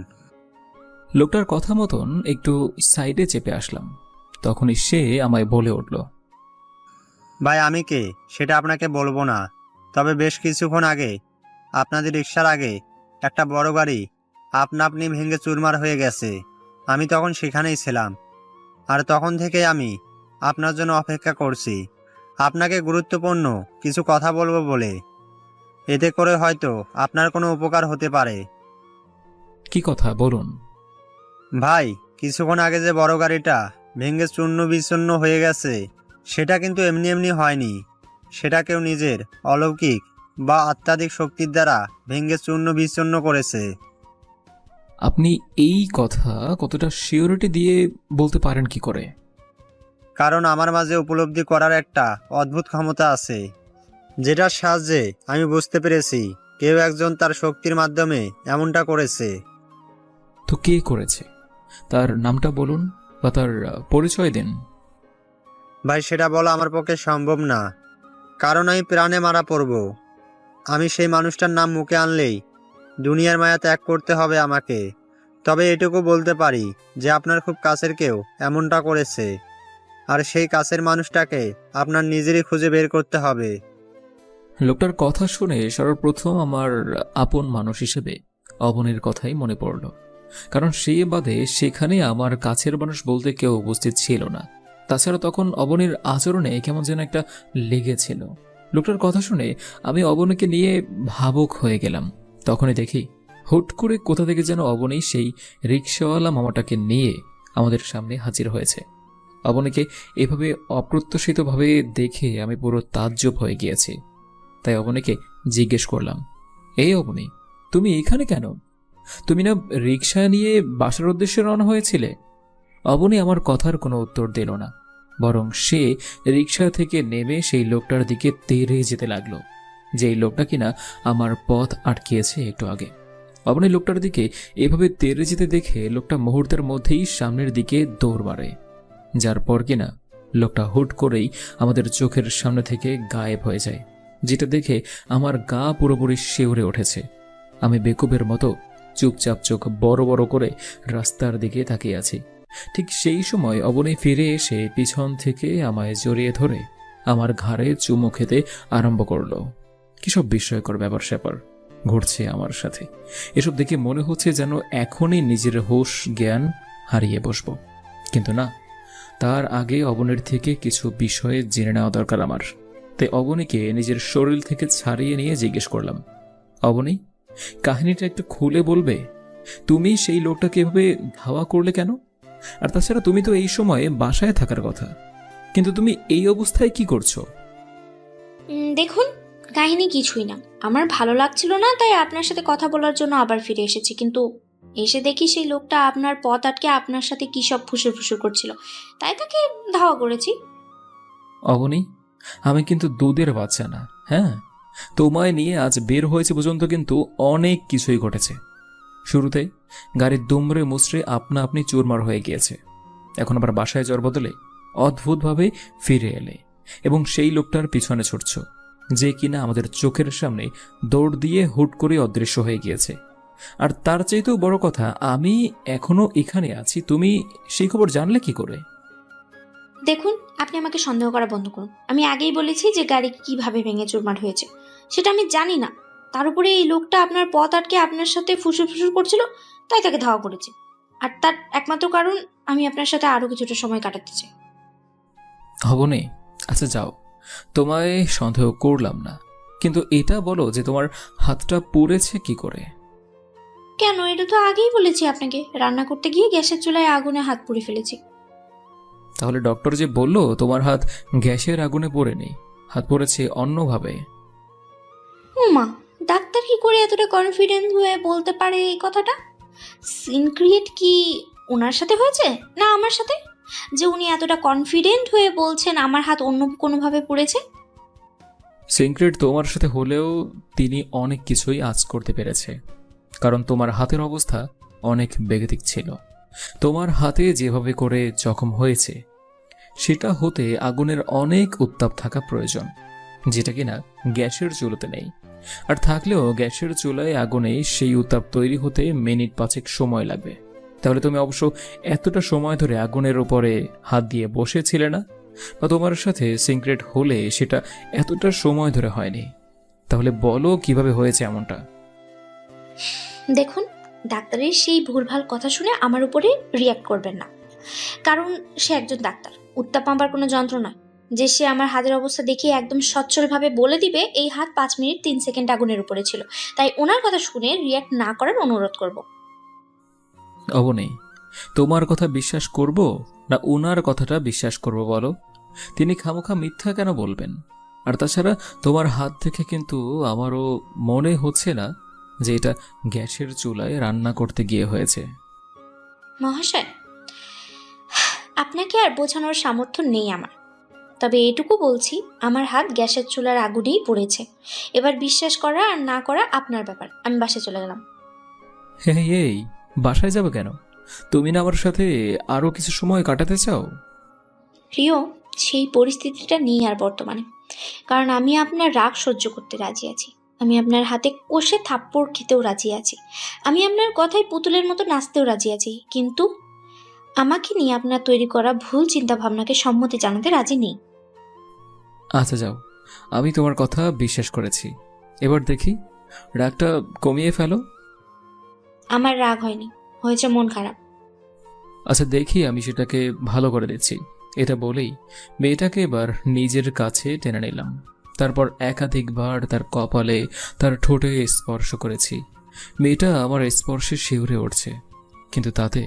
লোকটার কথা মতন একটু সাইডে চেপে আসলাম। তখনই সে আমায় বলে উঠল, ভাই, আমি কে সেটা আপনাকে বলবো না, তবে বেশ কিছুক্ষণ আগে আপনাদের রিক্সার আগে একটা বড় গাড়ি আপনা আপনি ভেঙে চুরমার হয়ে গেছে। আমি তখন সেখানেই ছিলাম, আর তখন থেকে আমি আপনার জন্য অপেক্ষা করছি আপনাকে গুরুত্বপূর্ণ কিছু কথা বলবো বলে। এতে করে হয়তো আপনার কোনো উপকার হতে পারে। কি কথা বলুন। ভাই, কিছুক্ষণ আগে যে বড় গাড়িটা ভেঙে চূর্ণ বিচূর্ণ হয়ে গেছে, সেটা কিন্তু এমনি এমনি হয়নি। সেটা কেউ নিজের অলৌকিক বা অত্যাধিক শক্তির দ্বারা ভেঙে চূর্ণ বিচূর্ণ করেছে। আপনি এই কথা কতটা সিওরিটি দিয়ে বলতে পারেন কি করে? কারণ আমার মাঝে উপলব্ধি করার একটা অদ্ভুত ক্ষমতা আছে, যেটার সাহায্যে আমি বুঝতে পেরেছি কেউ একজন তার শক্তির মাধ্যমে এমনটা করেছে। তো কে করেছে? তার নামটা বলুন বা তার পরিচয় দিন। ভাই, সেটা বলা আমার পক্ষে সম্ভব না, কারণ আমি প্রাণে মারা পড়ব। আমি সেই মানুষটার নাম মুখে আনলেই দুনিয়ার মায়া ত্যাগ করতে হবে আমাকে। তবে এটুকু বলতে পারি যে আপনার খুব কাছের কেউ এমনটা করেছে, আর সেই কাছের মানুষটাকে আপনার নিজেরই খুঁজে বের করতে হবে। লোকটার কথা শুনে সর্বপ্রথম আমার আপন মানুষ হিসেবে অবনীর কথাই মনে পড়ল, কারণ সে বাদে সেখানে আমার কাছের মানুষ বলতে কেউ উপস্থিত ছিল না। তাছাড়া তখন অবনীর আচরণে কেমন যেন একটা লেগেছিল। লোকটার কথা শুনে আমি অবনীকে নিয়ে ভাবুক হয়ে গেলাম। তখনই দেখি হুট করে কোথা থেকে যেন অবনী সেই রিক্সাওয়ালা মামাটাকে নিয়ে আমাদের সামনে হাজির হয়েছে। অবনীকে এভাবে অপ্রত্যাশিতভাবে দেখে আমি পুরো তাজ্জব হয়ে গিয়েছি। তাই অবনীকে জিজ্ঞেস করলাম, এই অবনী, তুমি এখানে কেন? তুমি না রিক্সা নিয়ে বাসার উদ্দেশ্যে রওনা হয়েছিলে? অবনী আমার কথার কোনো উত্তর দিল না, বরং সে রিক্সা থেকে নেমে সেই লোকটার দিকে তেড়ে যেতে লাগলো, যেই লোকটা কিনা আমার পথ আটকিয়েছে একটু আগে। অবনী লোকটার দিকে এভাবে তেড়ে যেতে দেখে লোকটা মুহূর্তের মধ্যেই সামনের দিকে দৌড় মারে, যার পর কিনা লোকটা হুট করেই আমাদের চোখের সামনে থেকে গায়েব হয়ে যায়, যেটা দেখে আমার গা পুরোপুরি শিউরে উঠেছে। আমি বেকুবের মতো চুপচাপ চোখ বড় বড় করে রাস্তার দিকে তাকিয়ে আছি। ঠিক সেই সময় অবনী ফিরে এসে পিছন থেকে আমায় জড়িয়ে ধরে আমার ঘাড়ে চুমু খেতে আরম্ভ করলো। কিসব বিস্ময়কর ব্যাপার স্যাপার ঘটছে আমার সাথে। এসব দেখে মনে হচ্ছে যেন এখনই নিজের হোশ জ্ঞান হারিয়ে বসব, কিন্তু না, তার আগে অবনীর থেকে কিছু বিষয়ে জেনে নেওয়া দরকার আমার। তাই অবনীকে নিজের শরীর থেকে ছাড়িয়ে নিয়ে জিজ্ঞেস করলাম, অবনী, কাহিনীটা একটু খুলে বলবে? তুমি সেই লোকটাকে এভাবে ধাওয়া করলে কেন? আর তাছাড়া তুমি তো এই সময়ে বাসায় থাকার কথা, কিন্তু তুমি এই অবস্থায় কি করছো? দেখুন, কাহিনী কিছুই না। আমার ভালো লাগছিল না, তাই আপনার সাথে কথা বলার জন্য আবার ফিরে এসেছি। কিন্তু এসে দেখি সেই লোকটা আপনার পথ আটকে আপনার সাথে কি সব ফুসুর ফুসুর করছিল, তাই তাকে ধাওয়া করেছি। অবনী, আমি কিন্তু দুধের বাচ্চা না। হ্যাঁ, তোমায় নিয়ে আজ বের হয়েছে পর্যন্ত কিন্তু অনেক কিছুই ঘটেছে। শুরুতে গাড়ির দুমড়ে মুচড়ে আপনা আপনি চুরমার হয়ে গিয়েছে। এখন আবার বাসায় যাওয়ার বদলে অদ্ভুতভাবে ফিরে এলে এবং সেই লোকটার পিছনে ছুটছ, যে কিনা আমাদের চোখের সামনে দৌড় দিয়ে হুট করে অদৃশ্য হয়ে গিয়েছে। আর তার চাইতেও বড় কথা, আমি এখনো এখানে আছি, তুমি সেই খবর জানলে কি করে? দেখুন, আপনি আমাকে সন্দেহ করা বন্ধ করুন। আমি আগেই বলেছি যে গাড়ি কিভাবে ভেঙে চুরমার হয়েছে সেটা আমি জানি না। তার উপরে এই লোকটা আপনার পথ আটকে আপনার সাথে ফুসুর ফুসুর করছিল, তাই তাকে ধাওয়া করেছি। আর তার একমাত্র কারণ, আমি আপনার সাথে আরো কিছুটা সময় কাটাতে চাই। হবনি, আচ্ছা যাও, তোমায় সন্দেহ করলাম না, কিন্তু এটা বলো যে তোমার হাতটা পুড়েছে কি করে? কেন, এটা তো আগেই বলেছি আপনাকে। রান্না করতে গিয়ে গ্যাসের চুলায় আগুনে হাত পুড়ে ফেলেছি। তাহলে ডক্টর যে বলল তোমার হাত গ্যাসের আগুনে পড়েনি, হাত পড়েছে অন্যভাবে। মা, ডাক্তার কি করে এতটা কনফিডেন্ট হয়ে বলতে পারে এই কথাটা? সিন ক্রিয়েট কি ওনার সাথে হয়েছে না আমার সাথে, যে উনি এতটা কনফিডেন্ট হয়ে বলছেন আমার হাত অন্য কোনোভাবে পড়েছে? সিক্রেট তোমার সাথে হলেও তিনি অনেক কিছুই আঁচ করতে পেরেছে, কারণ তোমার হাতের অবস্থা অনেক বেগতিক ছিল। তোমার হাতে যেভাবে করে জখম হয়েছে সেটা হতে আগুনের অনেক উত্তাপ থাকা প্রয়োজন, যেটা কিনা গ্যাসের চুলোতে নেই। আর থাকলেও গ্যাসের চুলায় আগুনে সেই উত্তাপ তৈরি হতে মিনিট 5 সময় লাগবে। তাহলে তুমি অবশ্য এতটা সময় ধরে আগুনের উপরে হাত দিয়ে বসেছিলে না, বা তোমার সাথে সিক্রেট হলে সেটা এতটা সময় ধরে হয়নি। তাহলে বলো কিভাবে হয়েছে এমনটা? দেখুন, ডাক্তারের সেই ভুলভাল কথা শুনে আমার উপরে রিয়াক্ট করবেন না, কারণ সে একজন ডাক্তার, উত্তাপ আমার কোনো যন্ত্র নয় যে সে আমার হাতের অবস্থা দেখিয়ে একদম সচ্ছলভাবে বলে দিবে এই হাত 5 মিনিট 3 সেকেন্ড আগুনের উপরে ছিল। তাই ওনার কথা শুনে রিয়াক্ট না করার অনুরোধ করব। অবনী, তোমার কথা বিশ্বাস করব না ওনার কথাটা বিশ্বাস করব বলো? তিনি খামোখা মিথ্যা কেন বলবেন? আর তাছাড়া তোমার হাত থেকে কিন্তু আমারও মনে হচ্ছে না যে এটা গ্যাসের চুলায় রান্না করতে গিয়ে হয়েছে। মহাশয়, আপনাকে আর বোঝানোর সামর্থ্য নেই আমার, তবে এটুকু বলছি, আমার হাত গ্যাসের চুলার আগুনেই পড়েছে। এবার বিশ্বাস করা আর না করা আপনার ব্যাপার। আমি বাসায় চলে গেলাম। এই বাসায় যাবে কেন? তুমি না আমার সাথে আরো কিছু সময় কাটাতে চাও? প্রিয়, সেই পরিস্থিতিটা নেই আর বর্তমানে, কারণ আমি আপনার রাগ সহ্য করতে রাজি আছি। আমি আপনার হাতে কষে থাপ্পড় খেতেও রাজি আছি, আমি আপনার কথায় পুতুলের মতো নাচতেও রাজি আছি, কিন্তু আমাকে নিয়ে আপনার তৈরি করা ভুল চিন্তা ভাবনাকে সম্মতি জানাতে রাজি নেই। আচ্ছা যাও, আমি তোমার কথা বিশ্বাস করেছি। এবার দেখি রাগটা কমিয়ে ফেলো। আমার রাগ হয়নি, হয়েছে মন খারাপ। আচ্ছা দেখি আমি সেটাকে ভালো করে দিচ্ছি। এটা বলেই মেয়েটাকে এবার নিজের কাছে টেনে নিলাম। তারপর একাধিকবার তার কপালে, তার ঠোঁটে স্পর্শ করেছি। মেয়েটা আমার স্পর্শে শিউরে উঠছে, কিন্তু তাতে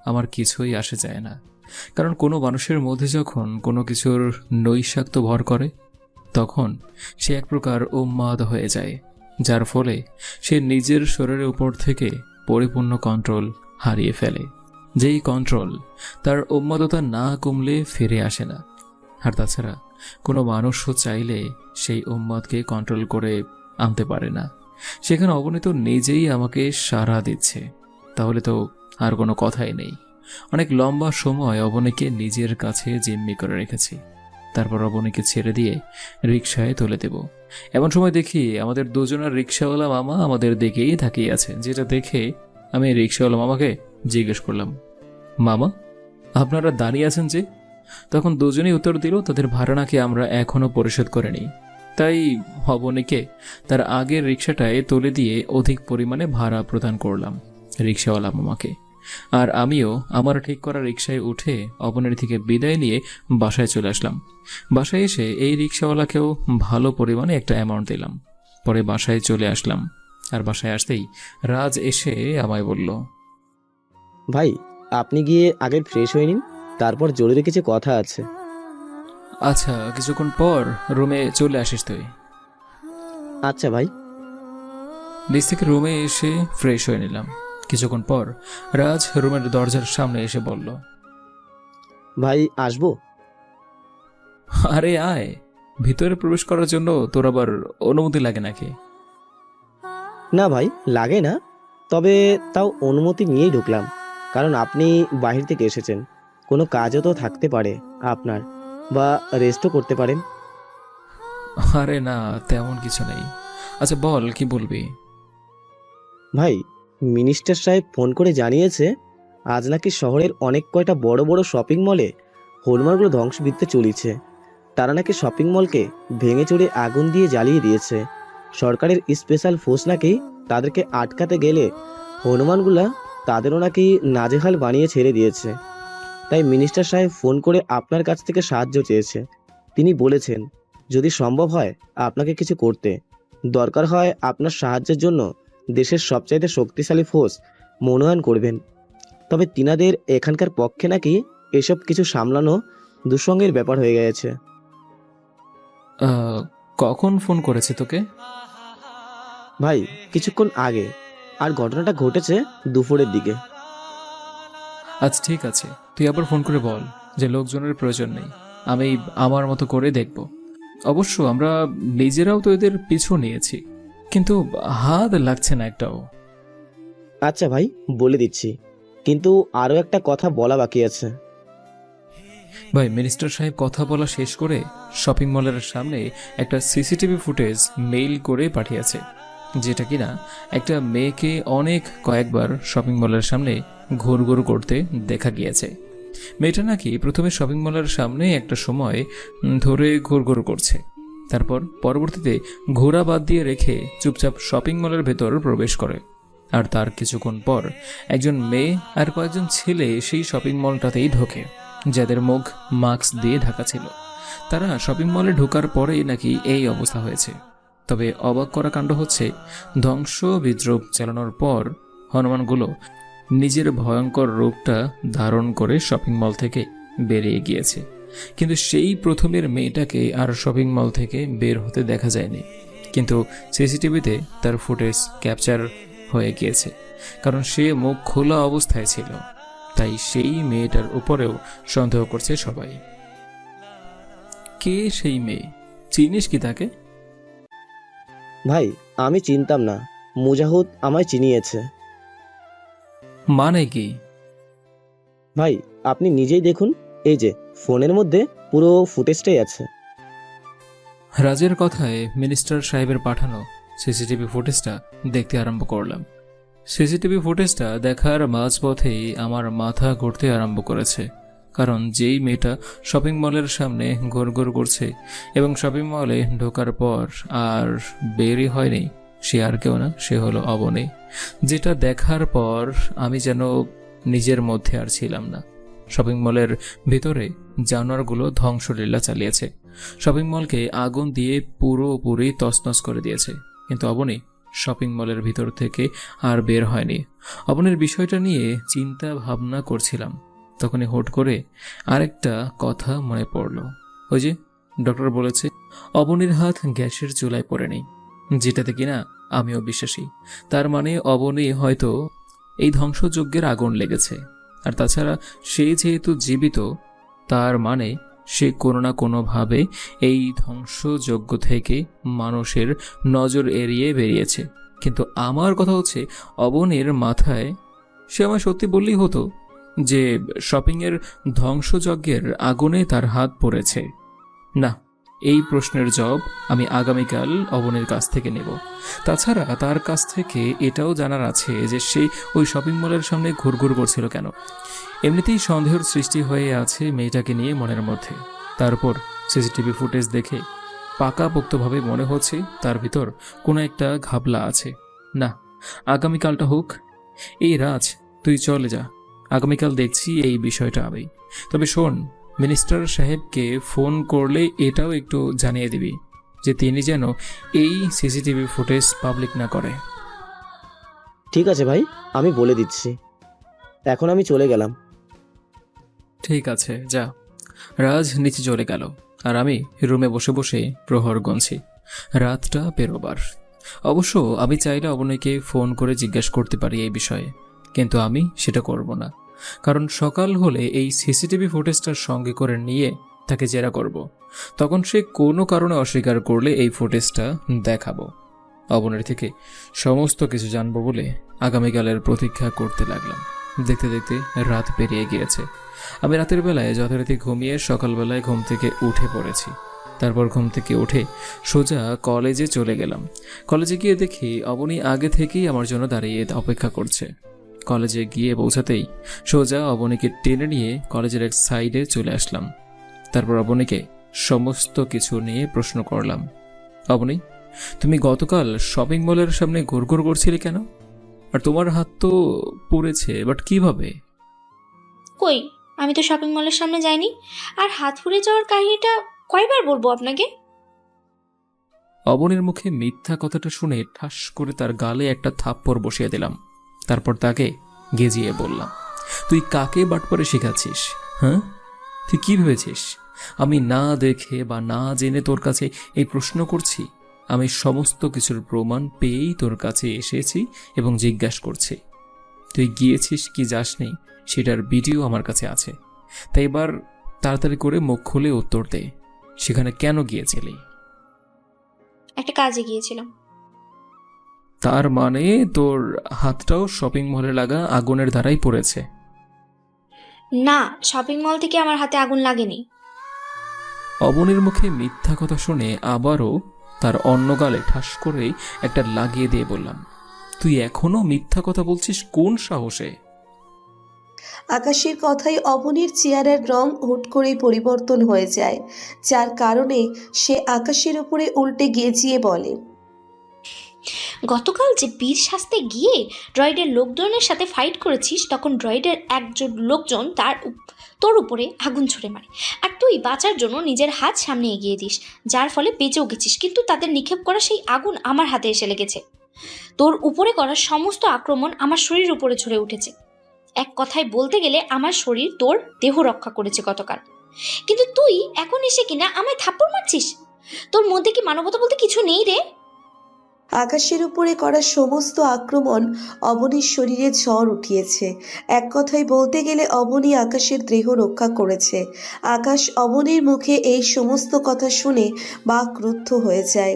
আমার কিছুই আসে যায় না। কারণ কোনো মানুষের মধ্যে যখন কোনো কিছুর নৈশাক্ত ভর করে, তখন সে এক প্রকার উন্মাদ হয়ে যায়, যার ফলে সে নিজের শরীরের উপর থেকে পরিপূর্ণ কন্ট্রোল হারিয়ে ফেলে। যেই কন্ট্রোল তার উন্মাদতা না কমলে ফিরে আসে না। আর তাছাড়া কোনো মানুষও চাইলে সেই উন্মাদকে কন্ট্রোল করে আনতে পারে না। সেখানে অবনীত নিজেই আমাকে সাড়া দিচ্ছে, তাহলে তো আর কোনো কথাই নেই। অনেক লম্বা সময় অবনীকে নিজের কাছে জিম্মি করে রেখেছি। তারপর অবনীকে ছেড়ে দিয়ে রিকশায় তুলে দেব। এমন সময় দেখি আমাদের দুজনের রিকশাওয়ালা মামা আমাদের দিকেই তাকিয়ে আছে, যেটা দেখে আমি রিকশাওয়ালা মামাকে জিজ্ঞেস করলাম, মামা আপনারা দাঁড়িয়ে আছেন যে? তখন দুজনেই উত্তর দিল তাদের ভাড়া নাকি আমরা এখনো পরিশোধ করিনি, তাই অবনীকে তার আগের রিকশাটায় তুলে দিয়ে অধিক পরিমাণে ভাড়া প্রদান করলাম রিকশাওয়ালা মামাকে। আর আমিও আমার ঠিক করা রিকশায় উঠে অবনীর থেকে বিদায় নিয়ে বাসায় চলে আসলাম। বাসায় এসে এই রিকশাওয়ালাকেও ভালো পরিমাণে একটা অ্যামাউন্ট দিলাম। পরে বাসায় চলে আসলাম। আর বাসায় আসতেই রাজ এসে আমায় বলল, ভাই আপনি গিয়ে আগে ফ্রেশ হয়ে নিন, তারপর জরুরি কিছু কথা আছে। আচ্ছা কিছুক্ষণ পর রুমে চলে আসিস তুই। আচ্ছা ভাই। নিচ থেকে রুমে এসে ফ্রেশ হয়ে নিলাম। কিছুক্ষণ পর রাজ রুমের দরজার সামনে এসে বলল, ভাই আসবো? আরে আয়, ভিতরে প্রবেশ করার জন্য তোর আবার অনুমতি লাগে নাকি? না ভাই লাগে না, তবে তাও অনুমতি নিয়েই ঢুকলাম, কারণ আপনি বাহির থেকে এসেছেন, কোনো কাজও তো থাকতে পারে আপনার, বা রেস্টও করতে পারেন। আরে না, তেমন কিছু নেই। আচ্ছা বল, কি বলবি? ভাই মিনিস্টার সাহেব ফোন করে জানিয়েছে আজ নাকি শহরের অনেক কয়টা বড় বড় শপিং মলে হলমার্কগুলো ধ্বংসবিদ্যে চলেছে। তারা নাকি শপিং মলকে ভেঙে চুরে আগুন দিয়ে জ্বালিয়ে দিয়েছে। সরকারের স্পেশাল ফোর্স নাকি তাদেরকে আটকাতে গেলে হনুমানগুলা তাদেরও নাকি নাজেহাল বানিয়ে ছেড়ে দিয়েছে। তাই মিনিস্টার সাহেব ফোন করে আপনার কাছ থেকে সাহায্য চেয়েছে। তিনি বলেছেন যদি সম্ভব হয় আপনাকে কিছু করতে, দরকার হয় আপনার সাহায্যের জন্য দেশের সবচাইতে শক্তিশালী ফোর্স মনোনয়ন করবেন। তবে তিনাদের এখানকার পক্ষে নাকি এসব কিছু সামলানো দুঃসঙ্গের ব্যাপার হয়ে গেছে। কখন ফোন করেছে তোকে? ভাই কিছুক্ষণ আগে, আর ঘটনাটা ঘটেছে দুপুরের দিকে। আচ্ছা ঠিক আছে, তুই আবার ফোন করে বল যে লোকজনের প্রয়োজন নেই, আমি আমার মতো করে দেখব। অবশ্য আমরা নিজেরাও তো এদের পিছু নিয়েছি, কিন্তু হাত লাগছে না একটাও। আচ্ছা ভাই বলে দিচ্ছি, কিন্তু আরও একটা কথা বলা বাকি আছে। ভাই মিনিস্টার সাহেব কথা বলা শেষ করে শপিং মলের সামনে একটা সিসিটিভি ফুটেজ মেইল করে পাঠিয়েছে, যেটা কিনা একটা মেয়েকে কয়েকবার শপিং মলের সামনে ঘুরঘুর করতে দেখা গিয়েছে। মেয়েটা নাকি প্রথমে শপিং মলের সামনে একটা সময় ধরে ঘুরঘুর করছে, তারপর পরবর্তীতে ঘোরা বাদ দিয়ে রেখে চুপচাপ শপিং মলের ভেতর প্রবেশ করে। আর তার কিছুক্ষণ পর একজন মেয়ে আর কয়েকজন ছেলে সেই শপিং মলটাতেই ঢোকে, যাদের মুখ মাস্ক দিয়ে ঢাকা ছিল। তারা শপিং মলে ঢোকার পরেই নাকি এই অবস্থা হয়েছে। তবে অবাক করা কাণ্ড হচ্ছে, ধ্বংস বিদ্রোহ চালানোর পর হনুমানগুলো নিজের ভয়ঙ্কর রূপটা ধারণ করে শপিং মল থেকে বেরিয়ে গিয়েছে, কিন্তু সেই প্রথমের মেয়েটাকে আর শপিং মল থেকে বের হতে দেখা যায়নি। কিন্তু সিসিটিভিতে তার ফুটেজ ক্যাপচার হয়ে গিয়েছে, কারণ সে মুখ খোলা অবস্থায় ছিল। তাই সেই মেয়েটার উপরেও সন্দেহ করছে সবাই। কে সেই মেয়ে? চিনিস কি তাকে? ভাই আমি চিনতাম না, মুজাহুদ আমায় চিনিয়েছে। মানে কি? ভাই আপনি নিজেই দেখুন, এই যে ফোনের মধ্যে পুরো ফুটেজটাই আছে। রাজের কথায় মিনিস্টার সাহেবের পাঠানো সিসিটিভি ফুটেজটা দেখতে আরম্ভ করলাম। সিসিটিভি ফুটেজটা দেখার মাঝপথেই আমার মাথা ঘুরতে আরম্ভ করেছে, কারণ যেই মেয়েটা শপিং মলের সামনে ঘোর করছে এবং শপিং মলে ঢোকার পর আর বেরই হয়নি, সে আর কেউ না, সে হলো অবনী। যেটা দেখার পর আমি যেন নিজের মধ্যে আর ছিলাম না। শপিং মলের ভিতরে জানোয়ারগুলো ধ্বংসলীলা চালিয়েছে, শপিং মলকে আগুন দিয়ে পুরোপুরি তছনছ করে দিয়েছে, কিন্তু অবনী শপিং মলের ভিতর থেকে আর বের হয়নি। অবনীর বিষয়টা নিয়ে চিন্তা ভাবনা করছিলাম, তখনই হুট করে আরেকটা কথা মনে পড়ল। ওই যে ডক্টর বলেছে অবনীর হাত গ্যাসের চুলায় পড়ে নেই, যেটাতে কিনা আমিও বিশ্বাসী। তার মানে অবনী হয়তো এই ধ্বংসযজ্ঞের আগুন লেগেছে। আর তাছাড়া সে যেহেতু জীবিত, তার মানে সে কোনো না কোনোভাবে এই ধ্বংসযজ্ঞ থেকে মানুষের নজর এড়িয়ে বেরিয়েছে। কিন্তু আমার কথা হচ্ছে, অবনীর মাথায় সে আমায় সত্যি বললেই হতো যে শপিংয়ের ধ্বংসযজ্ঞের আগুনে তার হাত পড়েছে। না, এই প্রশ্নের জবাব আমি আগামীকাল অবনীর কাছ থেকে নেব। তাছাড়া তার কাছ থেকে এটাও জানার আছে যে সে ওই শপিং মলের সামনে ঘুরঘুর করছিল কেন। এমনিতেই সন্দেহের সৃষ্টি হয়ে আছে মেয়েটাকে নিয়ে মনের মধ্যে। তারপর সিসিটিভি ফুটেজ দেখে পাকাপোক্তভাবে মনে হচ্ছে তার ভিতর কোনো একটা ঘাবলা আছে। না, আগামীকালটা হোক। এই রাজ, তুই চলে যা, আগামীকাল দেখছি এই বিষয়টা আমি। তবে শোন, মিনিস্টার সাহেবকে ফোন করলে এটাও একটু জানিয়ে দিবি যে তিনি যেন এই সিসিটিভি ফুটেজ পাবলিক না করে। ঠিক আছে ভাই, আমি বলে দিচ্ছি। এখন আমি চলে গেলাম। ঠিক আছে, যা। রাজ নিচে চলে গেল আর আমি রুমে বসে বসে প্রহর গুনছি। রাতটা বেরোবার। অবশ্য আমি চাইলে অবনীকে ফোন করে জিজ্ঞেস করতে পারি এই বিষয়ে, কিন্তু আমি সেটা করব না, কারণ সকাল হলে এই সিসিটিভি ফুটেজটার সঙ্গে করে নিয়ে তাকে জেরা করব। তখন সে কোনো কারণে অস্বীকার করলে এই ফুটেজটা দেখাবো। অবনীর থেকে সমস্ত কিছু জানবো বলে আগামীকালের প্রতীক্ষা করতে লাগলাম। দেখতে দেখতে রাত পেরিয়ে গিয়েছে। আমি রাতের বেলায় যথারীতি ঘুমিয়ে সকালবেলায় ঘুম থেকে উঠে পড়েছি। তারপর ঘুম থেকে উঠে সোজা কলেজে চলে গেলাম। কলেজে গিয়ে দেখি অবনী আগে থেকেই আমার জন্য দাঁড়িয়ে অপেক্ষা করছে। কলেজে গিয়ে পৌঁছাতেই সোজা অবনীকে টেনে নিয়ে কলেজের এক সাইডে চলে আসলাম। তারপর অবনীকে সমস্ত কিছু নিয়ে প্রশ্ন করলাম। অবনী, তুমি গতকাল শপিং মলের সামনে ঘুরঘুর করছিলে কেন? আর তোমার হাত তো পুড়েছে, বাট কিভাবে? কই, আমি তো শপিং মলের সামনে যাইনি। আর হাত পুড়ে যাওয়ার কাহিনীটা কয়বার বলবো আপনাকে? অবনীর মুখে মিথ্যা কথাটা শুনে ঠাস করে তার গালে একটা থাপ্পড় বসিয়ে দিলাম। তারপর তাকে গেজিয়ে বললাম, তুই কাকে বাটপারে শেখাচ্ছিস? হ্যাঁ, তুই কি ভেবেছিস আমি না দেখে বা না জেনে তোর কাছে এই প্রশ্ন করছি? আমি সমস্ত কিছুর প্রমাণ পেয়েই তোর কাছে এসেছি এবং জিজ্ঞাসা করছি। তুই গিয়েছিস কি যাসনি সেটার ভিডিও আমার কাছে আছে। তাই এবার তাড়াতাড়ি করে মুখ খুলে উত্তর দে, সেখানে কেন গিয়েছিলি? একটা কাজে গিয়েছিলাম। তার মানে তোর হাতটাও শপিং মলে লাগা আগুনের দ্বারাই পড়েছে? না, শপিং মল থেকে আমার হাতে আগুন লাগেনি। অবনীর মুখে মিথ্যা কথা শুনে আবারও তার অন্য গালে ঠাস করে একটা লাগিয়ে দিয়ে বললাম, তুই এখনো মিথ্যা কথা বলছিস কোন সাহসে? আকাশের কথায় অবনীর চেহারার রং হুট করেই পরিবর্তন হয়ে যায়, যার কারণে সে আকাশের উপরে উল্টে গেজিয়ে বলে, গতকাল যে বীর শাস্তে গিয়ে ড্রয়েডের লোকজনের সাথে ফাইট করেছিস, তখন ড্রয়েডের একজন লোকজন তোর উপরে আগুন ছুড়ে মারে, আর তুই বাঁচার জন্য নিজের হাত সামনে এগিয়ে দিস, যার ফলে বেঁচেও গেছিস। কিন্তু তাদের নিক্ষেপ করা সেই আগুন আমার হাতে এসে লেগেছে। তোর উপরে করা সমস্ত আক্রমণ আমার শরীর উপরে ছড়ে উঠেছে। এক কথায় বলতে গেলে আমার শরীর তোর দেহ রক্ষা করেছে গতকাল, কিন্তু তুই এখন এসে কিনা আমায় থাপ্পড় মারছিস। তোর মধ্যে কি মানবতা বলতে কিছু নেই রে? আকাশের উপরে করা সমস্ত আক্রমণ অবনীর শরীরে ঝড় উঠিয়েছে। এক কথায় বলতে গেলে অবনী আকাশের দেহ রক্ষা করেছে। আকাশ অবনীর মুখে এই সমস্ত কথা শুনে বাকরুদ্ধ হয়ে যায়।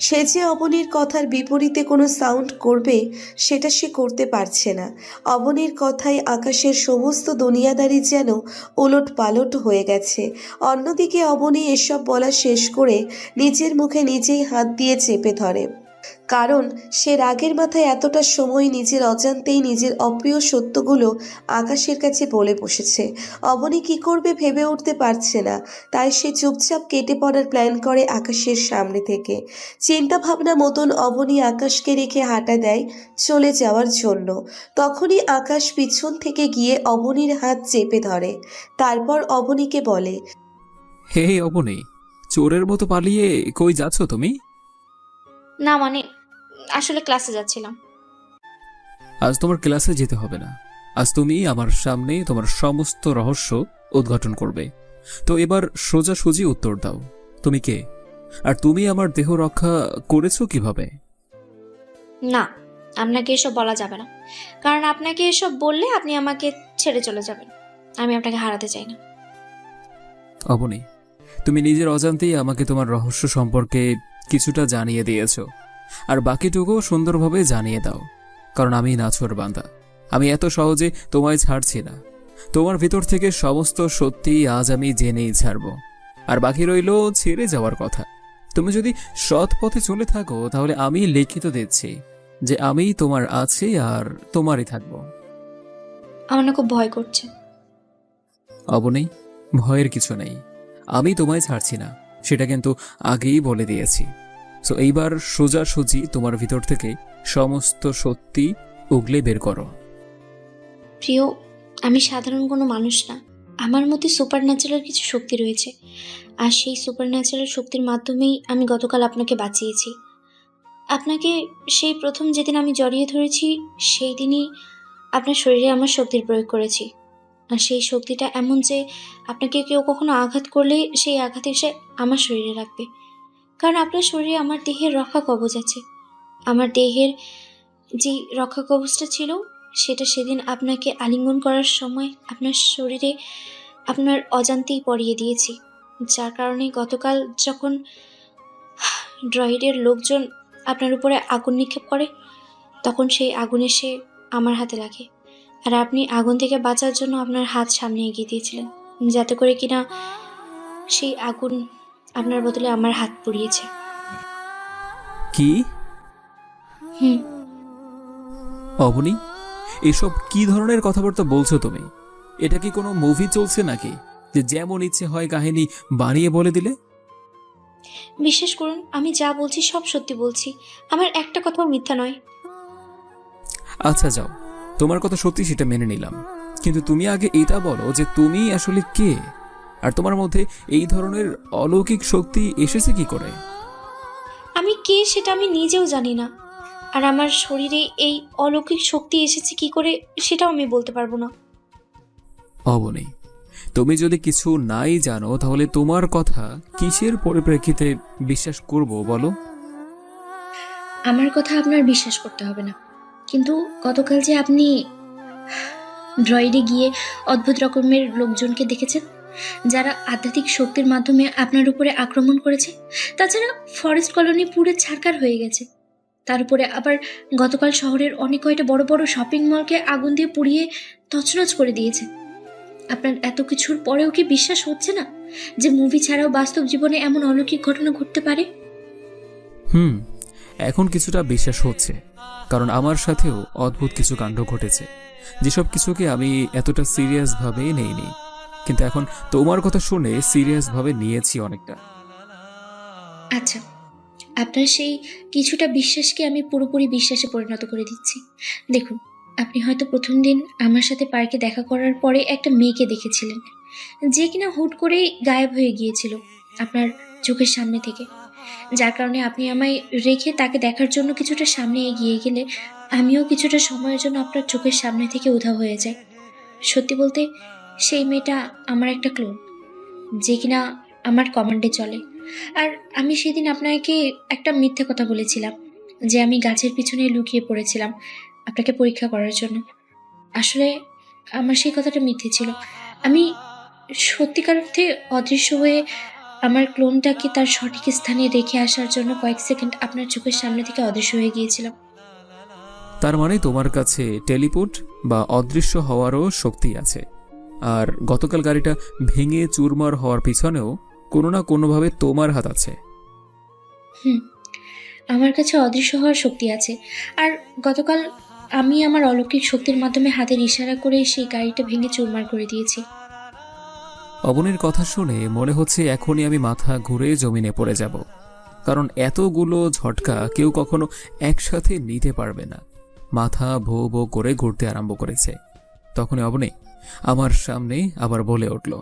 সে যে অবনীর কথার বিপরীতে কোনো সাউন্ড করবে সেটা সে করতে পারছে না। অবনীর কথায় আকাশের সমস্ত দুনিয়াদারি যেন ওলট পালট হয়ে গেছে। অন্যদিকে অবনী এসব বলা শেষ করে নিজের মুখে নিজেই হাত দিয়ে চেপে ধরে। কারণ সে রাগের মাথায় এতটা সময় নিজের অজান্তেই নিজের অপ্রিয় সত্যগুলো আকাশের কাছে বলে বসেছে। অবনী কি করবে ভেবে উঠতে পারছে না, তাই সে চুপচাপ কেটে পড়ার প্ল্যান করে আকাশের সামনে থেকে। চিন্তা ভাবনা মতন অবনী আকাশকে রেখে হাঁটা দেয় চলে যাওয়ার জন্য। তখনই আকাশ পিছন থেকে গিয়ে অবনীর হাত চেপে ধরে, তারপর অবনীকে বলে, হে অবনী, চোরের মতো পালিয়ে কই যাচ্ছ তুমি? না মানে আসলে ক্লাসে যাচ্ছিলাম। আজ তোমার ক্লাসে যেতে হবে না। আজ তুমি আমার সামনে তোমার সমস্ত রহস্য উদ্ঘাটন করবে। তো এবার সোজাসুজি উত্তর দাও, তুমি কে? আর তুমি আমার দেহ রক্ষা করেছো কিভাবে? না, আপনাকে এসব বলা যাবে না, কারণ আপনাকে এসব বললে আপনি আমাকে ছেড়ে চলে যাবেন। আমি আপনাকে হারাতে চাই না। অবনী, তুমি নিজের অজান্তেই আমাকে তোমার রহস্য সম্পর্কে কিছুটা জানিয়ে দিয়েছো, আর বাকিটুকু সুন্দরভাবে জানিয়ে দাও, কারণ আমি নাছোড় বান্দা। আমি এত সহজে তোমায় ছাড়ছি না। তোমার ভিতর থেকে সমস্ত সত্যি আজ আমি জেনেই ছাড়ব। আর বাকি রইল ছেড়ে যাওয়ার কথা। তুমি যদি সৎ পথে চলে থাকো তাহলে আমি লিখিত দিচ্ছি যে আমি তোমার আছি আর তোমারই থাকবো। আমার না খুব ভয় করছে। অবনী, ভয়ের কিছু নেই। আমি তোমায় ছাড়ছি না, সেটা কিন্তু আগেই বলে দিয়েছি। সো এইবার সোজাসুজি তোমার ভিতর থেকে সমস্ত সত্যি উগলে বের করো। প্রিয়, আমি সাধারণ কোনো মানুষ না। আমার মধ্যে সুপার ন্যাচারাল কিছু শক্তি রয়েছে, আর সেই সুপার ন্যাচারাল শক্তির মাধ্যমেই আমি গতকাল আপনাকে বাঁচিয়েছি। আপনাকে সেই প্রথম যেদিন আমি জড়িয়ে ধরেছি সেই দিনই আপনার শরীরে আমার শক্তির প্রয়োগ করেছি। আর সেই শক্তিটা এমন যে আপনাকে কেউ কখনো আঘাত করলে সেই আঘাত এসে আমার শরীরে লাগবে, কারণ আপনার শরীরে আমার দেহের রক্ষা কবচ আছে। আমার দেহের যে রক্ষা কবচটা ছিল সেটা সেদিন আপনাকে আলিঙ্গন করার সময় আপনার শরীরে আপনার অজান্তেই পরিয়ে দিয়েছি, যার কারণে গতকাল যখন ড্রয়েডের লোকজন আপনার উপরে আগুন নিক্ষেপ করে তখন সেই আগুন এসে আমার হাতে লাগে, আর আপনি আগুন থেকে বাঁচার জন্য আপনার হাত সামনে এগিয়ে দিয়েছিলেন, যাতে করে কিনা সেই আগুন আপনার বদলে আমার হাত পুড়িয়েছে। কি? হুম। অবনী, এসব কি ধরনের কথাবার্তা বলছো তুমি? এটা কি কোনো মুভি চলছে নাকি, যে যেমন ইচ্ছে হয় কাহিনী বানিয়ে বলে দিলে? বিশ্বাস করুন, আমি যা বলছি সব সত্যি বলছি। আমার একটা কথাও মিথ্যা নয়। আচ্ছা যাও, তোমার কথা সত্যি সেটা মেনে নিলাম, কিন্তু তুমি আগে এটা বলো যে তুমি আসলে কে, আর তোমার মধ্যে এই ধরনের অলৌকিক শক্তি এসেছে কি করে? আমি কে সেটা আমি নিজেও জানি না, আর আমার শরীরে এই অলৌকিক শক্তি এসেছে কি করে সেটাও আমি বলতে পারবো না। অবনী, তুমি যদি কিছু নাই জানো তাহলে তোমার কথা কিসের পরিপ্রেক্ষিতে বিশ্বাস করব বলো? আমার কথা আপনার বিশ্বাস করতে হবে না, কিন্তু গতকাল যে আপনি ড্রয়েডে গিয়ে অদ্ভুত রকমের লোকজনকে দেখেছেন যারা আধ্যাত্মিক শক্তির মাধ্যমে আপনার উপরে আক্রমণ করেছে, তাছাড়া ফরেস্ট কলোনি পুরো ছারখার হয়ে গেছে। তার উপরে আবার গতকাল শহরের অনেক কয়টা বড় বড় শপিং মলকে আগুন দিয়ে পুড়িয়ে তছনছ করে দিয়েছে। আপনার এত কিছুর পরেও কি বিশ্বাস হচ্ছে না যে মুভি ছাড়াও বাস্তব জীবনে এমন অলৌকিক ঘটনা ঘটতে পারে? এখন কিছুটা বিশ্বাস হচ্ছে, কারণ আমার সাথেও অদ্ভুত কিছু কাণ্ড ঘটেছে, যেসব কিছুকে আমি এতটা সিরিয়াস ভাবে নেইনি, কিন্তু এখন তোমার কথা শুনে সিরিয়াস ভাবে নিয়েছি অনেকটা। আচ্ছা, আপনার সেই কিছুটা বিশ্বাসকে আমি পুরোপুরি বিশ্বাসে পরিণত করে দিচ্ছি। দেখুন, আপনি হয়তো প্রথম দিন আমার সাথে পার্কে দেখা করার পরে একটা মেয়েকে দেখেছিলেন, যে কিনা হুট করেই গায়েব হয়ে গিয়েছিল আপনার চোখের সামনে থেকে, যার কারণে আপনি আমায় রেখে তাকে দেখার জন্য কিছুটা সামনে এগিয়ে গেলে আমিও কিছুটা সময়ের জন্য আপনার চোখের সামনে থেকে উধাও হয়ে যাই। সত্যি বলতে সেই মেয়েটা আমার একটা ক্লোন, যে কিনা আমার কমান্ডে চলে। আর আমি সেদিন আপনাকে একটা মিথ্যে কথা বলেছিলাম যে আমি গাছের পিছনে লুকিয়ে পড়েছিলাম আপনাকে পরীক্ষা করার জন্য। আসলে আমার সেই কথাটা মিথ্যে ছিল। আমি সত্যিকার অর্থে অদৃশ্য হয়ে আমার ক্লোনটাকে তার সঠিক স্থানে রেখে আসার জন্য কয়েক সেকেন্ড আপনার চোখের সামনে থেকে অদৃশ্য হয়ে গিয়েছিলাম। তার মানে তোমার কাছে টেলিপোর্ট বা অদৃশ্য হওয়ারও শক্তি আছে, আর গতকাল গাড়িটা ভেঙে চুরমার হওয়ার পিছনেও কোনো না কোনোভাবে তোমার হাত আছে। আমার কাছে অদৃশ্য হওয়ার শক্তি আছে। আর গতকাল আমি আমার অলৌকিক শক্তির মাধ্যমে হাতের ইশারা করে সেই গাড়িটা ভেঙে চুরমার করে দিয়েছি। অবনীর কথা শুনে মনে হচ্ছে এখনই আমি মাথা ঘুরে জমিনে পড়ে যাব, কারণ এতগুলো ঝটকা কেউ কখনো একসাথে নিতে পারবে না। মাথা ভো ভো করে ঘুরতে আরম্ভ করেছে। তখনই অবনী আমার সামনে আবার বলে উঠল,